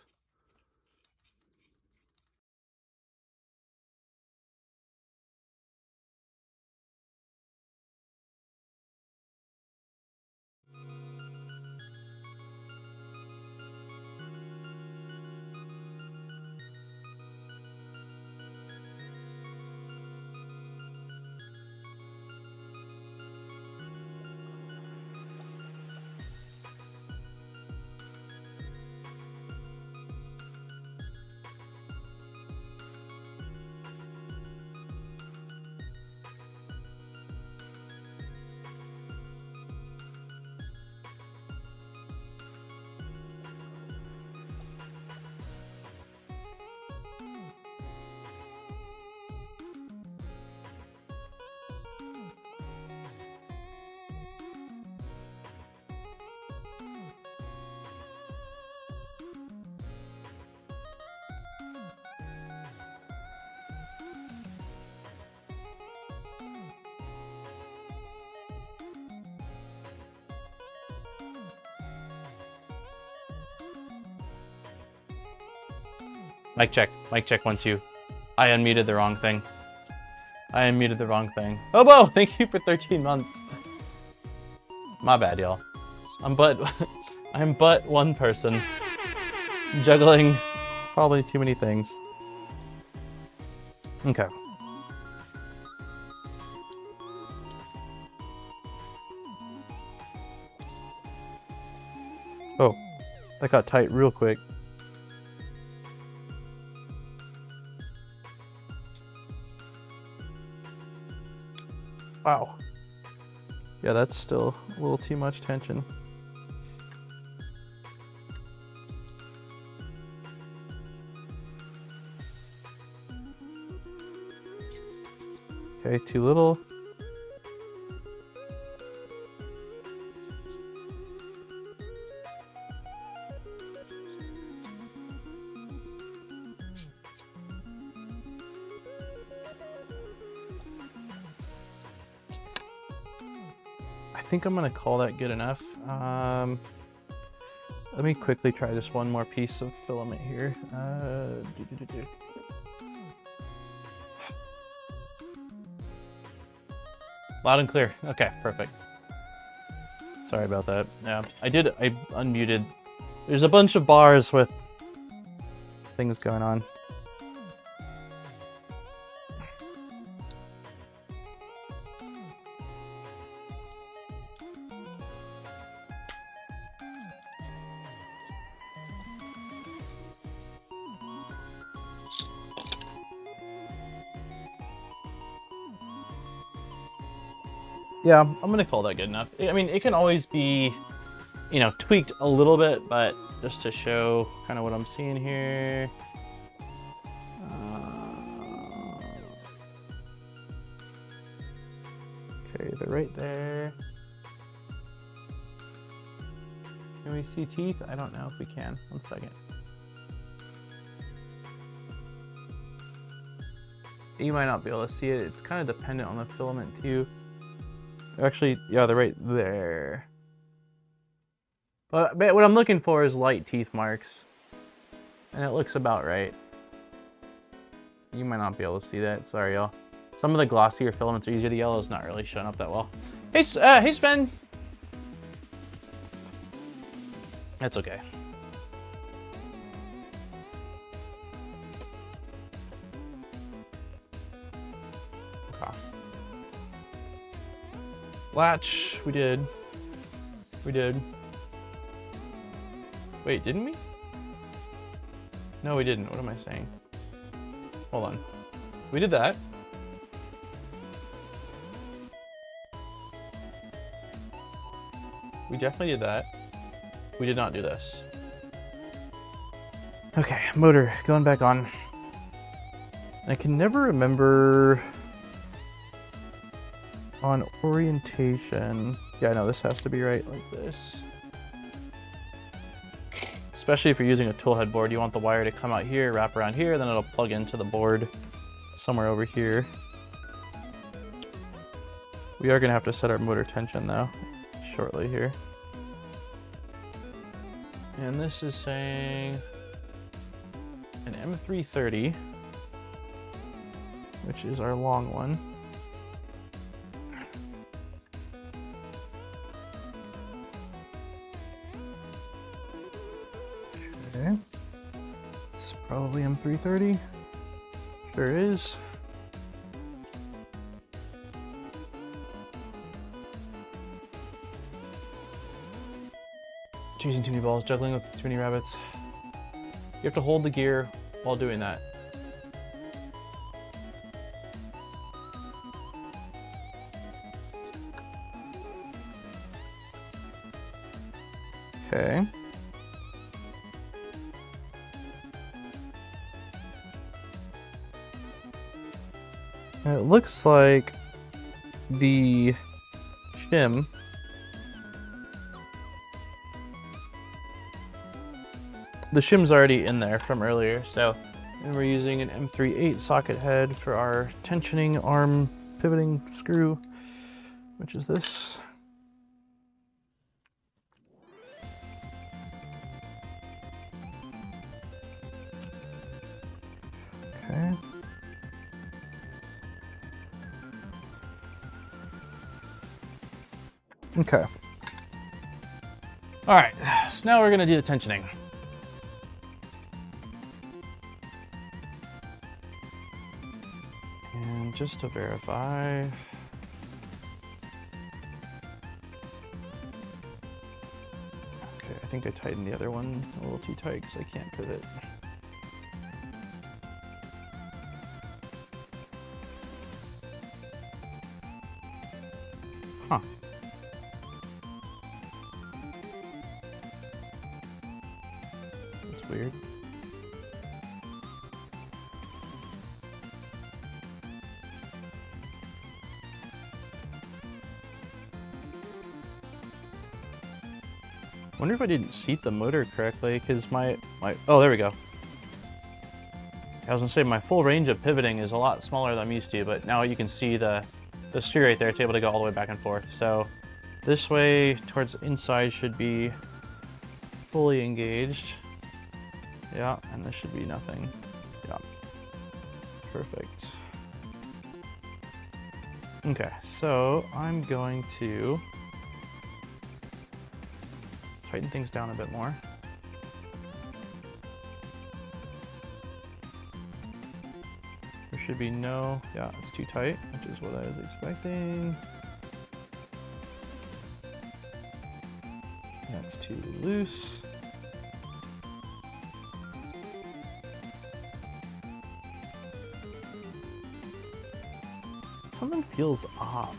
Mic check 1 2. I unmuted the wrong thing. Hobo, thank you for 13 months. My bad, y'all. I'm but one person juggling probably too many things. Okay. Oh, that got tight real quick. Wow. Yeah, that's still a little too much tension. Okay, too little. think I'm gonna call that good enough. Let me quickly try this one more piece of filament here. Loud and clear. Okay, perfect. Sorry about that. Yeah, I unmuted. There's a bunch of bars with things going on. Yeah, I'm gonna call that good enough. I mean, it can always be, you know, tweaked a little bit, but just to show kind of what I'm seeing here. Okay, they're right there. Can we see teeth? I don't know if we can. 1 second. You might not be able to see it. It's kind of dependent on the filament too. Actually, yeah, they're right there. But what I'm looking for is light teeth marks. And it looks about right. You might not be able to see that. Sorry, y'all. Some of the glossier filaments are easier. The yellow is not really showing up that well. Hey, hey, Sven. That's okay. Latch, we did. We did. Wait, didn't we? No, we didn't. What am I saying? Hold on. We did that. We definitely did that. We did not do this. Okay, motor going back on. I can never remember on orientation. Yeah, no, this has to be right like this. Especially if you're using a toolhead board, you want the wire to come out here, wrap around here, then it'll plug into the board somewhere over here. We are gonna have to set our motor tension though, shortly here. And this is saying an M330, which is our long one. Okay, this is probably M330. Sure is. Chasing too many balls, juggling with too many rabbits. You have to hold the gear while doing that. Okay. And it looks like the shim shim's already in there from earlier, so and we're using an M38 socket head for our tensioning arm pivoting screw, which is this. Okay. Okay. All right, so now we're gonna do the tensioning. And just to verify, okay, I think I tightened the other one a little too tight because I can't pivot. Huh. That's weird. Wonder if I didn't seat the motor correctly, because my oh, there we go. I was gonna say my full range of pivoting is a lot smaller than I'm used to, but now you can see the screw right there. It's able to go all the way back and forth. So This way towards the inside should be fully engaged. Yeah, and this should be nothing. Yeah. Perfect. Okay, so I'm going to tighten things down a bit more. There should be no, yeah, it's too tight, which is what I was expecting. That's too loose. Something feels off.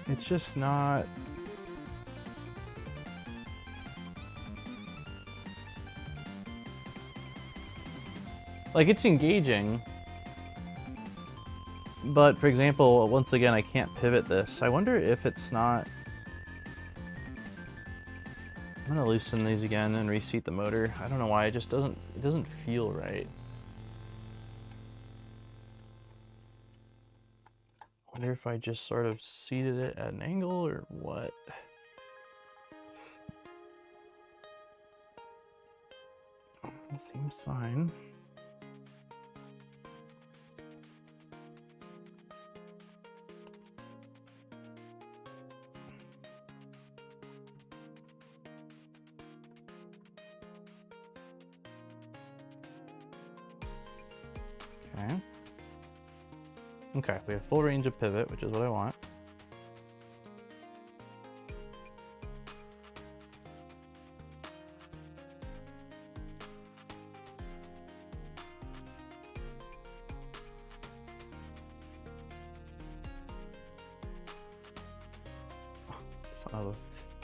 It's just not. Like, it's engaging. But for example, once again, I can't pivot this. I wonder if it's not. I'm gonna loosen these again and reseat the motor. I don't know why, it doesn't feel right. I wonder if I just sort of seated it at an angle or what. It seems fine. Okay. Okay, we have full range of pivot, which is what I want.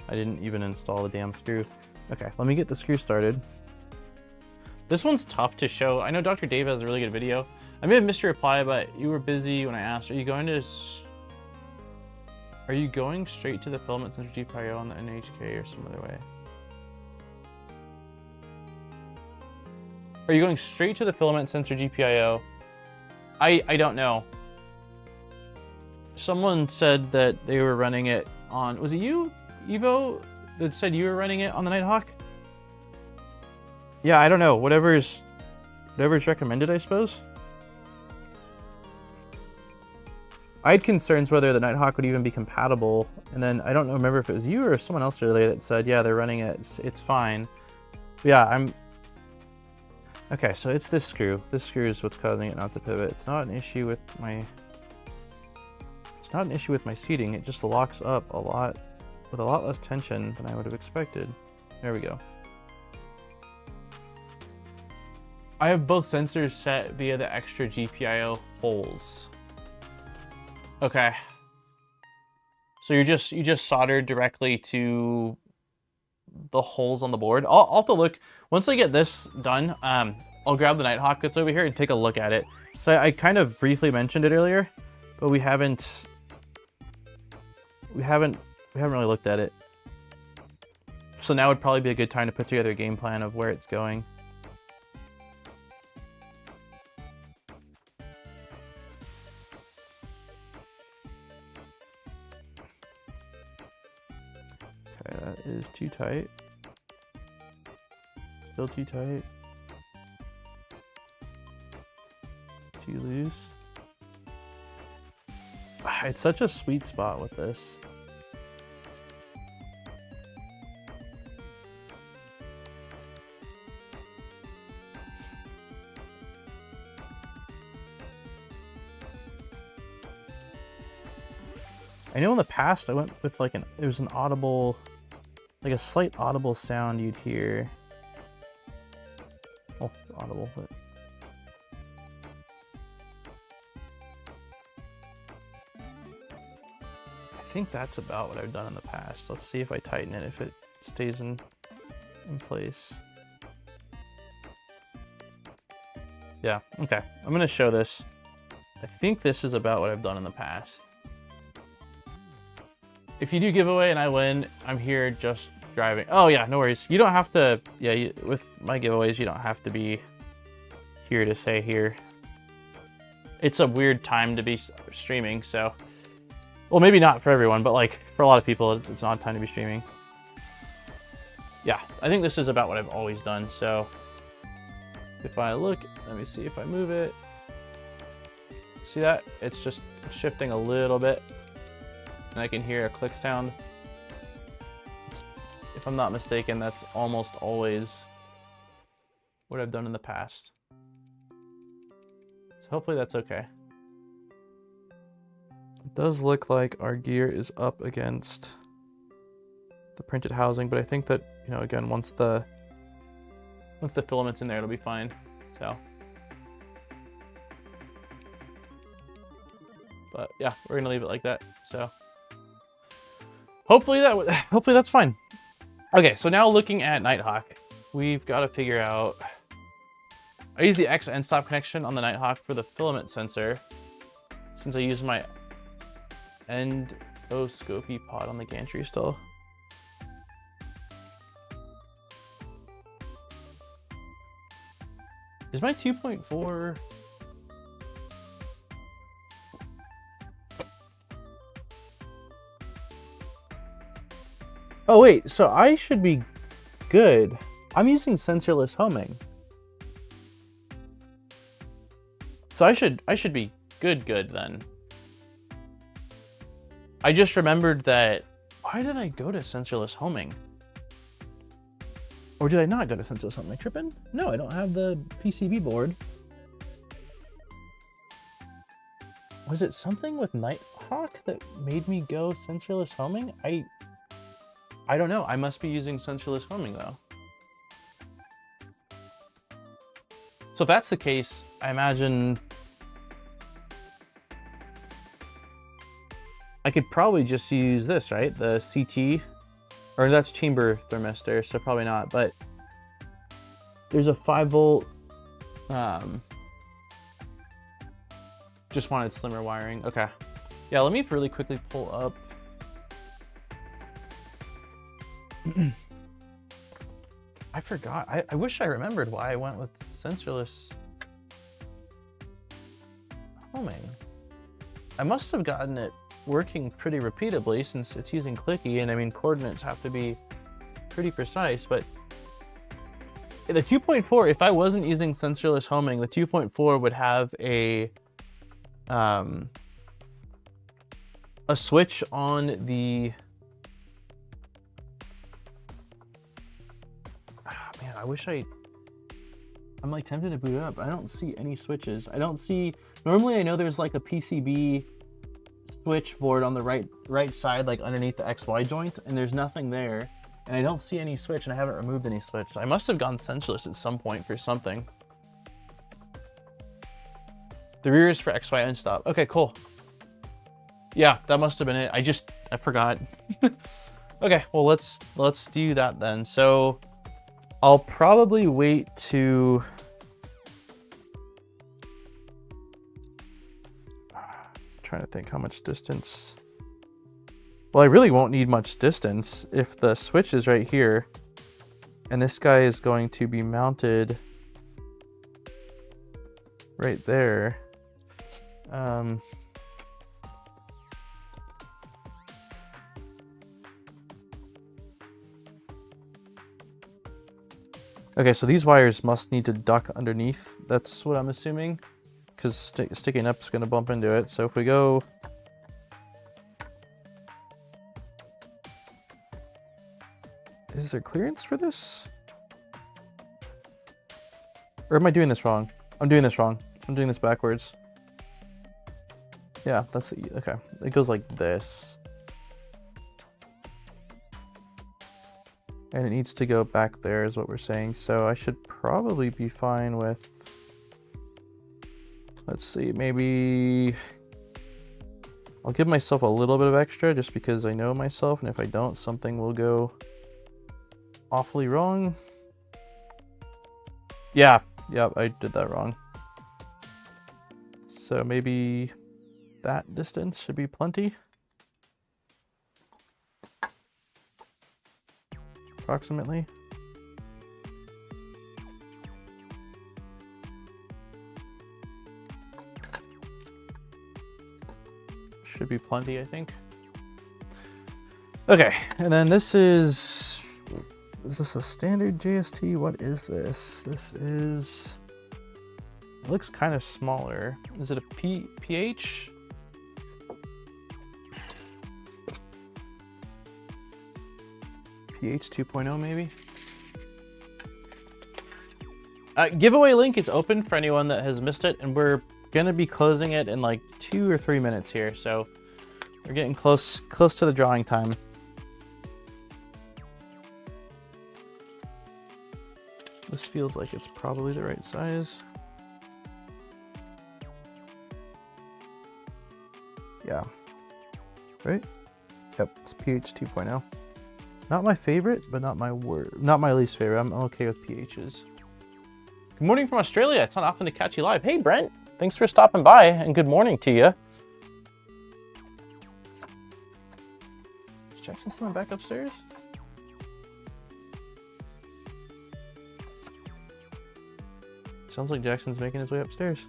I didn't even install the damn screw. Okay, let me get the screw started. This one's tough to show. I know Dr. Dave has a really good video. I may have missed your reply, but you were busy when I asked. Are you going straight to the filament sensor GPIO on the NHK or some other way? Are you going straight to the filament sensor GPIO? I don't know. Someone said that they were running it on, was it you, Evo, that said you were running it on the Nighthawk? Yeah, I don't know. Whatever's recommended, I suppose. I had concerns whether the Nighthawk would even be compatible, and then I don't remember if it was you or someone else earlier that said, yeah, they're running it, it's fine. But yeah, okay, so it's this screw. This screw is what's causing it not to pivot. It's not an issue with my seating. It just locks up a lot with a lot less tension than I would have expected. There we go. I have both sensors set via the extra GPIO holes. Okay. So you just soldered directly to the holes on the board. I'll have to look once I get this done. I'll grab the Nighthawk that's over here and take a look at it. So I kind of briefly mentioned it earlier, but we haven't really looked at it. So now would probably be a good time to put together a game plan of where it's going. Okay, that is too tight. Still too tight. Too loose. It's such a sweet spot with this. I know in the past I went with like there was an audible, like a slight audible sound you'd hear. Oh, audible, but. I think that's about what I've done in the past. Let's see if I tighten it, if it stays in place. Yeah, okay. I'm gonna show this. I think this is about what I've done in the past. If you do giveaway and I win, I'm here just driving. Oh yeah, no worries. You don't have to, yeah, with my giveaways, you don't have to be here to say here. it's a weird time to be streaming, so. Well, maybe not for everyone, but like for a lot of people, it's an odd time to be streaming. Yeah, I think this is about what I've always done, so. If I look, let me see if I move it. See that? It's just shifting a little bit. And I can hear a click sound. If I'm not mistaken, that's almost always what I've done in the past. So hopefully that's okay. It does look like our gear is up against the printed housing, but I think that, you know, again, once the filament's in there, it'll be fine. So. But yeah, we're gonna leave it like that. So hopefully that's fine. Okay, so now looking at Nighthawk, we've got to figure out. I use the X end stop connection on the Nighthawk for the filament sensor, since I use my endoscopy pod on the gantry still. Is my 2.4? Oh wait, so I should be good. I'm using sensorless homing. So I should be good then. I just remembered that, why did I go to sensorless homing? Or did I not go to sensorless homing? Am I tripping? No, I don't have the PCB board. Was it something with Nighthawk that made me go sensorless homing? I don't know. I must be using sensorless homing though. So if that's the case, I imagine I could probably just use this, right? The CT, or that's chamber thermistor, so probably not, but there's a 5-volt, just wanted slimmer wiring. Okay. Yeah, let me really quickly pull up. I forgot. I wish I remembered why I went with sensorless homing. I must have gotten it working pretty repeatably since it's using clicky, and I mean coordinates have to be pretty precise, but the 2.4, if I wasn't using sensorless homing, the 2.4 would have a switch on the I'm like tempted to boot it up. I don't see any switches. I don't see, normally I know there's like a PCB switch board on the right side, like underneath the XY joint, and there's nothing there. And I don't see any switch, and I haven't removed any switch. So I must have gone sensorless at some point for something. The rear is for XY end stop. Okay, cool. Yeah, that must have been it. I forgot. Okay, well let's do that then. So I'll probably wait to trying to think how much distance. Well, I really won't need much distance if the switch is right here and this guy is going to be mounted right there. Okay, so these wires must need to duck underneath. That's what I'm assuming, because sticking up is going to bump into it. So if we go... Is there clearance for this? Or am I doing this wrong? I'm doing this wrong. I'm doing this backwards. Yeah, that's the... Okay, it goes like this. And it needs to go back there is what we're saying. So I should probably be fine with, let's see, maybe I'll give myself a little bit of extra just because I know myself. And if I don't, something will go awfully wrong. Yeah, I did that wrong. So maybe that distance should be plenty. Approximately. Should be plenty, I think. Okay, and then this is this a standard JST? What is this? This is, it looks kind of smaller. Is it a PH? PH 2.0 maybe? Giveaway link is open for anyone that has missed it, and we're gonna be closing it in like 2 or 3 minutes here, so we're getting close to the drawing time. This feels like it's probably the right size. Yeah. Right? Yep, it's PH 2.0. Not my favorite, but not my least favorite. I'm okay with PHs. Good morning from Australia. It's not often to catch you live. Hey, Brent. Thanks for stopping by, and good morning to you. Is Jackson coming back upstairs? Sounds like Jackson's making his way upstairs.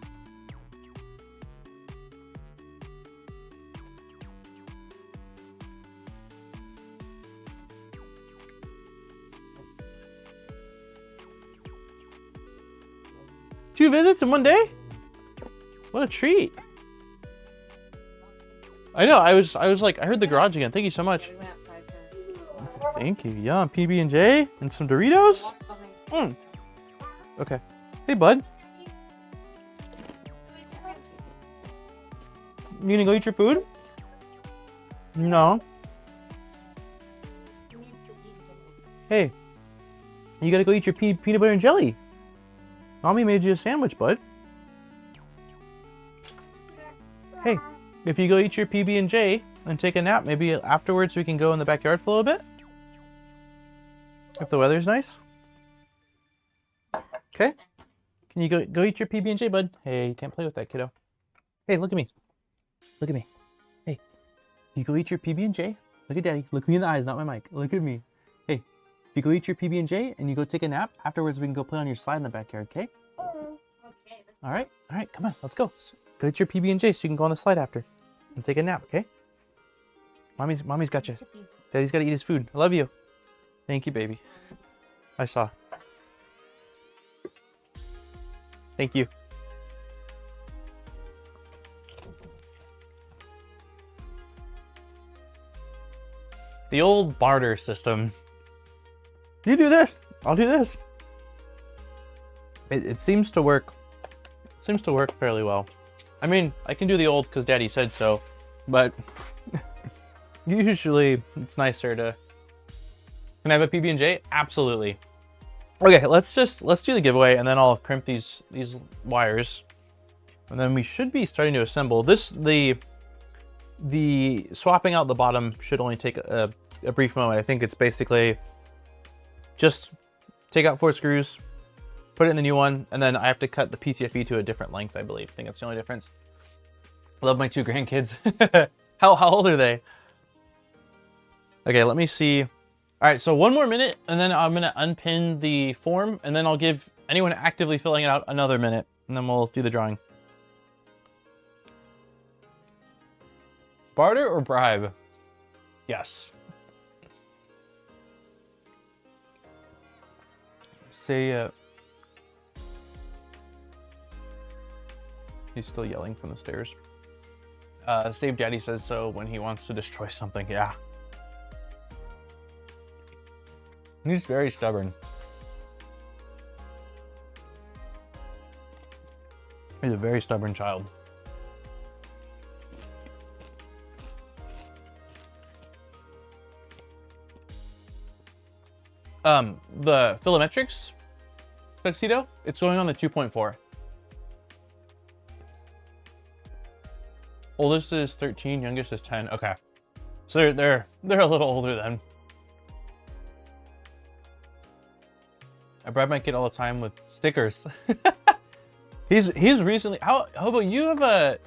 Two visits in one day? What a treat. I know, I was like, I heard the garage again. Thank you so much. We went outside for Thank you. Yum, PB&J and some Doritos. Mm. Okay. Hey, bud. You gonna go eat your food? No. Hey, you gotta go eat your peanut butter and jelly. Mommy made you a sandwich, bud. Hey, if you go eat your PB&J and take a nap, maybe afterwards we can go in the backyard for a little bit. If the weather's nice. Okay. Can you go eat your PB&J, bud? Hey, you can't play with that, kiddo. Hey, look at me. Look at me. Hey, you go eat your PB&J. Look at daddy. Look me in the eyes, not my mic. Look at me. Hey, if you go eat your PB&J and you go take a nap, afterwards we can go play on your slide in the backyard, okay? Okay. All right, come on, let's go. Go eat your PB&J so you can go on the slide after and take a nap, okay? Mommy's got you. Daddy's got to eat his food. I love you. Thank you, baby. I saw. Thank you. The old barter system. You do this, I'll do this. It seems to work. It seems to work fairly well. I mean, I can do the old because Daddy said so, but usually it's nicer to. Can I have a PB&J? Absolutely. Okay, let's do the giveaway, and then I'll crimp these wires, and then we should be starting to assemble this. The swapping out the bottom should only take a brief moment. I think it's basically just take out 4 screws, put it in the new one, and then I have to cut the PTFE to a different length, I believe. I think that's the only difference. I love my 2 grandkids. How old are they? Okay, let me see. All right, so 1 more minute, and then I'm gonna unpin the form, and then I'll give anyone actively filling it out another minute, and then we'll do the drawing. Barter or bribe? Yes. Say, he's still yelling from the stairs. Save Daddy says so when he wants to destroy something, yeah. He's very stubborn. He's a very stubborn child. The FilamATrix tuxedo, it's going on the 2.4. Oldest is 13, youngest is 10. Okay, so they're a little older then. I bribe my kid all the time with stickers. he's recently. How about you have a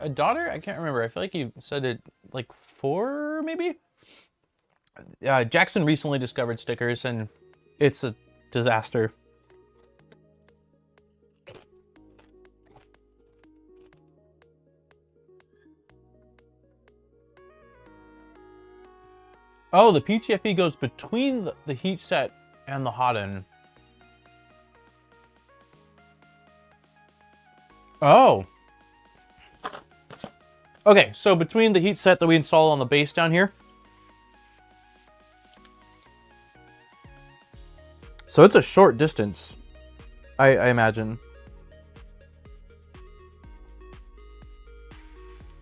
daughter? I can't remember. I feel like you said it like 4 maybe. Jackson recently discovered stickers, and it's a disaster. Oh, the PTFE goes between the heat set and the hot end. Oh. Okay, so between the heat set that we install on the base down here. So it's a short distance, I imagine.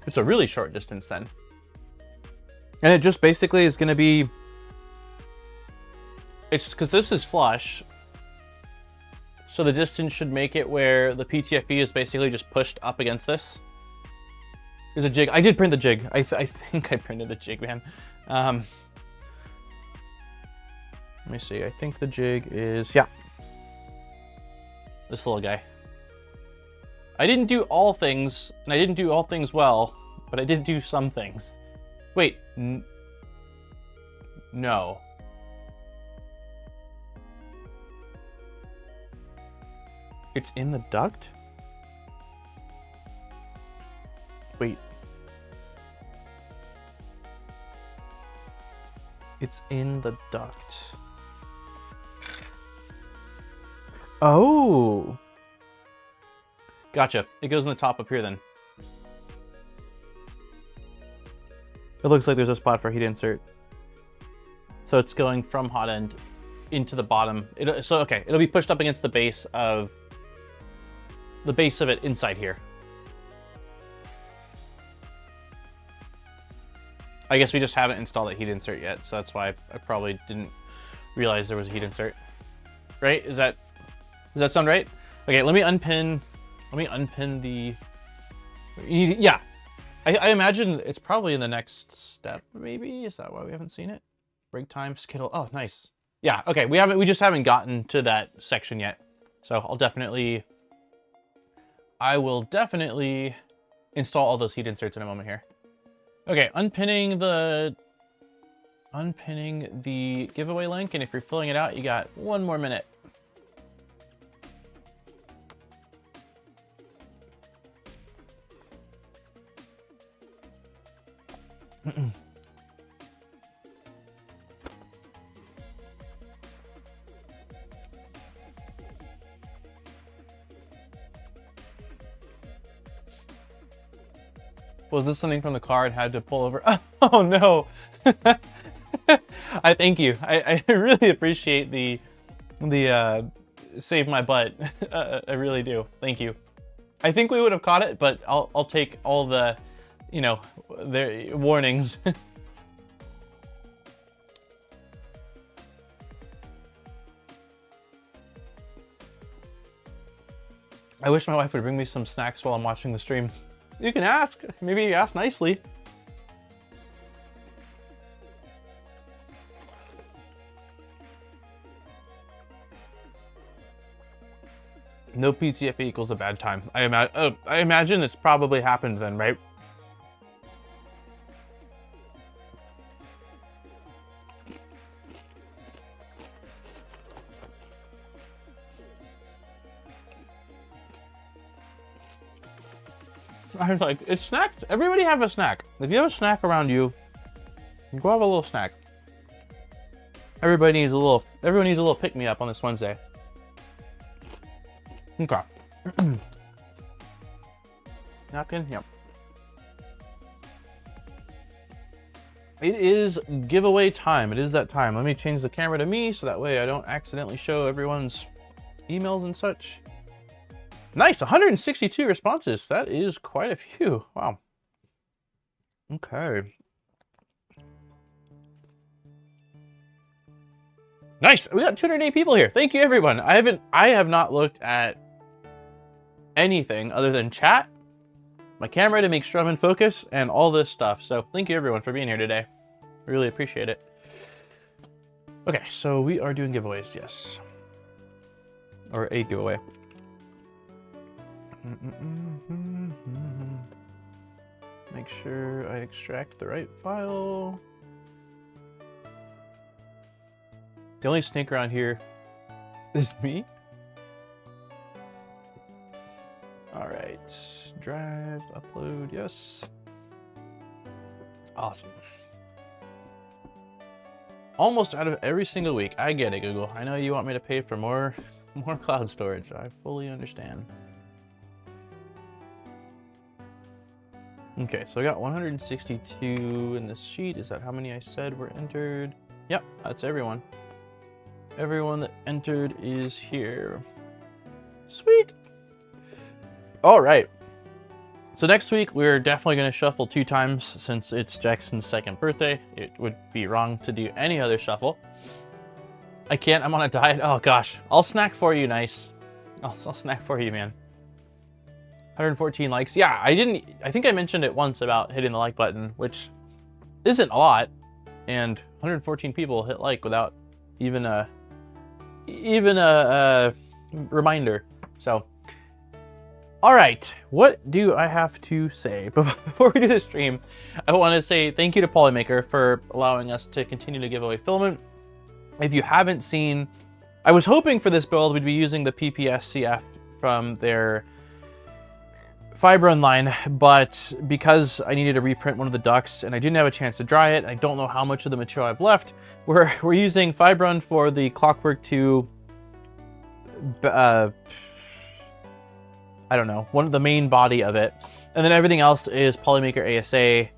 It's a really short distance then. And it just basically is going to be... It's because this is flush. So the distance should make it where the PTFE is basically just pushed up against this. There's a jig. I did print the jig. I think I printed the jig, man. Let me see. I think the jig is... Yeah. This little guy. I didn't do all things, and I didn't do all things well, but I did do some things. Wait. No. It's in the duct? Wait. It's in the duct. Oh. Gotcha. It goes in the top up here then. It looks like there's a spot for heat insert. So it's going from hot end into the bottom. Okay, it'll be pushed up against the base of it inside here. I guess we just haven't installed a heat insert yet, so that's why I probably didn't realize there was a heat insert. Right? Does that sound right? Okay, let me unpin the... Yeah. I imagine it's probably in the next step, maybe? Is that why we haven't seen it? Break time, skittle. Oh, nice. Yeah, okay, we just haven't gotten to that section yet. So I will definitely install all those heat inserts in a moment here. Okay, unpinning the giveaway link, and if you're filling it out, you got 1 more minute. Was this something from the car and had to pull over? Oh no! I thank you. I really appreciate the save my butt. I really do. Thank you. I think we would have caught it, but I'll take all the, the warnings. I wish my wife would bring me some snacks while I'm watching the stream. You can ask. Maybe you ask nicely. No PTFE equals a bad time. I imagine it's probably happened then, right? I was like, it's snacked. Everybody have a snack. If you have a snack around you, go have a little snack. Everyone needs a little pick-me-up on this Wednesday. Okay. Napkin? Yep. It is giveaway time. It is that time. Let me change the camera to me so that way I don't accidentally show everyone's emails and such. Nice, 162 responses. That is quite a few. Wow. Okay. Nice. We got 208 people here. Thank you, everyone. I have not looked at anything other than chat, my camera to make sure I'm in focus, and all this stuff. So thank you, everyone, for being here today. I really appreciate it. Okay, so we are doing giveaways, yes. Or a giveaway. Make sure I extract the right file. The only snake around here is me. All right, drive, upload, yes. Awesome. almost out of every single week. I get it, Google. I know you want me to pay for more cloud storage. I fully understand. Okay, so I got 162 in this sheet. Is that how many I said were entered? Yep, that's everyone. Everyone that entered is here. Sweet. All right. So next week, we're definitely going to shuffle 2 times since it's Jackson's 2nd birthday. It would be wrong to do any other shuffle. I can't. I'm on a diet. Oh, gosh. I'll snack for you, nice. I'll snack for you, man. 114 likes. Yeah, I think I mentioned it once about hitting the like button, which isn't a lot. And 114 people hit like without even a reminder. So... all right, what do I have to say? Before we do the stream, I want to say thank you to Polymaker for allowing us to continue to give away filament. If you haven't seen, I was hoping for this build we'd be using the PPSCF from their Fibron line, but because I needed to reprint one of the ducts and I didn't have a chance to dry it, I don't know how much of the material I've left, we're using Fibron for the Clockwork 2, I don't know, one of the main body of it, and then everything else is Polymaker ASA,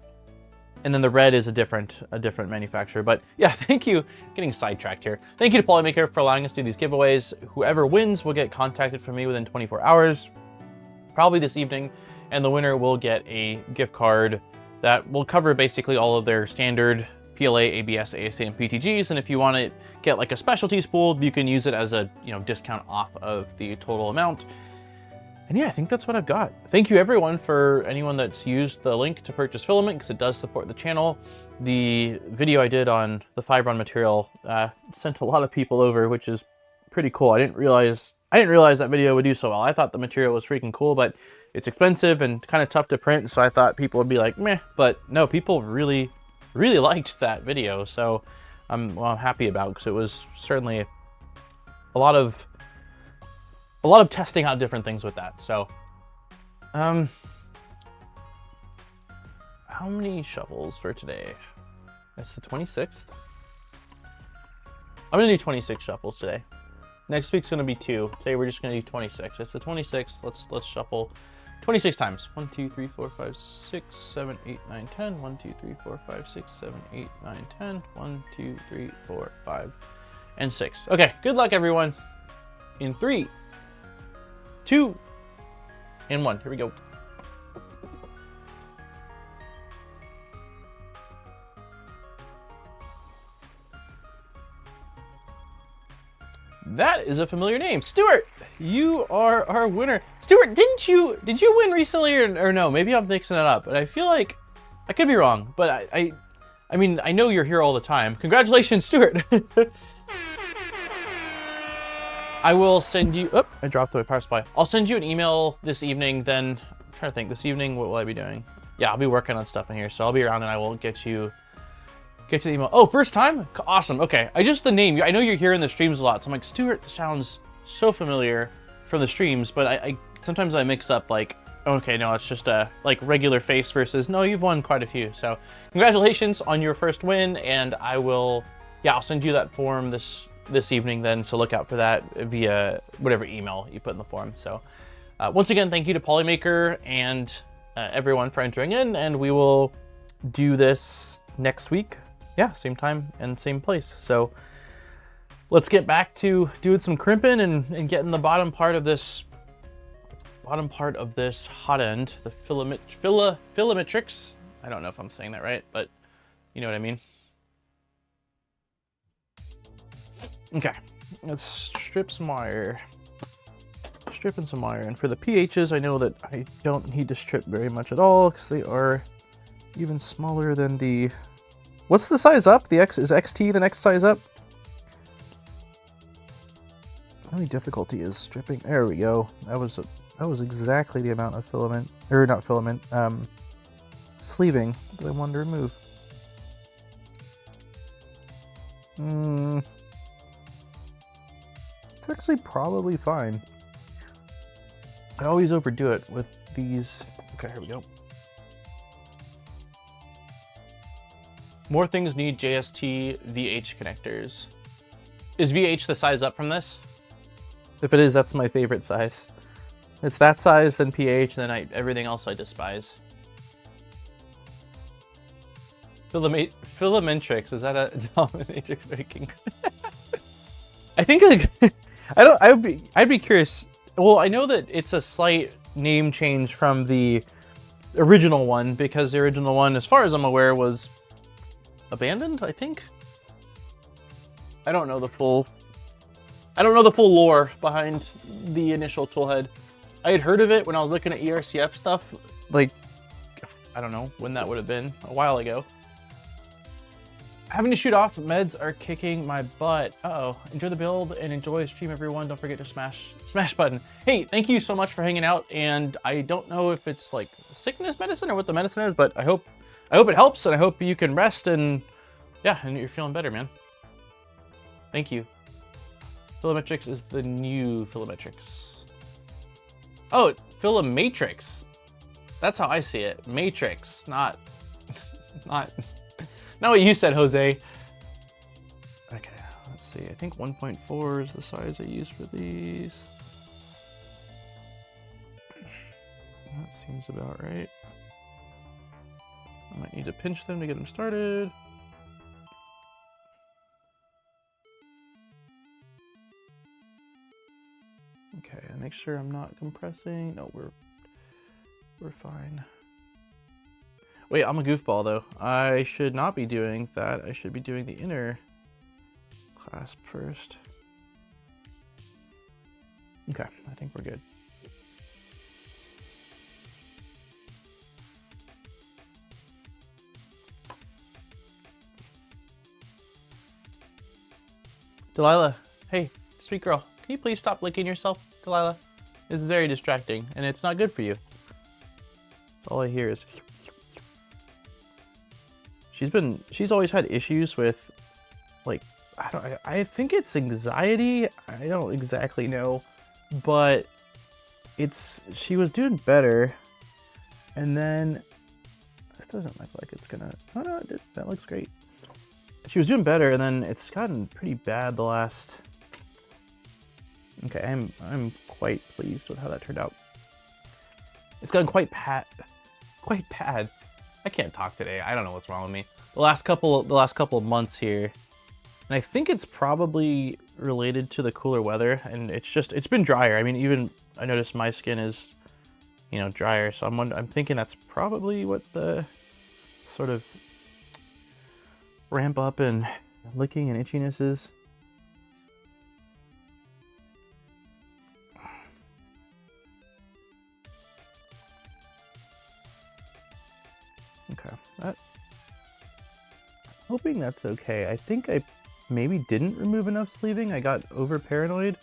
and then the red is a different manufacturer. But yeah, thank you. Getting sidetracked here. Thank you to Polymaker for allowing us to do these giveaways. Whoever wins will get contacted from me within 24 hours, probably this evening, and the winner will get a gift card that will cover basically all of their standard PLA, ABS, ASA, and PTGs. And if you want to get like a specialty spool, you can use it as a discount off of the total amount. And yeah, I think that's what I've got. Thank you everyone for anyone that's used the link to purchase filament, because it does support the channel. The video I did on the Fibron material sent a lot of people over, which is pretty cool. I didn't realize that video would do so well. I thought the material was freaking cool, but it's expensive and kind of tough to print, so I thought people would be like, meh. But no, people really, really liked that video, so I'm happy about, because it was certainly a lot of testing out different things with that. So, how many shovels for today? That's the 26th. I'm gonna do 26 shuffles today. Next week's gonna be 2. Today we're just gonna do 26. It's the 26th. Let's shuffle 26 times. 1, 2, 3, 4, 5, 6, 7, 8, 9, 10. 1, 2, 3, 4, 5, 6, 7, 8, 9, 10. 1, 2, 3, 4, 5, and 6. Okay, good luck everyone. In 3, 2, and 1. Here we go. That is a familiar name. Stuart, you are our winner. Stuart, did you win recently or no? Maybe I'm mixing it up, but I feel like I could be wrong, but I mean, I know you're here all the time. Congratulations, Stuart. I will send you, oh, I dropped my power supply. I'll send you an email this evening, then, I'm trying to think, this evening, what will I be doing? Yeah, I'll be working on stuff in here, so I'll be around and I will get you the email. Oh, first time? Awesome, okay. The name, I know you're here in the streams a lot, so I'm like, Stuart sounds so familiar from the streams, but I sometimes I mix up like, okay, no, it's just a like regular face versus, no, you've won quite a few. So congratulations on your first win, and I'll send you that form this evening then, so look out for that via whatever email you put in the form. So once again, thank you to Polymaker and everyone for entering in, and we will do this next week. Yeah, same time and same place. So let's get back to doing some crimping and getting the bottom part of this hot end, the FilamATrix. I don't know if I'm saying that right, but you know what I mean. Okay, let's strip some wire. Stripping some wire, and for the PHs, I know that I don't need to strip very much at all because they are even smaller than the. What's the size up? The X is XT the next size up. The only difficulty is stripping. There we go. That was exactly the amount of filament, or not filament, sleeving that I wanted to remove. It's actually probably fine. I always overdo it with these. Okay, here we go. More things need JST VH connectors. Is VH the size up from this? If it is, that's my favorite size. It's that size, then PH, and then everything else I despise. FilamATrix, is that a dominatrix making? I think like, I'd be curious. Well, I know that it's a slight name change from the original one, because the original one, as far as I'm aware, was abandoned, I think. I don't know the full lore behind the initial Toolhead. I had heard of it when I was looking at ERCF stuff, like, I don't know when that would have been, a while ago. Having to shoot off, meds are kicking my butt. Uh-oh. Enjoy the build and enjoy the stream, everyone. Don't forget to smash button. Hey, thank you so much for hanging out, and I don't know if it's like sickness medicine or what the medicine is, but I hope it helps, and I hope you can rest, and yeah, and you're feeling better, man. Thank you. FilamATrix is the new FilamATrix. Oh, FilamATrix. That's how I see it. Matrix, not what you said, Jose. Okay, let's see. I think 1.4 is the size I use for these. That seems about right. I might need to pinch them to get them started. Okay, and make sure I'm not compressing. No, we're fine. Wait, I'm a goofball though. I should not be doing that. I should be doing the inner clasp first. Okay, I think we're good. Delilah, hey, sweet girl, can you please stop licking yourself, Delilah? It's very distracting and it's not good for you. All I hear is... She's always had issues with, like, I think it's anxiety. I don't exactly know, but she was doing better, and then this doesn't look like it's gonna. Oh no, that looks great. She was doing better, and then it's gotten pretty bad the last. Okay, I'm quite pleased with how that turned out. It's gotten quite bad. I can't talk today. I don't know what's wrong with me. The last couple of months here, and I think it's probably related to the cooler weather, and it's been drier. I mean, even I noticed my skin is, drier. So I'm thinking that's probably what the sort of ramp up in licking and itchiness is. Okay, hoping that's okay. I think I maybe didn't remove enough sleeving. I got over paranoid.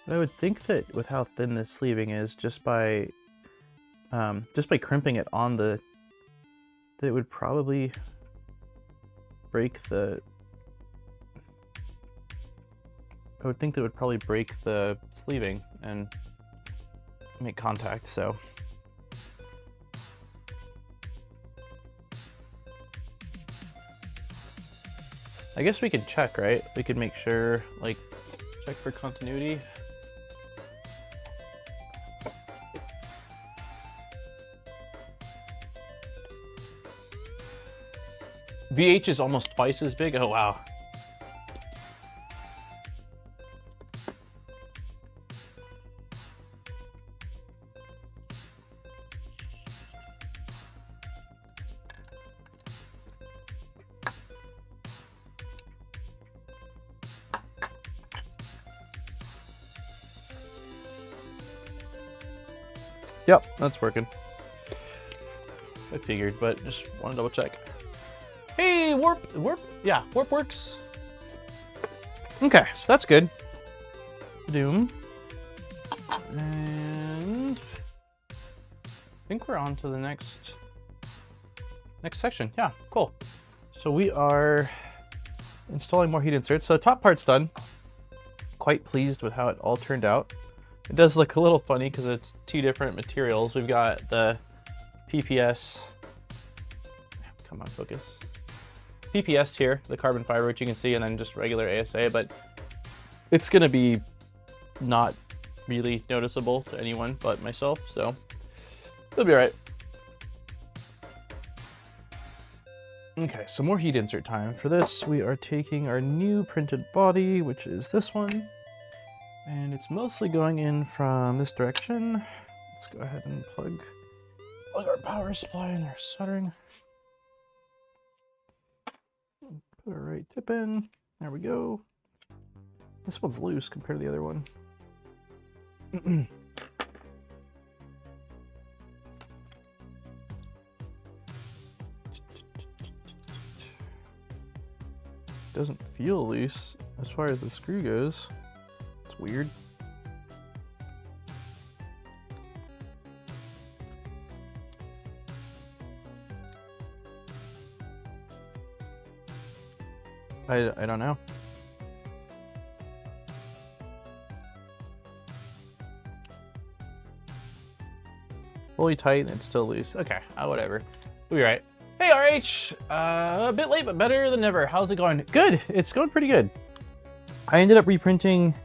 But I would think that with how thin this sleeving is, just by crimping it on that it would probably break the. I would think that would probably break the sleeving and make contact, so. I guess we could check, right? We could make sure, like, check for continuity. VH is almost twice as big? Oh, wow. Yep, that's working. I figured, but just want to double check. Hey, warp, yeah, warp works. Okay, so that's good. Doom. And I think we're on to the next section. Yeah, cool. So we are installing more heat inserts. So top part's done. Quite pleased with how it all turned out. It does look a little funny because it's two different materials. We've got the PPS, come on, focus. PPS here, the carbon fiber, which you can see, and then just regular ASA, but it's gonna be not really noticeable to anyone but myself, so it'll be all right. Okay, so more heat insert time. For this, we are taking our new printed body, which is this one, and it's mostly going in from this direction. Let's go ahead and plug our power supply in our soldering. Put our right tip in. There we go. This one's loose compared to the other one. Doesn't feel loose as far as the screw goes. It's weird. I don't know. Fully tight and it's still loose. Okay, whatever. We'll be right. Hey RH, a bit late but better than ever. How's it going? Good, it's going pretty good. I ended up reprinting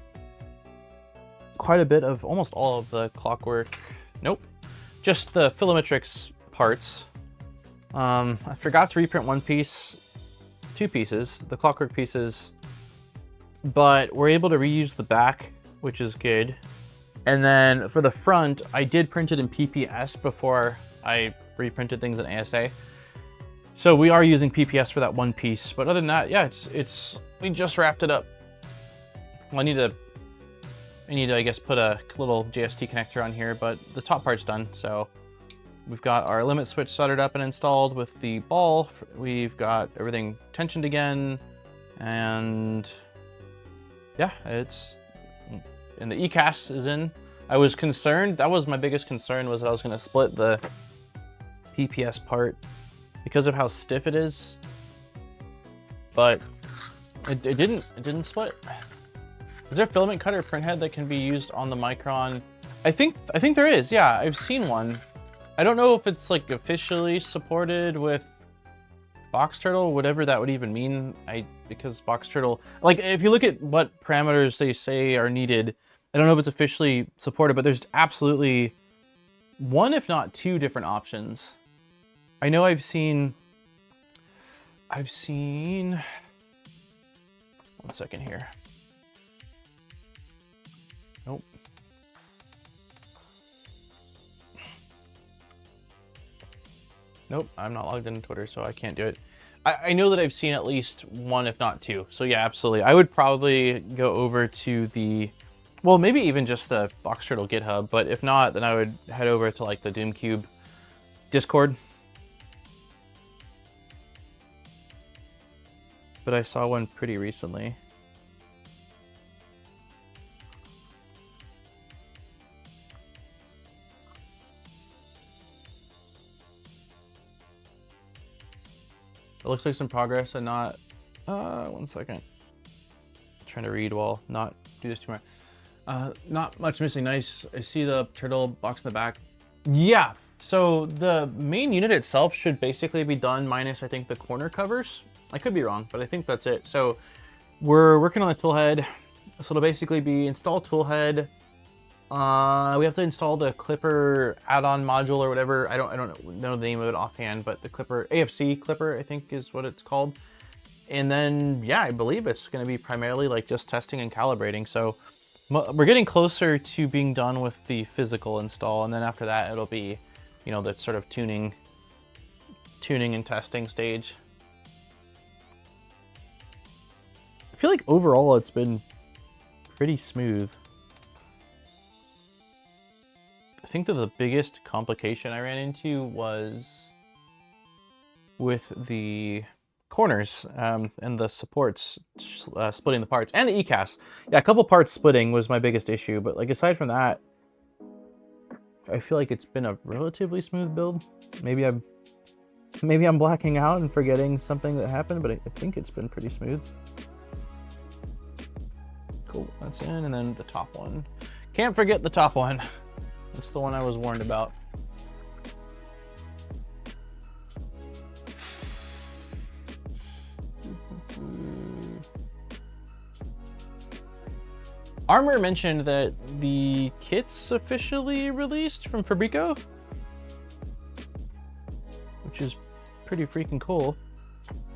quite a bit of almost all of the clockwork. Nope, just the FilamATrix parts. I forgot to reprint one piece, two pieces, the clockwork pieces, but we're able to reuse the back, which is good. And then for the front, I did print it in PPS before I reprinted things in ASA. So we are using PPS for that one piece, but other than that, yeah, we just wrapped it up. Well, I need to, I guess, put a little JST connector on here, but the top part's done. So we've got our limit switch soldered up and installed with the ball. We've got everything tensioned again, and yeah, and the ECAS is in. I was concerned, that was my biggest concern, was that I was gonna split the PPS part because of how stiff it is, but it didn't split. Is there a filament cutter printhead that can be used on the Micron? I think there is, yeah, I've seen one. I don't know if it's like officially supported with Box Turtle, whatever that would even mean. Because Box Turtle, like if you look at what parameters they say are needed, I don't know if it's officially supported, but there's absolutely one, if not two different options. I know I've seen, one second here. Nope. Nope, I'm not logged into Twitter, so I can't do it. I know that I've seen at least one, if not two. So yeah, absolutely. I would probably go over to the, well, maybe even just the Box Turtle GitHub, but if not, then I would head over to like the Doomcube Discord. But I saw one pretty recently. It looks like some progress and not, one second. I'm trying to read while not do this too much. Not much missing, nice. I see the turtle box in the back. Yeah, so the main unit itself should basically be done minus, I think, the corner covers. I could be wrong, but I think that's it. So we're working on the toolhead. So it'll basically be install toolhead. We have to install the clipper add-on module or whatever. I don't know the name of it offhand, but the clipper, AFC clipper, I think is what it's called. And then, yeah, I believe it's going to be primarily like just testing and calibrating. So we're getting closer to being done with the physical install. And then after that, it'll be, you know, that sort of tuning and testing stage. I feel like overall it's been pretty smooth. I think that the biggest complication I ran into was with the corners and the supports splitting the parts, and the ECAS. Yeah, a couple parts splitting was my biggest issue, but like aside from that, I feel like it's been a relatively smooth build. Maybe I'm blacking out and forgetting something that happened, but I think it's been pretty smooth. Cool, that's in, and then the top one. Can't forget the top one. That's the one I was warned about. Armor mentioned that the kit's officially released from Fabrico, which is pretty freaking cool.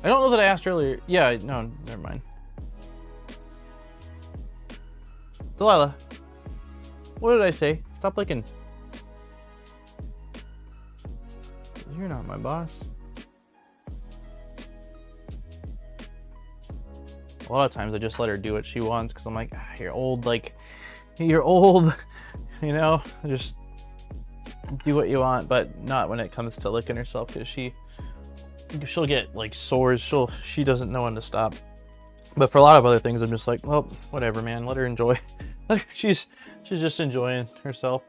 I don't know that I asked earlier. Yeah, no, never mind. Delilah, what did I say? Stop licking. You're not my boss. A lot of times I just let her do what she wants because I'm like, ah, you're old, like, you're old, you know, just do what you want, but not when it comes to licking herself because she'll get like sores. She doesn't know when to stop. But for a lot of other things, I'm just like, well, whatever, man, let her enjoy. She's just enjoying herself.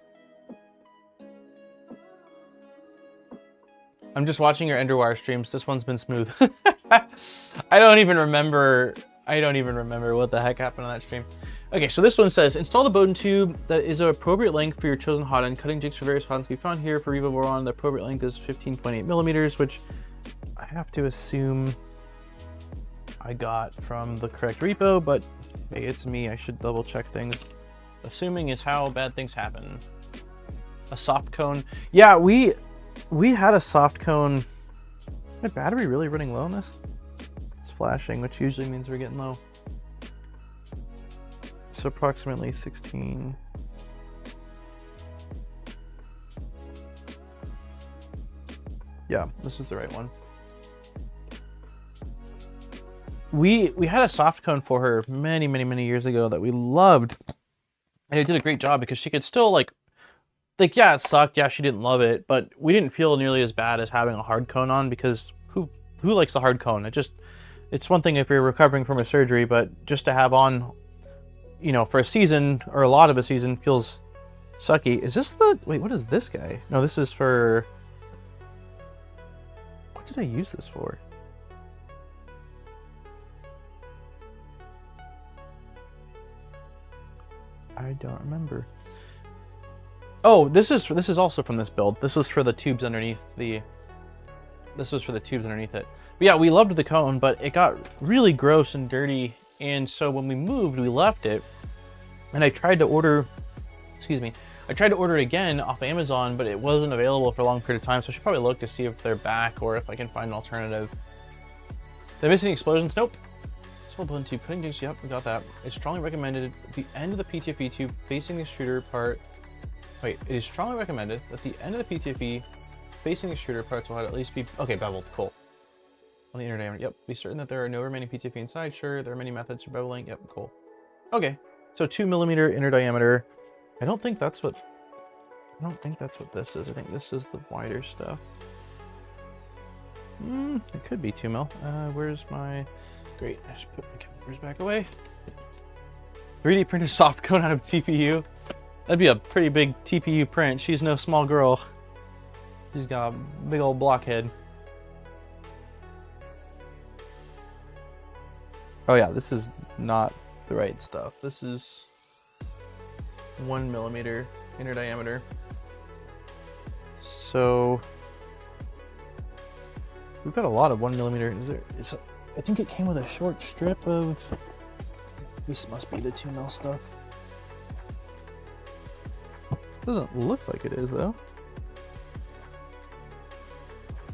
I'm just watching your Enderwire streams. This one's been smooth. I don't even remember what the heck happened on that stream. Okay, so this one says, install the Bowden tube that is an appropriate length for your chosen hot end. Cutting jigs for various hot ends can be found here. For Revo Boron, the appropriate length is 15.8 millimeters, which I have to assume I got from the correct repo, but hey, it's me. I should double check things. Assuming is how bad things happen. A soft cone. Yeah, we had a soft cone. Is my battery really running low on this? It's flashing, which usually means we're getting low. So approximately 16. Yeah, this is the right one. We had a soft cone for her many years ago that we loved, and it did a great job because she could still like yeah, it sucked, yeah, she didn't love it, but we didn't feel nearly as bad as having a hard cone on, because who likes a hard cone? It's one thing if you're recovering from a surgery, but just to have on, you know, for a season or a lot of a season feels sucky. Is this the, wait, what is this guy? No, this is for, what did I use this for? I don't remember. Oh, this is also from this build. This was for the tubes underneath the. This was for the tubes underneath it. But yeah, we loved the cone, but it got really gross and dirty, and so when we moved, we left it. And I tried to order, excuse me, I tried to order it again off Amazon, but it wasn't available for a long period of time. So I should probably look to see if they're back or if I can find an alternative. Did I miss any explosions? Nope. Blunt tube cutting jigs, yep, we got that. It's strongly recommended at the end of the PTFE tube facing the extruder part. Wait, it is strongly recommended that the end of the PTFE facing the extruder parts will at least be, okay, beveled, cool. On the inner diameter, yep. Be certain that there are no remaining PTFE inside, sure. There are many methods for beveling, yep, cool. Okay, so 2 millimeter inner diameter. I don't think that's what this is. I think this is the wider stuff. It could be 2 mil. Where's my... Great, I just put my calipers back away. 3D print a soft cone out of TPU. That'd be a pretty big TPU print. She's no small girl. She's got a big old blockhead. Oh yeah, this is not the right stuff. This is 1 millimeter inner diameter. So we've got a lot of 1 millimeter. I think it came with a short strip of, this must be the 2 mil stuff. Doesn't look like it is though.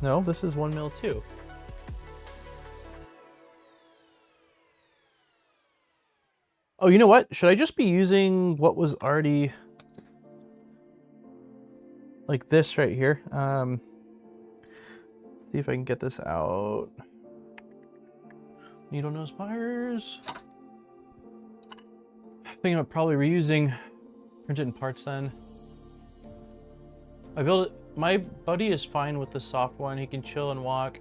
No, this is 1 mil too. Oh, you know what? Should I just be using what was already like this right here? Let's see if I can get this out. Needle nose pliers. I think I'm probably reusing printed in parts then. My buddy is fine with the soft one. He can chill and walk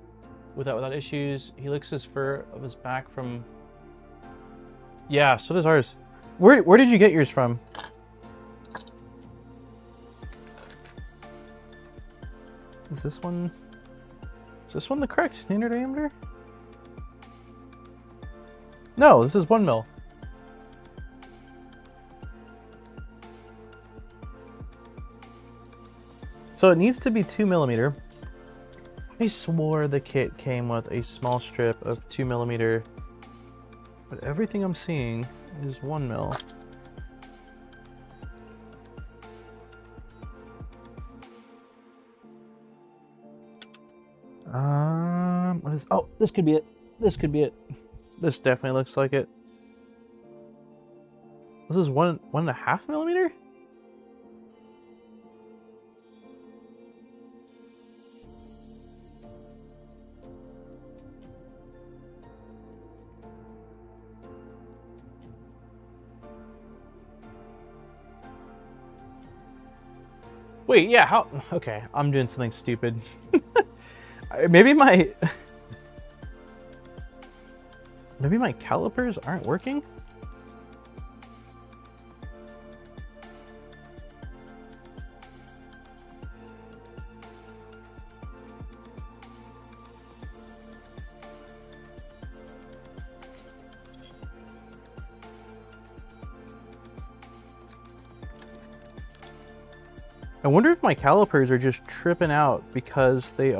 without issues. He licks his fur of his back from. Yeah, so does ours. Where did you get yours from? Is this one the correct standard diameter? No, this is 1 mil. So it needs to be 2mm. I swore the kit came with a small strip of 2mm, but everything I'm seeing is 1mm. What is, oh, this could be it. This could be it. This definitely looks like it. This is 1.5mm? Wait, yeah, how? Okay, I'm doing something stupid. Maybe my calipers aren't working? I wonder if my calipers are just tripping out because the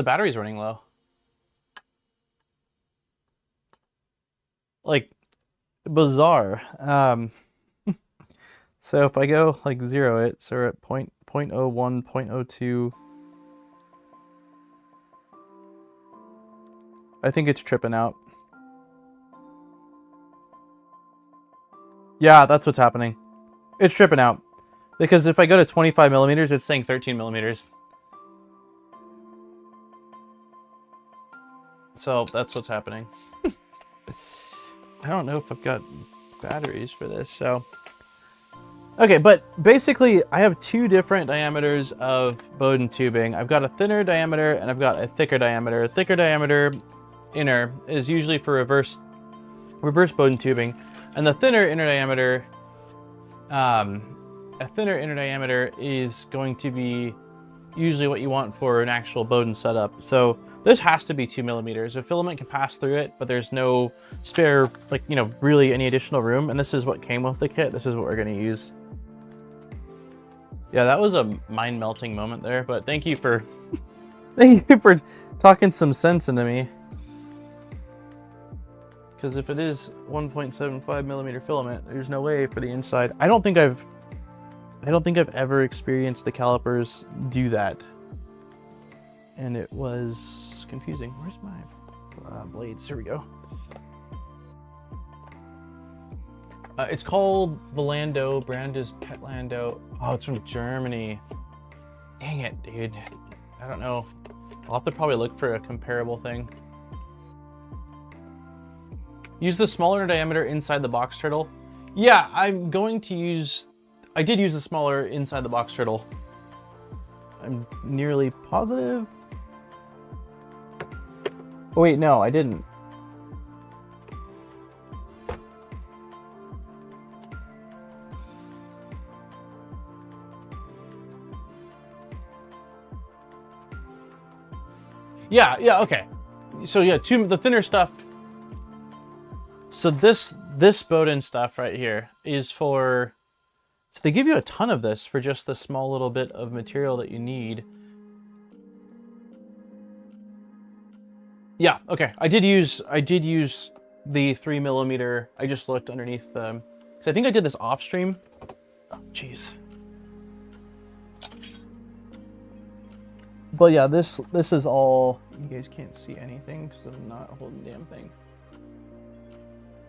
battery's running low. Like, bizarre. So if I go like 0 it, so we're at 0.01, 0.02. I think it's tripping out. Yeah, that's what's happening. It's tripping out. Because if I go to 25mm, it's saying 13mm. So that's what's happening. I don't know if I've got batteries for this, so. Okay, but basically I have two different diameters of Bowden tubing. I've got a thinner diameter and I've got a thicker diameter. A thicker diameter inner is usually for reverse Bowden tubing. And the thinner inner diameter, is going to be usually what you want for an actual Bowden setup. So this has to be 2mm. A filament can pass through it, but there's no spare, like, you know, really any additional room. And this is what came with the kit. This is what we're going to use. Yeah, that was a mind-melting moment there, but thank you for, thank you for talking some sense into me. Because if it is 1.75mm filament, there's no way for the inside. I don't think I've ever experienced the calipers do that, and it was confusing. Where's my blades? Here we go. It's called the Lando. Brand is Petlando. Oh, it's from Germany. Dang it, dude. I don't know. I'll have to probably look for a comparable thing. Use the smaller diameter inside the box turtle. Yeah, I'm going to use... I did use the smaller inside the box turtle. I'm nearly positive. Oh wait, no, I didn't. Yeah, okay. So yeah, the thinner stuff. So this Bowden stuff right here is for, so they give you a ton of this for just the small little bit of material that you need. Yeah, okay. I did use the 3mm. I just looked underneath the, so I think I did this off stream. Oh, jeez. But yeah, this is all, you guys can't see anything because I'm not holding the damn thing.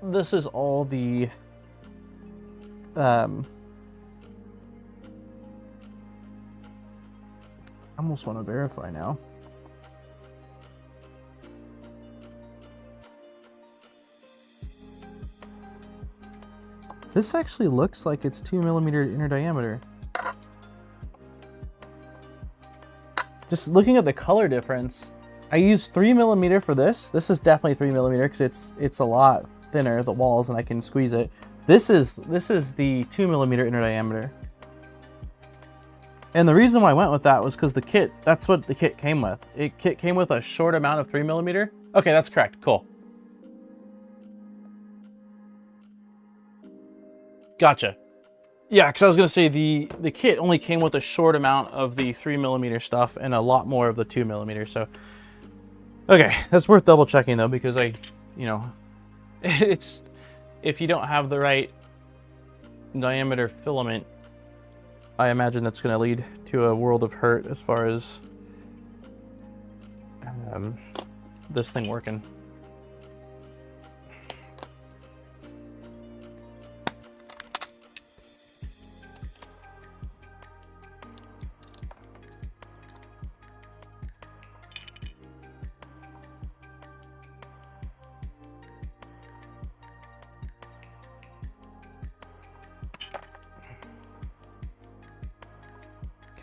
This is all the I almost want to verify now. This actually looks like it's 2mm inner diameter. Just looking at the color difference, I used 3mm for this. This is definitely 3mm because it's a lot thinner, the walls, and I can squeeze it. This is the 2mm inner diameter. And the reason why I went with that was because the kit, that's what the kit came with. Kit came with a short amount of 3mm. Okay, that's correct. Cool. Gotcha. Yeah, because I was gonna say the kit only came with a short amount of the 3mm stuff and a lot more of the 2mm. So, okay, that's worth double checking though, because you know, it's if you don't have the right diameter filament, I imagine that's gonna lead to a world of hurt as far as this thing working.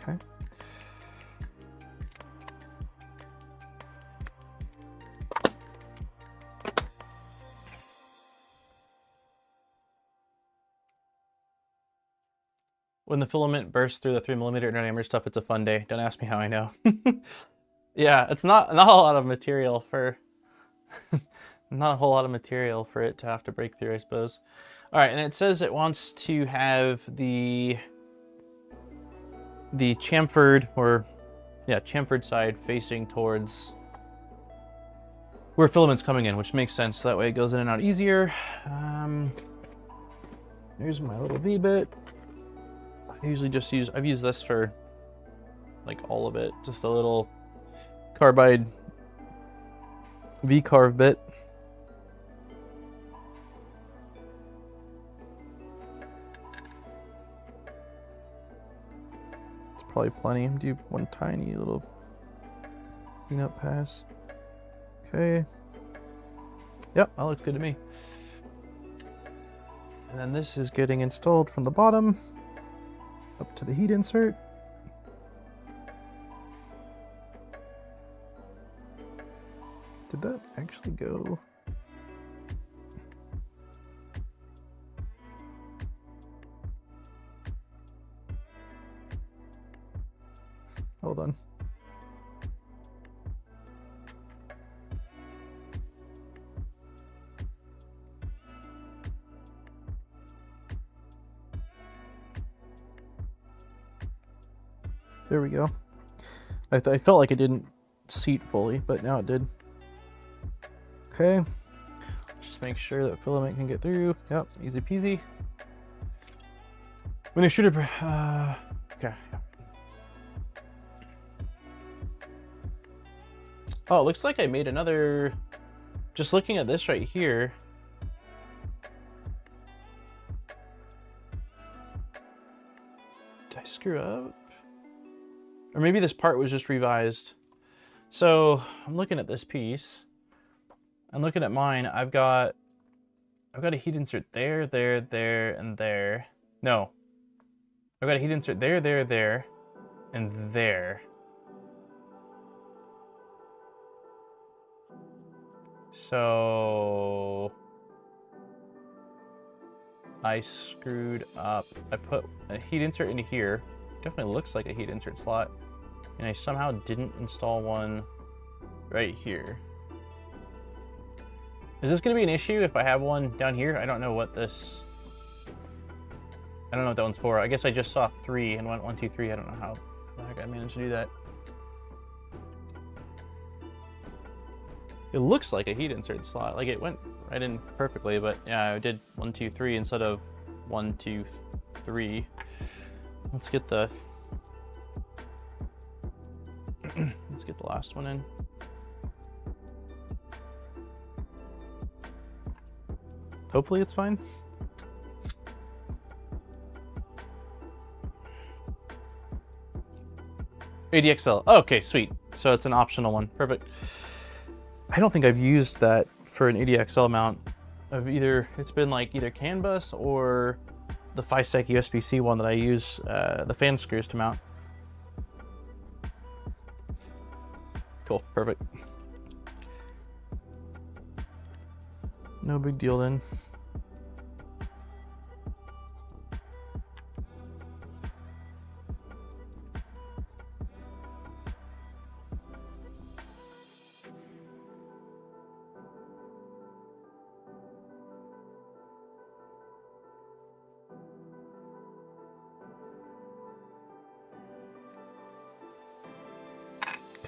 Okay. When the filament bursts through the 3mm diameter stuff, it's a fun day. Don't ask me how I know. Yeah, it's not a lot of material for not a whole lot of material for it to have to break through, I suppose. All right, and it says it wants to have the chamfered, or yeah, chamfered side facing towards where filament's coming in, which makes sense. That way it goes in and out easier. Here's my little V-bit. I usually just I've used this for like all of it, just a little carbide V-carve bit. It's probably plenty. Do one tiny little cleanup pass. Okay. Yep, that looks good to me. And then this is getting installed from the bottom up to the heat insert. Did that actually go? Hold on. There we go. I felt like it didn't seat fully, but now it did. Okay. Just make sure that filament can get through. Yep, easy peasy. When they shoot it, okay. Oh, it looks like I made another. Just looking at this right here. Did I screw up? Or maybe this part was just revised. So I'm looking at this piece. I'm looking at mine. I've got a heat insert there, there, there, and there. No. I've got a heat insert there, there, there, and there. So I screwed up. I put a heat insert into here. Definitely looks like a heat insert slot. And I somehow didn't install one right here. Is this going to be an issue if I have one down here? I don't know what this... I don't know what that one's for. I guess I just saw 3 and went 1, 2, 3. I don't know how the heck I managed to do that. It looks like a heat insert slot. Like it went right in perfectly, but yeah, I did 1, 2, 3 instead of 1, 2, 3. Let's get the... Let's get the last one in. Hopefully it's fine. ADXL. Oh, okay, sweet. So it's an optional one. Perfect. I don't think I've used that for an ADXL mount. It's been like either CAN bus or the FiSec USB-C one that I use the fan screws to mount. Cool, perfect. No big deal then.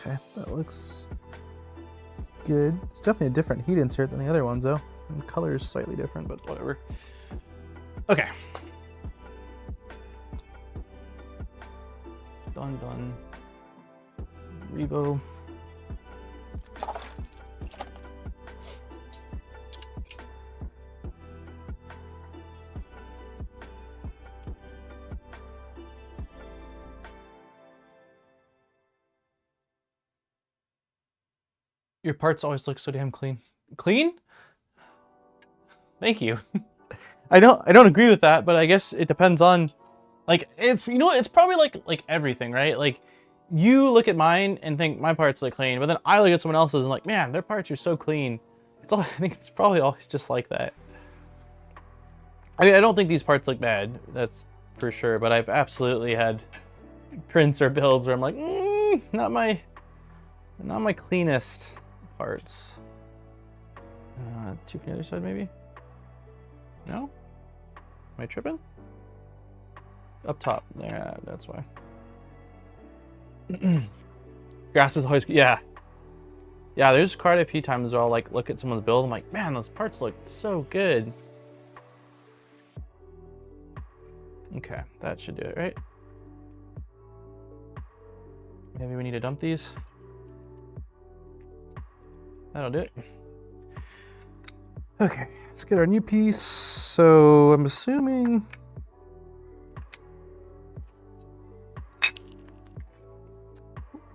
Okay, that looks good. It's definitely a different heat insert than the other ones though. And the color is slightly different, but Whatever. Okay. Done. Revo. Your parts always look so damn clean. Clean? Thank you. I don't agree with that, but I guess it depends on, like, it's, you know what, it's probably like everything, right? Like, you look at mine and think my parts look clean, but then I look at someone else's and like, man, their parts are so clean. It's all, I think it's probably always just like that. I mean, I don't think these parts look bad, that's for sure, but I've absolutely had prints or builds where I'm like, not my cleanest parts. Two from the other side, maybe? No? Am I tripping? Up top. Yeah, that's why. Grass is always, yeah. Yeah, there's quite a few times where I'll like look at someone's build, I'm like, man, those parts look so good. Okay, that should do it, right? Maybe we need to dump these. That'll do it. Okay, let's get our new piece. So I'm assuming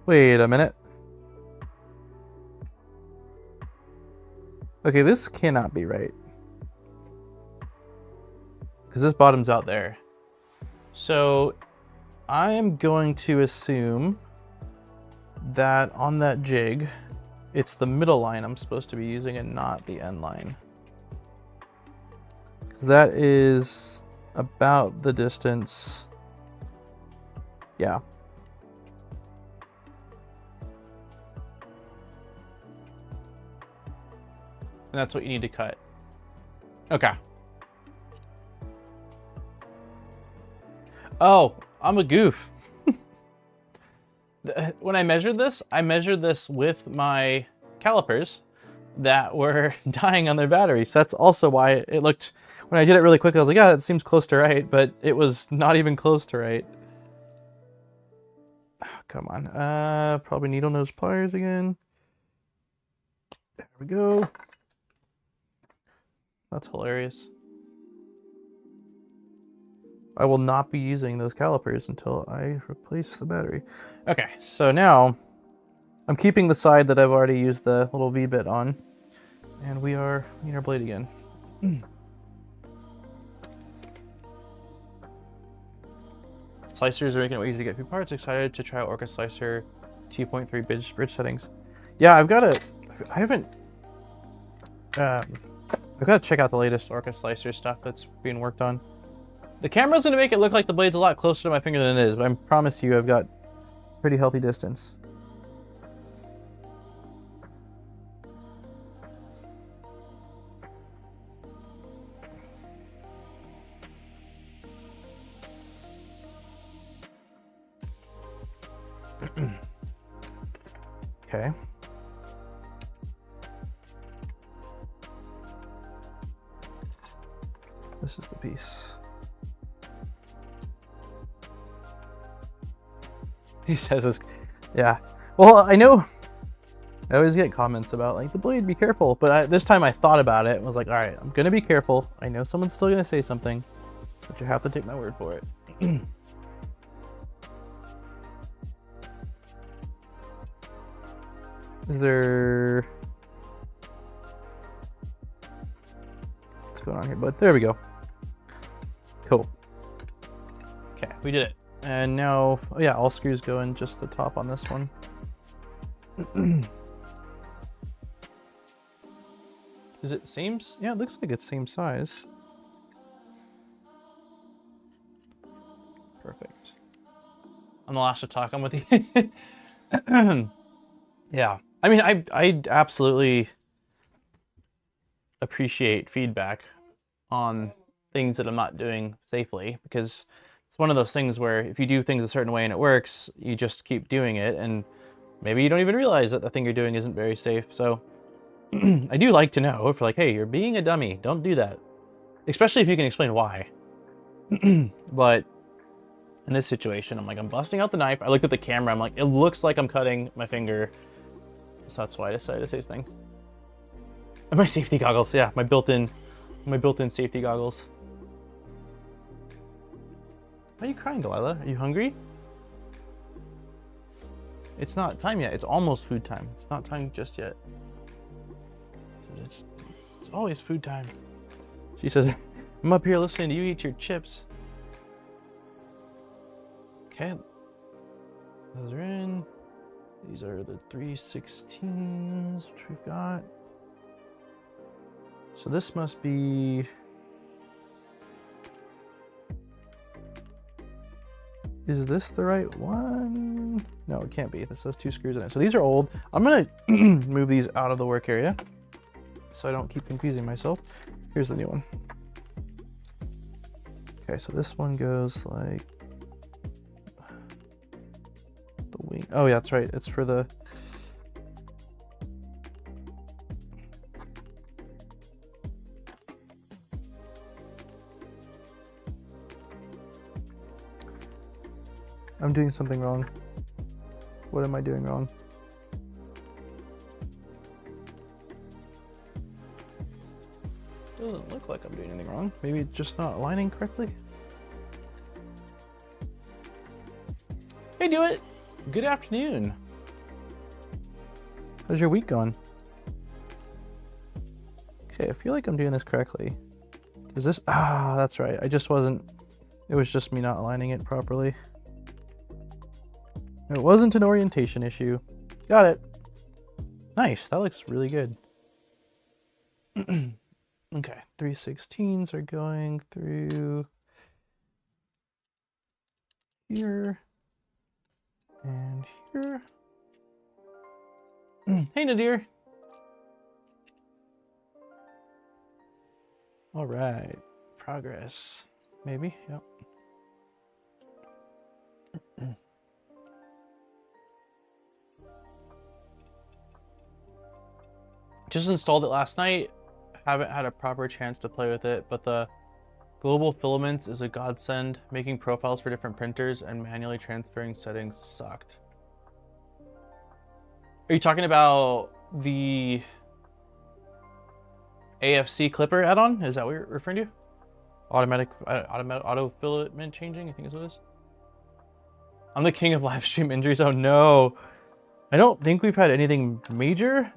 wait a minute. Okay, this cannot be right. Because this bottom's out there. So I am going to assume that on that jig, it's the middle line I'm supposed to be using and not the end line. Because that is about the distance. Yeah. And that's what you need to cut. Okay. Oh, I'm a goof. When I measured this with my calipers that were dying on their batteries. That's also why it looked, when I did it really quickly, I was like, yeah, that seems close to right, but it was not even close to right. Oh, come on. Probably needle nose pliers again. There we go. That's hilarious. I will not be using those calipers until I replace the battery. Okay, so now I'm keeping the side that I've already used the little V-bit on, and we are in our blade again. Slicers are making it easy to get through parts. Excited to try Orca Slicer 2.3 bridge settings. Yeah, I've got to check out the latest Orca Slicer stuff that's being worked on. The camera's gonna make it look like the blade's a lot closer to my finger than it is, but I promise you I've got pretty healthy distance. Okay. This is the piece. He says this, yeah. Well, I know, I always get comments about like the blade, be careful. But this time I thought about it and was like, all right, I'm gonna be careful. I know someone's still gonna say something, but you have to take my word for it. Is there, what's going on here, bud? There we go. Cool. Okay, we did it. And now, oh yeah, all screws go in just the top on this one. Is it same? Yeah, it looks like it's same size. Perfect. I'm the last to talk. I'm with you. Yeah. I mean, I absolutely appreciate feedback on things that I'm not doing safely, because it's one of those things where if you do things a certain way and it works, you just keep doing it. And maybe you don't even realize that the thing you're doing isn't very safe. So I do like to know if like, hey, you're being a dummy, don't do that. Especially if you can explain why. But in this situation, I'm like, I'm busting out the knife. I looked at the camera, I'm like, it looks like I'm cutting my finger. So that's why I decided to say something. And my safety goggles, yeah, my built-in safety goggles. Why are you crying, Delilah? Are you hungry? It's not time yet. It's almost food time. It's not time just yet. It's always food time. She says, I'm up here listening to you eat your chips. Okay. Those are in. These are the 3/16s, which we've got. So this must be... Is this the right one? No, it can't be. This has 2 screws in it. So these are old. I'm gonna move these out of the work area so I don't keep confusing myself. Here's the new one. Okay, so this one goes like the wing. Oh yeah, that's right. It's for the... I'm doing something wrong. What am I doing wrong? Doesn't look like I'm doing anything wrong. Maybe it's just not aligning correctly. Hey, Do It. Good afternoon. How's your week going? Okay, I feel like I'm doing this correctly. Is this... Ah, that's right. I just wasn't... It was just me not aligning it properly. It wasn't an orientation issue. Got it. Nice. That looks really good. Okay. 3/16s are going through here and here. Hey, Nadir. All right. Progress. Maybe. Yep. Just installed it last night. Haven't had a proper chance to play with it, but the global filaments is a godsend. Making profiles for different printers and manually transferring settings sucked. Are you talking about the AFC clipper add-on? Is that what you're referring to? Automatic auto filament changing, I think is what it is. I'm the king of live stream injuries. Oh no. I don't think we've had anything major.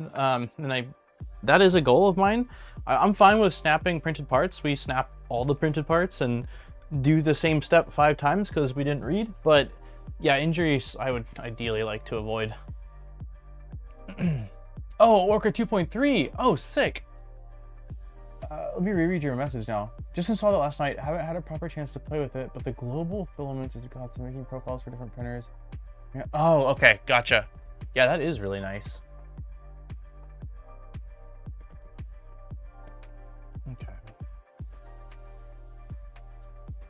That is a goal of mine. I'm fine with snapping printed parts. We snap all the printed parts and do the same step 5 times because we didn't read. But yeah, injuries I would ideally like to avoid. Oh, Orca 2.3. Oh, sick. Let me reread your message now. Just installed it last night. Haven't had a proper chance to play with it, but the global filaments is a godsend, making profiles for different printers. Yeah. Oh, okay, gotcha. Yeah, that is really nice. Okay.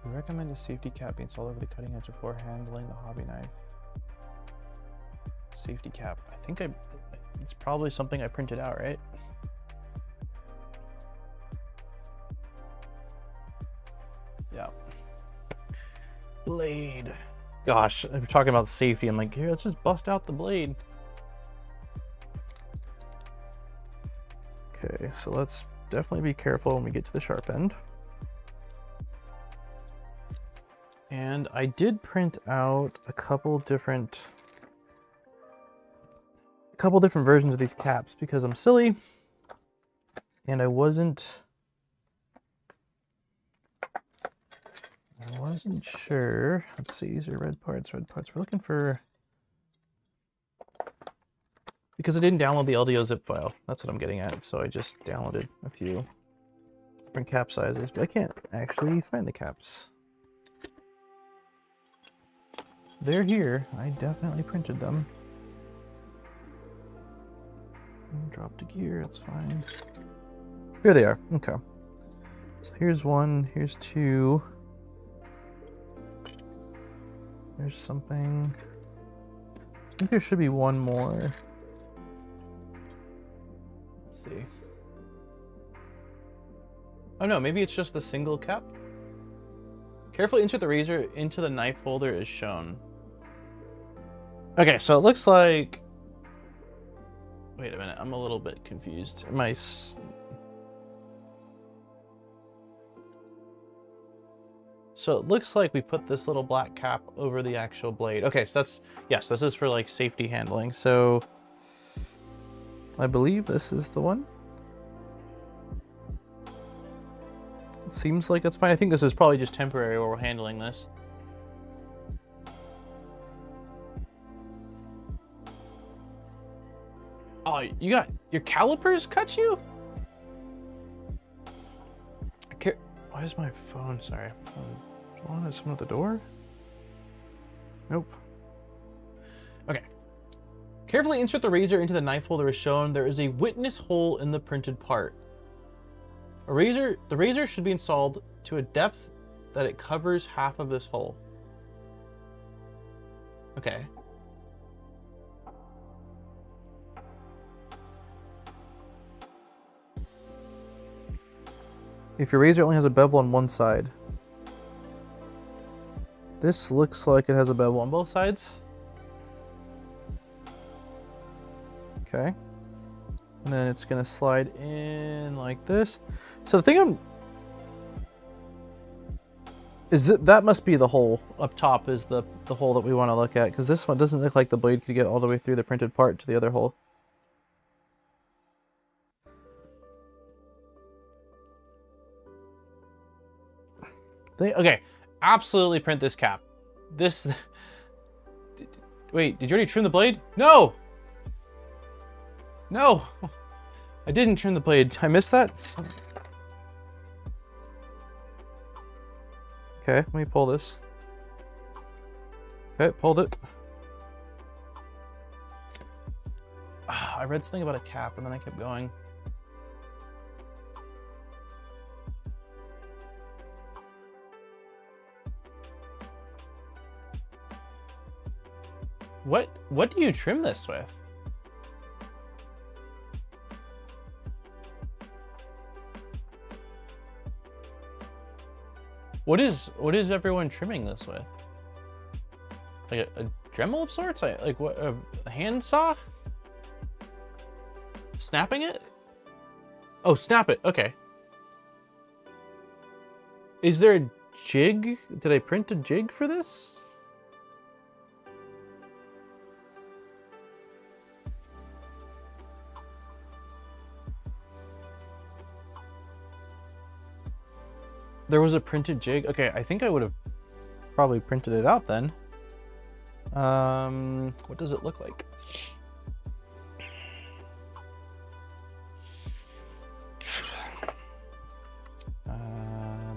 We recommend a safety cap be installed over the cutting edge before handling the hobby knife. Safety cap. I think it's probably something I printed out, right? Yeah. Blade. Gosh, we're talking about safety. I'm like, here, let's just bust out the blade. Okay, so let's definitely be careful when we get to the sharp end. And I did print out a couple different versions of these caps because I'm silly and I wasn't sure. Let's see, these are red parts. We're looking for, because I didn't download the LDO zip file. That's what I'm getting at. So I just downloaded a few different cap sizes, but I can't actually find the caps. They're here. I definitely printed them. Drop to gear, that's fine. Here they are. Okay. So here's one, here's two. There's something. think there should be one more. Let's see. Oh no, maybe it's just the single cap. Carefully insert the razor into the knife holder as shown. Okay, so it looks like... Wait a minute, I'm a little bit confused. So it looks like we put this little black cap over the actual blade. Okay, so that's... Yes, this is for like safety handling. So I believe this is the one. It seems like it's fine. I think this is probably just temporary while we're handling this. Oh, you got your calipers cut you? Why is my phone? Sorry. Is someone at the door? Nope. Okay. Carefully insert the razor into the knife holder as shown. There is a witness hole in the printed part. The razor should be installed to a depth that it covers half of this hole. Okay. If your razor only has a bevel on one side. This looks like it has a bevel on both sides. Okay. And then it's gonna slide in like this. So the thing that must be the hole up top is the hole that we want to look at, because this one doesn't look like the blade could get all the way through the printed part to the other hole. Okay, absolutely print this cap. Wait, did you already trim the blade? No! No! I didn't trim the blade. I missed that? Okay, let me pull this. Okay, pulled it. I read something about a cap and then I kept going. What do you trim this with? What is everyone trimming this with? Like a Dremel of sorts? Like what, a hand saw? Snapping it? Oh, snap it. Okay. Is there a jig? Did I print a jig for this? There was a printed jig. Okay, I think I would have probably printed it out then. What does it look like?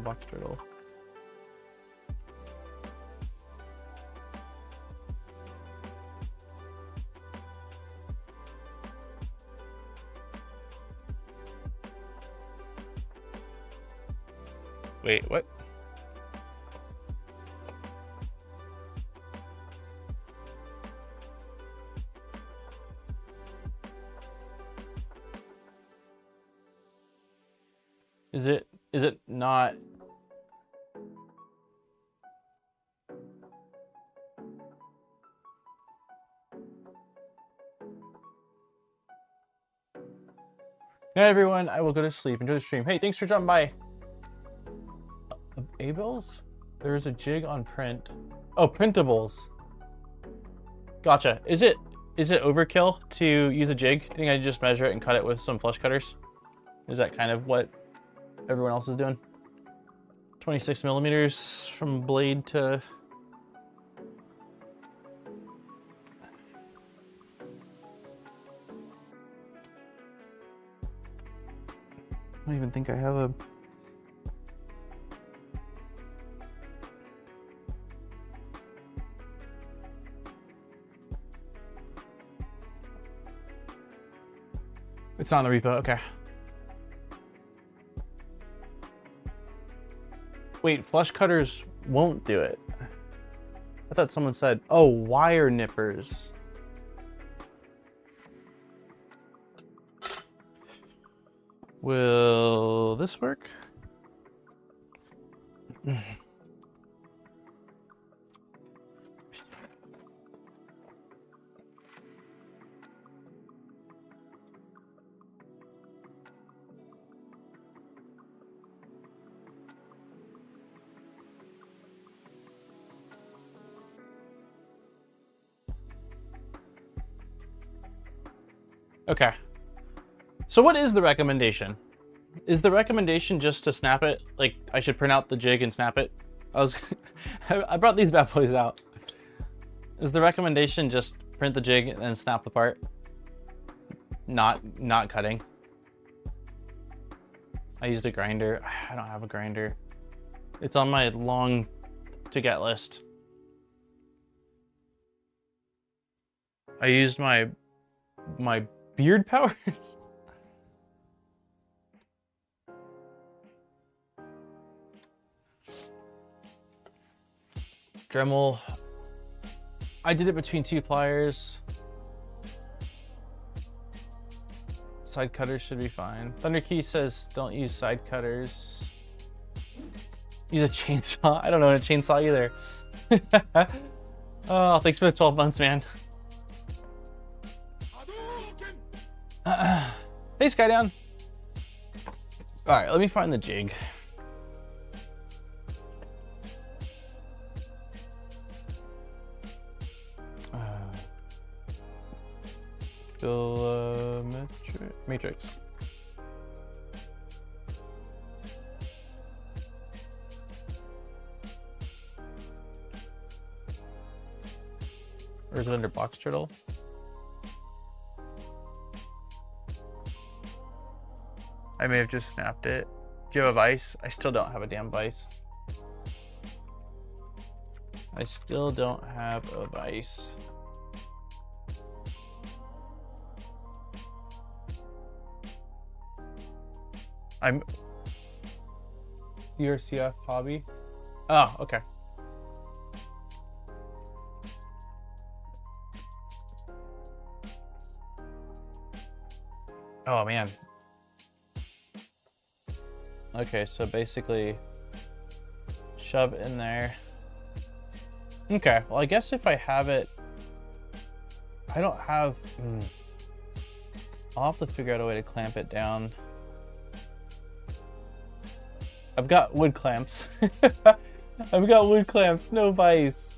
Box turtle. Wait, what? Is it not? Good night, everyone. I will go to sleep. Enjoy the stream. Hey, thanks for jumping by. ABLs? There's a jig on print. Oh, printables. Gotcha. Is it overkill to use a jig? Do you think I just measure it and cut it with some flush cutters? Is that kind of what everyone else is doing? 26 millimeters from blade to... I don't even think I have a... It's not in the repo, okay. Wait, flush cutters won't do it. I thought someone said, oh, wire nippers. Will this work? Okay. So what is the recommendation? Is the recommendation just to snap it? Like, I should print out the jig and snap it? I brought these bad boys out. Is the recommendation just print the jig and then snap the part? Not cutting. I used a grinder. I don't have a grinder. It's on my long to get list. I used my beard powers. Dremel. I did it between 2 pliers. Side cutters should be fine. Thunder Key says don't use side cutters. Use a chainsaw. I don't know a chainsaw either. Oh, thanks for the 12 months, man. Hey, Skydown. All right, let me find the jig. FilamATrix. Or is it under Box Turtle? I may have just snapped it. Do you have a vise? I still don't have a damn vise. I still don't have a vise. I'm URCF hobby. Oh, okay. Oh man. Okay, so basically shove it in there. Okay, well I guess if I have it, I don't have, I'll have to figure out a way to clamp it down. I've got wood clamps. I've got wood clamps, no vise.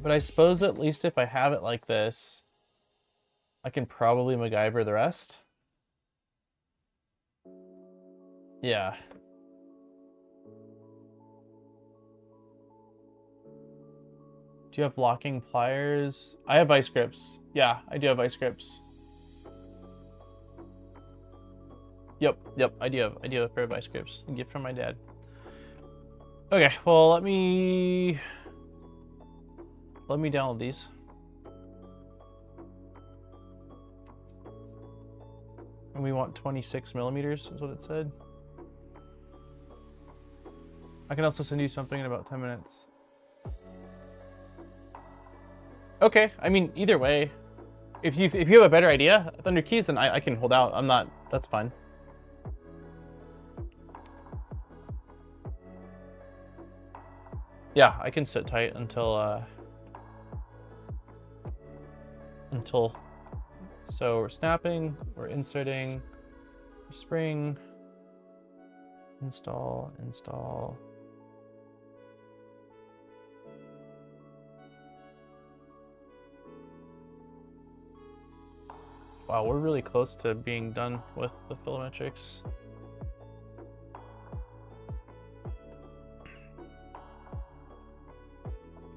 But I suppose at least if I have it like this, I can probably MacGyver the rest. Yeah. Do you have locking pliers? I have vice grips. Yeah, I do have vice grips. Yep, I do have a pair of vice grips. A gift from my dad. Okay, well let me download these. And we want 26 millimeters is what it said. I can also send you something in about 10 minutes. Okay, I mean, either way, if you have a better idea, Thunder Keys, then I can hold out. I'm not, that's fine. Yeah, I can sit tight until, so we're snapping, we're inserting, spring, install. Wow, we're really close to being done with the FilamATrix.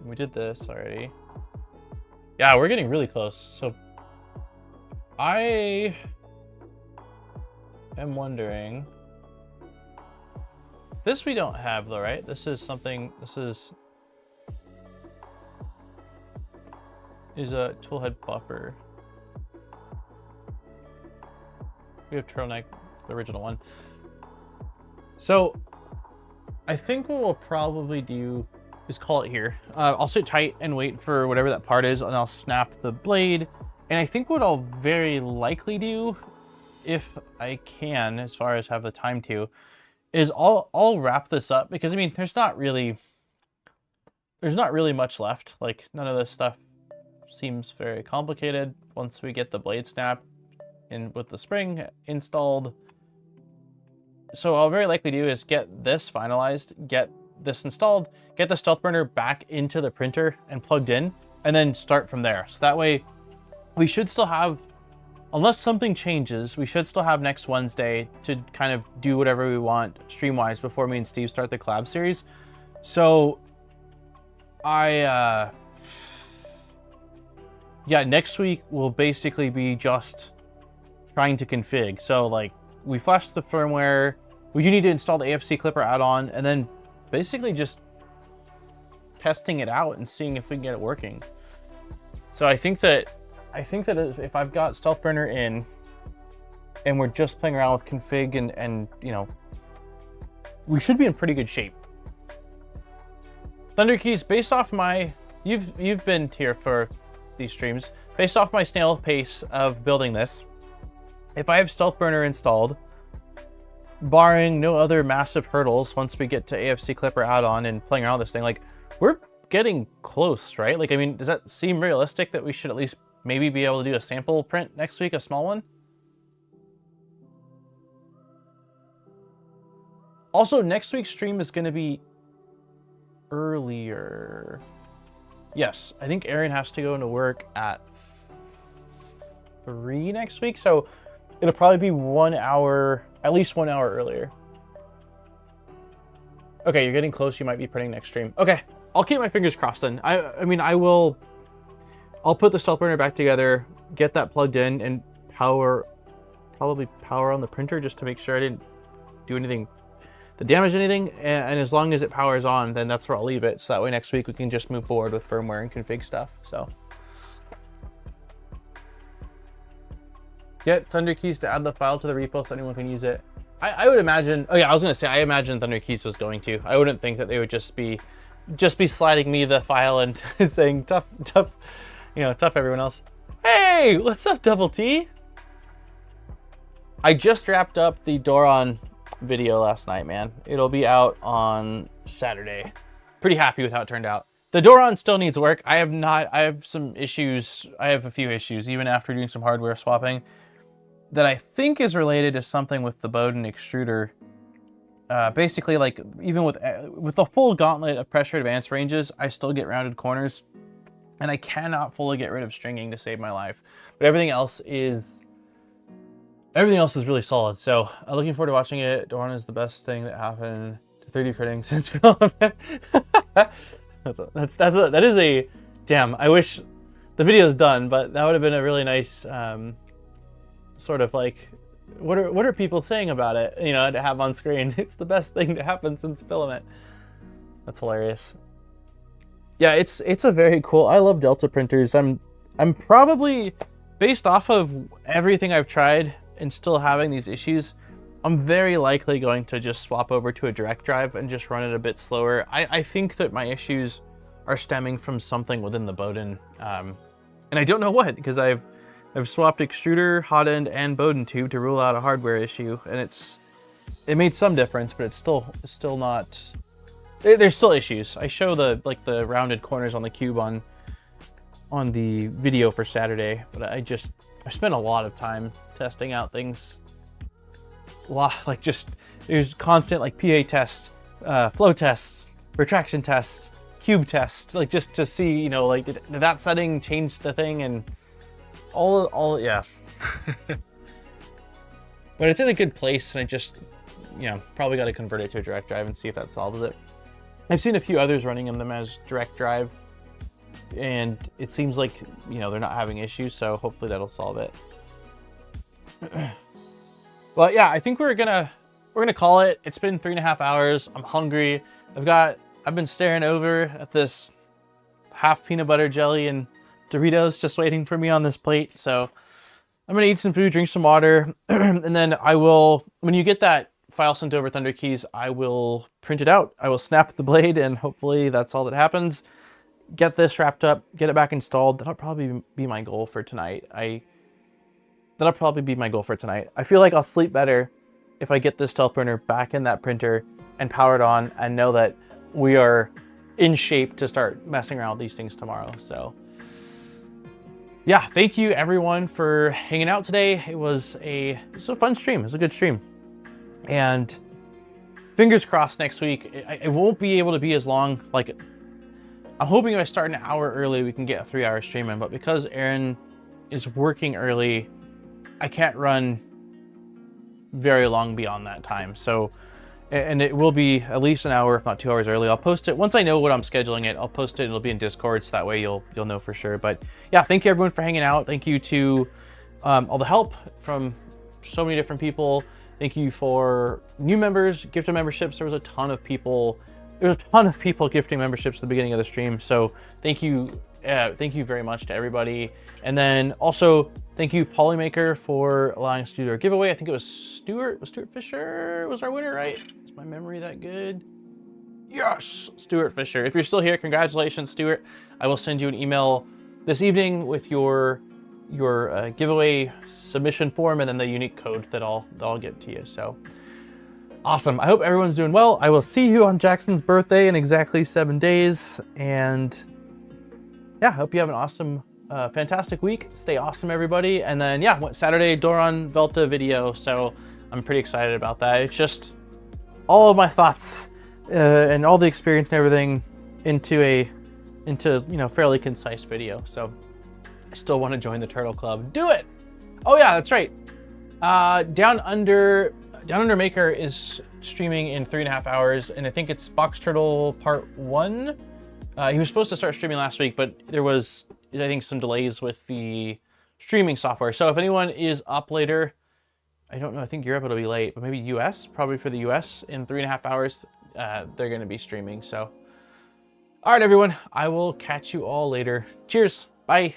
We did this already. Yeah, we're getting really close. So I am wondering. This we don't have though, right? This is something, is a toolhead buffer. We have Turtleneck, the original one. So I think what we'll probably do is call it here. I'll sit tight and wait for whatever that part is, and I'll snap the blade. And I think what I'll very likely do if I can, as far as have the time to, is I'll wrap this up, because I mean there's not really much left. Like, none of this stuff seems very complicated once we get the blade snap in with the spring installed. So what I'll very likely do is get this finalized, get this installed, get the StealthBurner back into the printer and plugged in, and then start from there. So that way we should still have, unless something changes, we should still have next Wednesday to kind of do whatever we want stream-wise before me and Steve start the collab series. So yeah, next week will basically be just trying to config. So like, we flash the firmware, we do need to install the AFC clipper add-on, and then basically just testing it out and seeing if we can get it working. So I think that if I've got StealthBurner in and we're just playing around with config and you know, we should be in pretty good shape. Thunder Keys, based off my, you've been here for these streams, based off my snail pace of building this, if I have StealthBurner installed, barring no other massive hurdles once we get to AFC clipper add-on and playing around with this thing, like, we're getting close, right? Like, I mean, does that seem realistic that we should at least maybe be able to do a sample print next week, a small one? Also, next week's stream is going to be earlier. Yes, I think Aaron has to go into work at 3 next week, so it'll probably be 1 hour, at least 1 hour earlier. Okay, you're getting close. You might be printing next stream. Okay, I'll keep my fingers crossed then. I mean, I'll put the StealthBurner back together, get that plugged in, and probably power on the printer just to make sure I didn't do anything to damage anything. And as long as it powers on, then that's where I'll leave it. So that way next week we can just move forward with firmware and config stuff. So get Thunder Keys to add the file to the repo so anyone can use it. I would imagine, oh yeah, I was gonna say, I imagine Thunder Keys was going to. I wouldn't think that they would just be sliding me the file and saying tough, you know, tough everyone else. Hey, what's up, Double T? I just wrapped up the Doron video last night, man. It'll be out on Saturday. Pretty happy with how it turned out. The Doron still needs work. I have some issues. I have a few issues, even after doing some hardware swapping, that I think is related to something with the Bowden extruder. Basically, like, even with the full gauntlet of pressure advance ranges, I still get rounded corners, and I cannot fully get rid of stringing to save my life. But everything else is really solid. So I'm looking forward to watching it. Doron is the best thing that happened to 3D printing since Filament. that is a damn. I wish the video's done, but that would have been a really nice sort of like, what are people saying about it? You know, to have on screen. It's the best thing to happen since Filament. That's hilarious. Yeah, it's a very cool. I love Delta printers. I'm probably, based off of everything I've tried and still having these issues, I'm very likely going to just swap over to a direct drive and just run it a bit slower. I think that my issues are stemming from something within the Bowden, and I don't know what, because I've swapped extruder, hot end, and Bowden tube to rule out a hardware issue, and it made some difference, but it's still not. There's still issues. I show the rounded corners on the cube on the video for Saturday, but I spent a lot of time testing out things. There's constant like PA tests, flow tests, retraction tests, cube tests, like just to see, you know, like did that setting change the thing, and all yeah. But it's in a good place, and I just, you know, probably got to convert it to a direct drive and see if that solves it. I've seen a few others running them as direct drive, and it seems like, you know, they're not having issues, so hopefully that'll solve it. But yeah, I think we're gonna call it. It's been 3.5 hours. I'm hungry. I've been staring over at this half peanut butter jelly and Doritos just waiting for me on this plate. So I'm gonna eat some food, drink some water, and then I will, when you get that file sent over Thunder Keys, I will print it out. I will snap the blade, and hopefully that's all that happens. Get this wrapped up, get it back installed. That'll probably be my goal for tonight. that'll probably be my goal for tonight. I feel like I'll sleep better if I get this StealthBurner back in that printer and power it on and know that we are in shape to start messing around with these things tomorrow. So yeah, thank you everyone for hanging out today. It was a fun stream. It was a good stream. And fingers crossed next week. It won't be able to be as long. Like, I'm hoping if I start an hour early, we can get a 3-hour stream in. But because Aaron is working early, I can't run very long beyond that time. So, and it will be at least an hour, if not 2 hours early. I'll post it once I know what I'm scheduling it. I'll post it. It'll be in Discord, so that way you'll know for sure. But yeah, thank you everyone for hanging out. Thank you to all the help from so many different people. Thank you for new members, gifted memberships. There was a ton of people. There was a ton of people gifting memberships at the beginning of the stream. So thank you very much to everybody. And then also thank you Polymaker for allowing us to do our giveaway. I think it was Stuart Fisher was our winner, right? Is my memory that good? Yes, Stuart Fisher. If you're still here, congratulations, Stuart. I will send you an email this evening with your giveaway submission form and then the unique code that I'll get to you. So awesome. I hope everyone's doing well. I will see you on Jackson's birthday in exactly 7 days. And yeah, I hope you have an awesome, fantastic week. Stay awesome, everybody. And then yeah, Saturday, Doron Velta video. So I'm pretty excited about that. It's just all of my thoughts and all the experience and everything into fairly concise video. So I still want to join the Turtle Club. Do it! Oh yeah, that's right. Down Under Maker is streaming in 3.5 hours, and I think it's Box Turtle Part 1. He was supposed to start streaming last week, but there was, I think, some delays with the streaming software. So if anyone is up later, I don't know, I think Europe it'll be late, but maybe US, probably for the US, in 3.5 hours, they're going to be streaming. So, all right, everyone, I will catch you all later. Cheers. Bye.